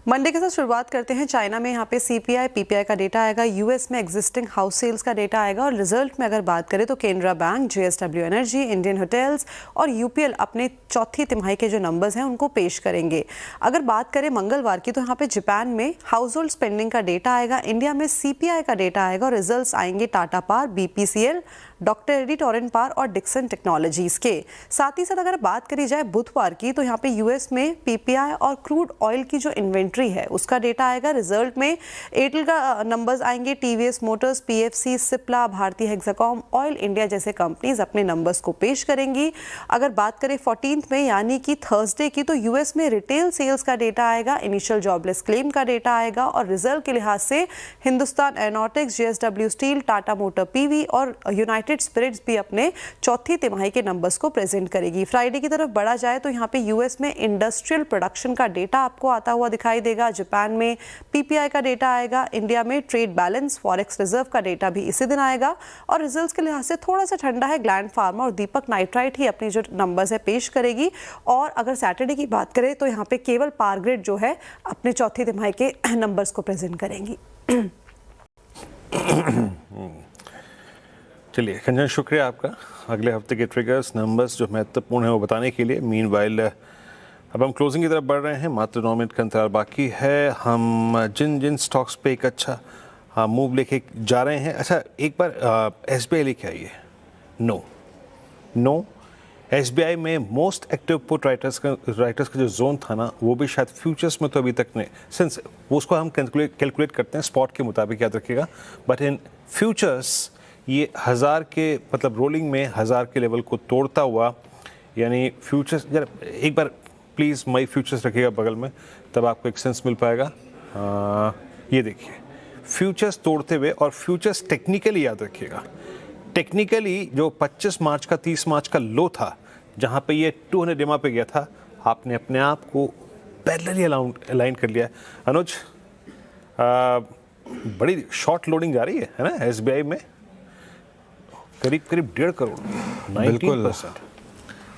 मंडे के साथ शुरुआत करते हैं। चाइना में यहाँ पे CPI PPI का डेटा आएगा, US में एग्जिस्टिंग हाउस सेल्स का डेटा आएगा, और रिजल्ट में अगर बात करें तो Canara bank, JSW energy, Indian hotels और UPL अपने चौथी तिमाही के जो नंबर्स हैं उनको पेश करेंगे। अगर बात करें मंगलवार की तो यहाँ पे जापान में हाउस होल्ड स्पेंडिंग का डेटा आएगा, इंडिया में CPI का डेटा आएगा, और रिजल्ट्स आएंगे टाटा पावर, BPCL, डॉक्टर एडी टॉरेंट पावर और डिक्सन टेक्नोलॉजीज के। साथ ही साथ अगर बात करी जाए बुधवार की तो यहाँ पे US में PPI और क्रूड ऑयल की जो इन्वेंट्री है उसका डेटा आएगा। रिजल्ट में एयरटेल का नंबर्स आएंगे, टीवीएस मोटर्स, पीएफसी, सिप्ला, भारतीय हेक्साकॉम, ऑयल इंडिया जैसे कंपनीज अपने नंबर्स को पेश करेंगी। अगर बात करें 14 में यानी कि थर्सडे की, तो यूएस में रिटेल सेल्स का डेटा आएगा, इनिशियल जॉबलेस क्लेम का डेटा आएगा और रिजल्ट के लिहाज से Hindustan aeronautics, JSW steel, Tata motor PV और यूनाइटेड स्पिरिट्स भी अपने चौथी तिमाही के नंबर्स को प्रेजेंट करेगी। फ्राइडे की तरफ बढ़ा जाए तो यहाँ पे यूएस में इंडस्ट्रियल प्रोडक्शन का डेटा आपको आता हुआ दिखाई देगा, जापान में पीपीआई का डेटा आएगा, इंडिया में ट्रेड बैलेंस, फॉरेक्स रिजर्व का डेटा भी इसी दिन आएगा और रिजल्ट्स के लिहाज से थोड़ा सा ठंडा है, ग्लैंड फार्मा और दीपक नाइट्राइट ही अपनी जो नंबर्स है पेश करेगी। और अगर सैटरडे की बात करें तो यहाँ पे केवल पावर ग्रिड जो है अपने चौथी तिमाही के नंबर्स को प्रेजेंट करेंगी। चलिए कंचन, शुक्रिया आपका। अगले हफ्ते के ट्रिगर्स, नंबर्स जो महत्वपूर्ण है वो बताने के लिए। मीनवाइल अब हम क्लोजिंग की तरफ बढ़ रहे हैं, मात्र 9 मिनट का अंतराल बाकी है। हम जिन स्टॉक्स पे एक अच्छा मूव लेके जा रहे हैं। अच्छा, एक बार एसबीआई लेके आइए। नो एसबीआई में मोस्ट एक्टिव पुट राइटर्स का जो जोन था ना, वो भी शायद फ्यूचर्स में तो अभी तक नहीं, सिंस वो उसको हम कैलकुलेट करते हैं स्पॉट के मुताबिक, याद रखिएगा। बट इन फ्यूचर्स ये 1000 के मतलब रोलिंग में 1000 के लेवल को तोड़ता हुआ, यानी फ्यूचर्स, जरा एक बार प्लीज़ मई फ्यूचर्स रखिएगा बगल में, तब आपको एक सेंस मिल पाएगा। ये देखिए फ्यूचर्स तोड़ते हुए, और फ्यूचर्स टेक्निकली याद रखिएगा, टेक्निकली जो 25 मार्च का 30 मार्च का लो था, जहाँ पे ये 200 डेमा पे गया था, आपने अपने आप को पैरेलली अलाइन कर लिया। अनुज, बड़ी शॉर्ट लोडिंग जा रही है ना एसबीआई में, करीब 1.5 करोड़, 19%।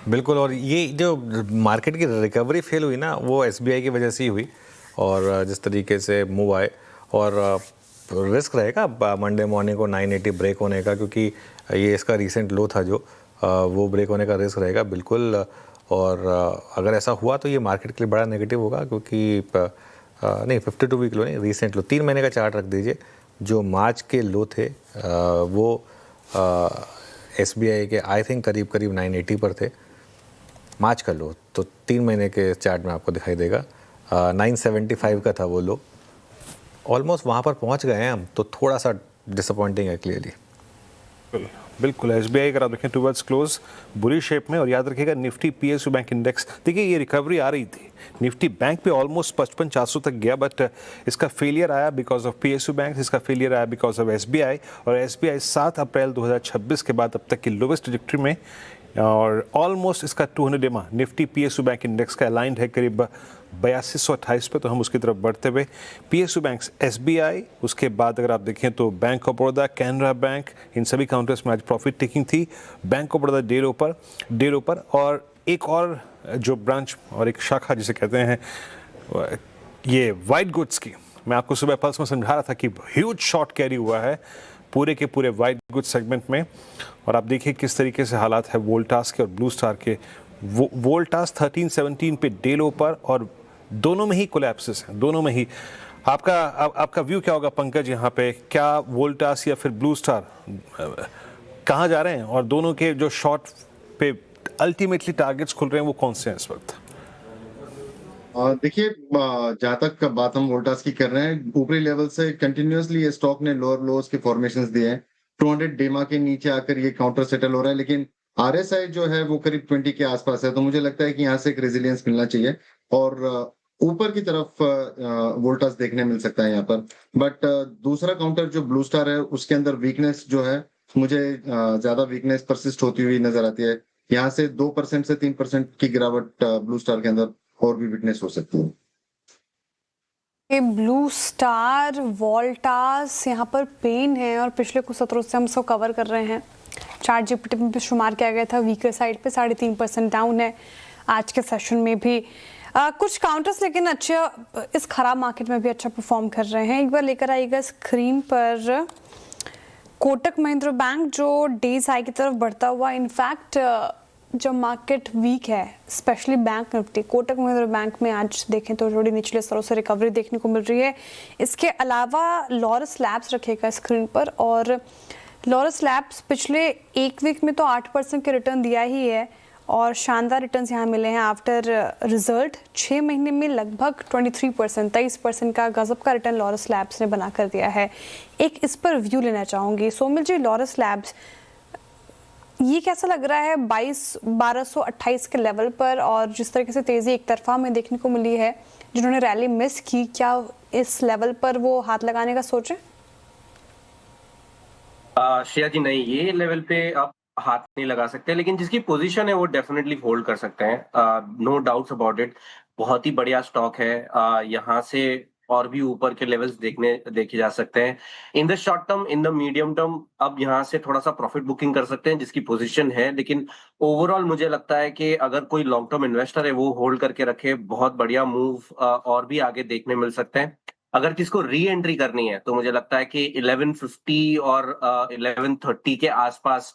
बिल्कुल, और ये जो मार्केट की रिकवरी फेल हुई ना, वो एसबीआई की वजह से ही हुई। और जिस तरीके से मूव आए, और रिस्क रहेगा मंडे मॉर्निंग को 980 ब्रेक होने का, क्योंकि ये इसका रीसेंट लो था जो वो ब्रेक होने का रिस्क रहेगा बिल्कुल। और अगर ऐसा हुआ तो ये मार्केट के लिए बड़ा नेगेटिव होगा, क्योंकि नहीं 52 वीक लो नहीं, रीसेंट लो, 3 महीने का चार्ट रख दीजिए। जो मार्च के लो थे वो एसबीआई के आई थिंक करीब 980 पर थे मार्च का लो, तो 3 महीने के चार्ट में आपको दिखाई देगा 975 का था वो लो। ऑलमोस्ट वहाँ पर पहुँच गए हैं हम, तो थोड़ा सा डिसअपॉइंटिंग है क्लियरली। बिल्कुल एसबीआई अगर आप देखें टुवर्ड्स क्लोज बुरी शेप में। और याद रखिएगा निफ्टी पीएसयू बैंक इंडेक्स, देखिए ये रिकवरी आ रही थी, निफ्टी बैंक पे ऑलमोस्ट 55-400 तक गया, बट इसका फेलियर आया बिकॉज ऑफ पीएसयू बैंक, इसका फेलियर आया बिकॉज ऑफ एसबीआई। और एसबीआई 7 अप्रैल 2026 के बाद अब तक की लोवेस्ट ट्रैजेक्टरी में, और ऑलमोस्ट इसका 200 डेमा निफ्टी पीएसयू बैंक इंडेक्स का अलाइंड है करीब 8228 पे। तो हम उसकी तरफ बढ़ते हुए पीएसयू बैंक, एसबीआई, उसके बाद अगर आप देखें तो bank of Baroda, Canara bank, इन सभी काउंटर्स में आज प्रॉफिट टेकिंग थी। बैंक ऑफ बड़ौदा डेढ़ ऊपर, और एक और जो ब्रांच और एक शाखा जिसे कहते हैं ये वाइट गुड्स की, मैं आपको सुबह पल्स में समझा रहा था कि ह्यूज शॉर्ट कैरी हुआ है पूरे के पूरे वाइट गुड्स सेगमेंट में। और आप देखिए किस तरीके से हालात है वोल्टास के और ब्लू स्टार के। वोल्टास 13-17 पे डे लो पर, और दोनों में ही कोलैप्सेस हैं, दोनों में ही। आपका व्यू क्या होगा पंकज यहाँ पे, क्या वोल्टास या फिर ब्लू स्टार कहाँ जा रहे हैं, और दोनों के जो शॉर्ट पे अल्टीमेटली टारगेट्स खुल रहे हैं वो कौन से हैं इस वक्त? देखिए, जहां तक बात हम वोल्टास की कर रहे हैं, ऊपरी लेवल से कंटिन्यूअसली ये स्टॉक ने लोअर लोज के फॉर्मेशंस दिए हैं। 200 डेमा के नीचे आकर ये काउंटर सेटल हो रहा है, लेकिन आरएसआई जो है वो करीब 20 के आसपास है। तो मुझे लगता है कि यहाँ से एक रेजिलियंस मिलना चाहिए, और ऊपर की तरफ वोल्टास देखने मिल सकता है यहाँ पर। बट दूसरा काउंटर जो ब्लू स्टार है, उसके अंदर वीकनेस जो है, मुझे ज्यादा वीकनेस परसिस्ट होती हुई नजर आती है। यहाँ से 2% से 3% की गिरावट ब्लू स्टार के अंदर और भी विटनेस हो सकती है। ब्लू स्टार, वोल्टास, यहाँ पर पेन है, और पिछले कुछ सत्रों से हम इसको कवर कर रहे हैं। चार्ट जीपीटी में भी शुमार किया गया था, वीकर साइड पे 3.5% डाउन है आज के सेशन में भी। कुछ काउंटर्स लेकिन अच्छे इस खराब मार्केट में भी अच्छा परफॉर्म कर रहे हैं। एक बार लेकर आइएगा स्क्रीन पर कोटक महिंद्रा बैंक, जो डेज हाई की तरफ बढ़ता हुआ। इनफैक्ट जब मार्केट वीक है, specially bank Nifty, Kotak Mahindra bank में आज देखें तो थोड़ी निचले स्तरों से रिकवरी देखने को मिल रही है। इसके अलावा लॉरस लैब्स रखेगा स्क्रीन पर, और लॉरस लैब्स पिछले एक वीक में तो 8% के रिटर्न दिया ही है, और शानदार रिटर्न्स यहाँ मिले हैं आफ्टर रिजल्ट। 6 महीने में लगभग 23% का गजब का रिटर्न लॉरस लैब्स ने बना कर दिया है। एक इस पर व्यू लेना चाहूँगी सोमिल जी, लॉरस लैब्स ये कैसा लग रहा है 1228 के लेवल पर, और जिस तरीके से तेज़ी एक तरफा में देखने को मिली है, जिन्होंने रैली मिस की, क्या इस लेवल पर वो हाथ लगाने का सोचें? श्रेया जी, नहीं, ये लेवल पे आप हाथ नहीं लगा सकते, लेकिन जिसकी पोजीशन है वो डेफिनेटली होल्ड कर सकते हैं, नो डाउट्स अबाउट इट। बहुत ही बढ़िया स्टॉक है, यहाँ से और भी ऊपर के लेवल्स देखे जा सकते हैं। In the short term, in the medium term अब यहाँ से थोड़ा सा प्रॉफिट बुकिंग कर सकते हैं जिसकी पोजीशन है, लेकिन ओवरऑल मुझे लगता है कि अगर कोई लॉन्ग टर्म इन्वेस्टर है वो होल्ड करके रखे, बहुत बढ़िया मूव और भी आगे देखने मिल सकते हैं। अगर किसको री एंट्री करनी है तो मुझे लगता है कि 1150 और 1130 के आसपास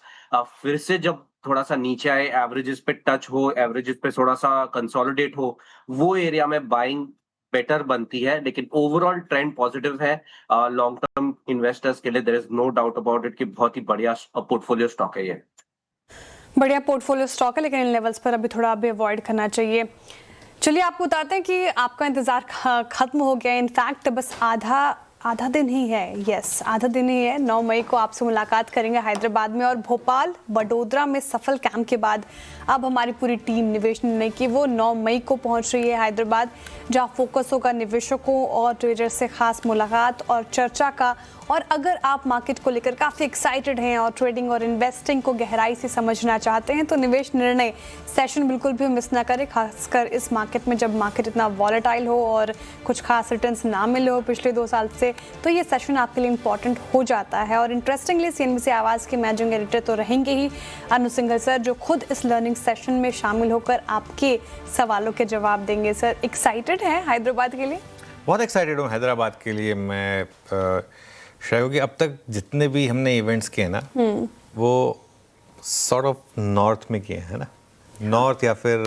फिर से जब थोड़ा सा नीचे आए, एवरेजेस पे टच हो, एवरेजेस पे थोड़ा सा कंसोलिडेट हो, वो एरिया में बाइंग बेटर बनती है। लेकिन ओवरऑल ट्रेंड पॉजिटिव है लॉन्ग टर्म इन्वेस्टर्स के लिए। There is no doubt about it कि बहुत ही बढ़िया पोर्टफोलियो स्टॉक है ये। बढ़िया पोर्टफोलियो स्टॉक है, लेकिन इन लेवल्स पर अभी थोड़ा अभी अवॉइड करना चाहिए। चलिए आपको बताते हैं कि आपका इंतज़ार ख़त्म हो गया। इनफैक्ट बस आधा दिन ही है, यस आधा दिन ही है। 9 मई को आपसे मुलाकात करेंगे हैदराबाद में, और भोपाल वडोदरा में सफल कैंप के बाद अब हमारी पूरी टीम निवेश निर्णय की वो 9 मई को पहुंच रही है हैदराबाद, जहां फोकस होगा निवेशकों और ट्रेडर्स से खास मुलाकात और चर्चा का। और अगर आप मार्केट को लेकर काफ़ी एक्साइटेड हैं और ट्रेडिंग और इन्वेस्टिंग को गहराई से समझना चाहते हैं तो निवेश निर्णय सेशन बिल्कुल भी मिस ना करें, खासकर इस मार्केट में जब मार्केट इतना वॉलेटाइल हो और कुछ खास रिटर्न्स ना मिले हो पिछले 2 साल से, तो ये सेशन आपके लिए इंपॉर्टेंट हो जाता है। और इंटरेस्टिंगली CNBC आवाज़ के मैनेजिंग एडिटर तो रहेंगे ही अनु सिंघल सर, जो खुद इस लर्निंग सेशन में शामिल होकर आपके सवालों के जवाब देंगे। सर, एक्साइटेड है हैदराबाद के लिए? बहुत एक्साइटेड हूँ हैदराबाद के लिए मैं शायद कि अब तक जितने भी हमने इवेंट्स किए ना वो सॉर्ट ऑफ नॉर्थ में किए हैं ना, नॉर्थ या फिर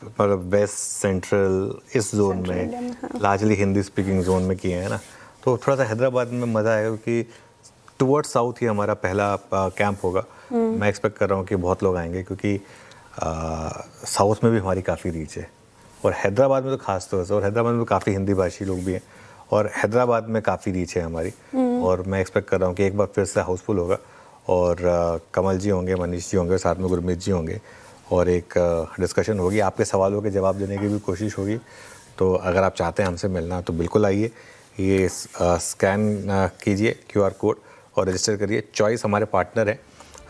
मतलब वेस्ट सेंट्रल इस जोन में, लार्जली हिंदी स्पीकिंग जोन में किए हैं ना। तो थोड़ा सा हैदराबाद में मज़ा आएगा क्योंकि टुवर्ड्स साउथ ही हमारा पहला कैंप होगा। मैं एक्सपेक्ट कर रहा हूँ कि बहुत लोग आएंगे क्योंकि साउथ में भी हमारी काफ़ी रीच है और हैदराबाद में तो खास तौर से, और हैदराबाद में तो काफ़ी हिंदी भाषी लोग भी हैं और हैदराबाद में काफ़ी रीच है हमारी। और मैं एक्सपेक्ट कर रहा हूँ कि एक बार फिर से हाउसफुल होगा और कमल जी होंगे, मनीष जी होंगे, साथ में गुरमीत जी होंगे और एक डिस्कशन होगी, आपके सवालों के जवाब देने की भी कोशिश होगी। तो अगर आप चाहते हैं हमसे मिलना तो बिल्कुल आइए, ये स्कैन कीजिए QR कोड और रजिस्टर करिए। चॉइस हमारे पार्टनर हैं,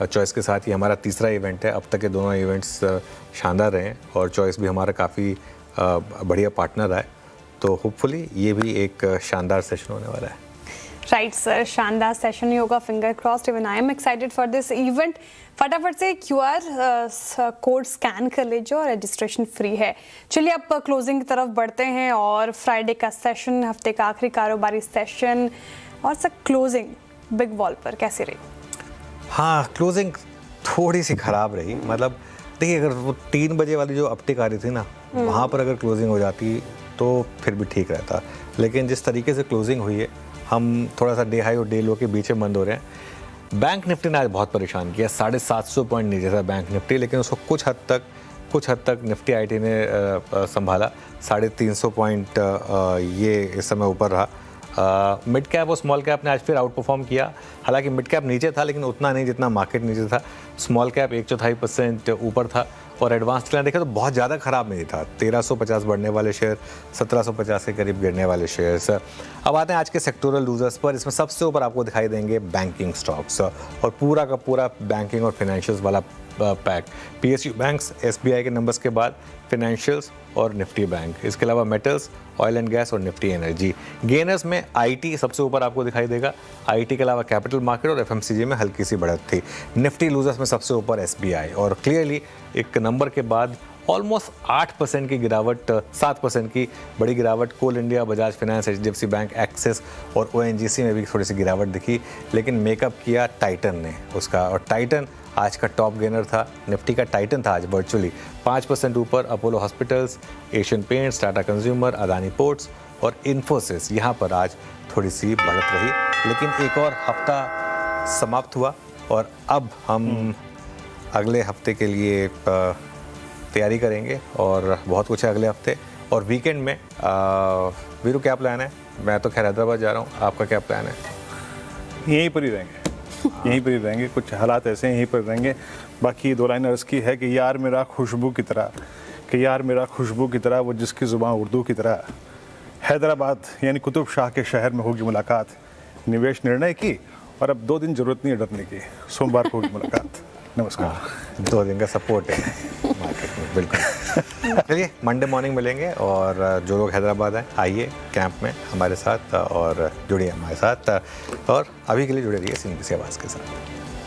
चॉइस के साथ ही हमारा तीसरा इवेंट है। अब तक के दोनों इवेंट्स शानदार रहे हैं और चॉइस भी हमारा काफ़ी बढ़िया पार्टनर है, तो होपफुली ये भी एक शानदार सेशन होने वाला है। राइट सर, शानदार सेशन ही होगा, finger crossed. Even I am excited for this event. फटाफट से QR कोड स्कैन कर लीजिए और रजिस्ट्रेशन फ्री है। चलिए अब क्लोजिंग की तरफ बढ़ते हैं और फ्राइडे का सेशन, हफ्ते का आखिरी कारोबारी सेशन, और सर क्लोजिंग बिग वॉल पर कैसी रही? हाँ, क्लोजिंग थोड़ी सी ख़राब रही। मतलब देखिए, अगर वो 3 बजे वाली जो अपटिक आ रही थी ना, वहाँ पर अगर क्लोजिंग हो जाती तो फिर भी ठीक रहता, लेकिन जिस तरीके से क्लोजिंग हुई है, हम थोड़ा सा डे हाई और डे लो के बीच में बंद हो रहे हैं। बैंक निफ्टी ने आज बहुत परेशान किया, 750 पॉइंट नीचे था बैंक निफ्टी, लेकिन उसको कुछ हद तक निफ्टी IT ने संभाला। 350 पॉइंट ये इस समय ऊपर रहा। मिड कैप और स्मॉल कैप ने आज फिर आउट परफॉर्म किया। हालांकि मिड कैप नीचे था लेकिन उतना नहीं जितना मार्केट नीचे था। स्मॉल कैप 1/4% ऊपर था और एडवांस क्लाइंट देखा तो बहुत ज़्यादा ख़राब नहीं था। 1350 बढ़ने वाले शेयर, 1750 के करीब गिरने वाले शेयर्स। अब आते हैं आज के सेक्टोरल लूजर्स पर। इसमें सबसे ऊपर आपको दिखाई देंगे बैंकिंग स्टॉक्स और पूरा का पूरा बैंकिंग और फाइनेंशियल्स वाला पैक। PSU बैंक्स, SBI के नंबर्स के बाद फाइनेंशियल्स और निफ्टी बैंक, इसके अलावा मेटल्स, ऑयल एंड गैस और निफ्टी एनर्जी। गेनर्स में IT सबसे ऊपर आपको दिखाई देगा। IT के अलावा कैपिटल मार्केट और FMCG में हल्की सी बढ़त थी। निफ्टी लूजर्स में सबसे ऊपर SBI, और क्लियरली एक नंबर के बाद ऑलमोस्ट 8% की गिरावट, 7% की बड़ी गिरावट coal India, Bajaj finance, HDFC bank, Axis और ONGC में भी थोड़ी सी गिरावट दिखी, लेकिन मेकअप किया टाइटन ने उसका, और टाइटन आज का टॉप गेनर था। निफ्टी का टाइटन था आज वर्चुअली 5% ऊपर। Apollo hospitals, Asian paints, Tata consumer, Adani ports और इन्फोसिस यहाँ पर आज थोड़ी सी बढ़त रही। लेकिन एक और हफ्ता समाप्त हुआ और अब हम अगले हफ्ते के लिए तैयारी करेंगे और बहुत कुछ है अगले हफ्ते। और वीकेंड में वीरू क्या प्लान है? मैं तो खैर हैदराबाद जा रहा हूँ, आपका क्या प्लान है? यहीं पर ही रहेंगे, यहीं पर ही रहेंगे, कुछ हालात ऐसे हैं यहीं पर रहेंगे। बाकी दो लाइन अर्ज़ की है कि यार मेरा खुशबू की तरह, कि यार मेरा खुशबू की तरह, वो जिसकी ज़ुबान उर्दू की तरह। हैदराबाद यानी कुतुब शाह के शहर में होगी मुलाकात, निवेश निर्णय की, और अब 2 दिन ज़रूरत नहीं है डरने की, सोमवार को होगी मुलाकात। नमस्कार। 2 दिन का सपोर्ट है मार्केट में, बिल्कुल। चलिए मंडे मॉर्निंग मिलेंगे, और जो लोग हैदराबाद हैं आइए कैंप में हमारे साथ और जुड़िए हमारे साथ, और अभी के लिए जुड़े रहिए CNBC आवाज़ के साथ।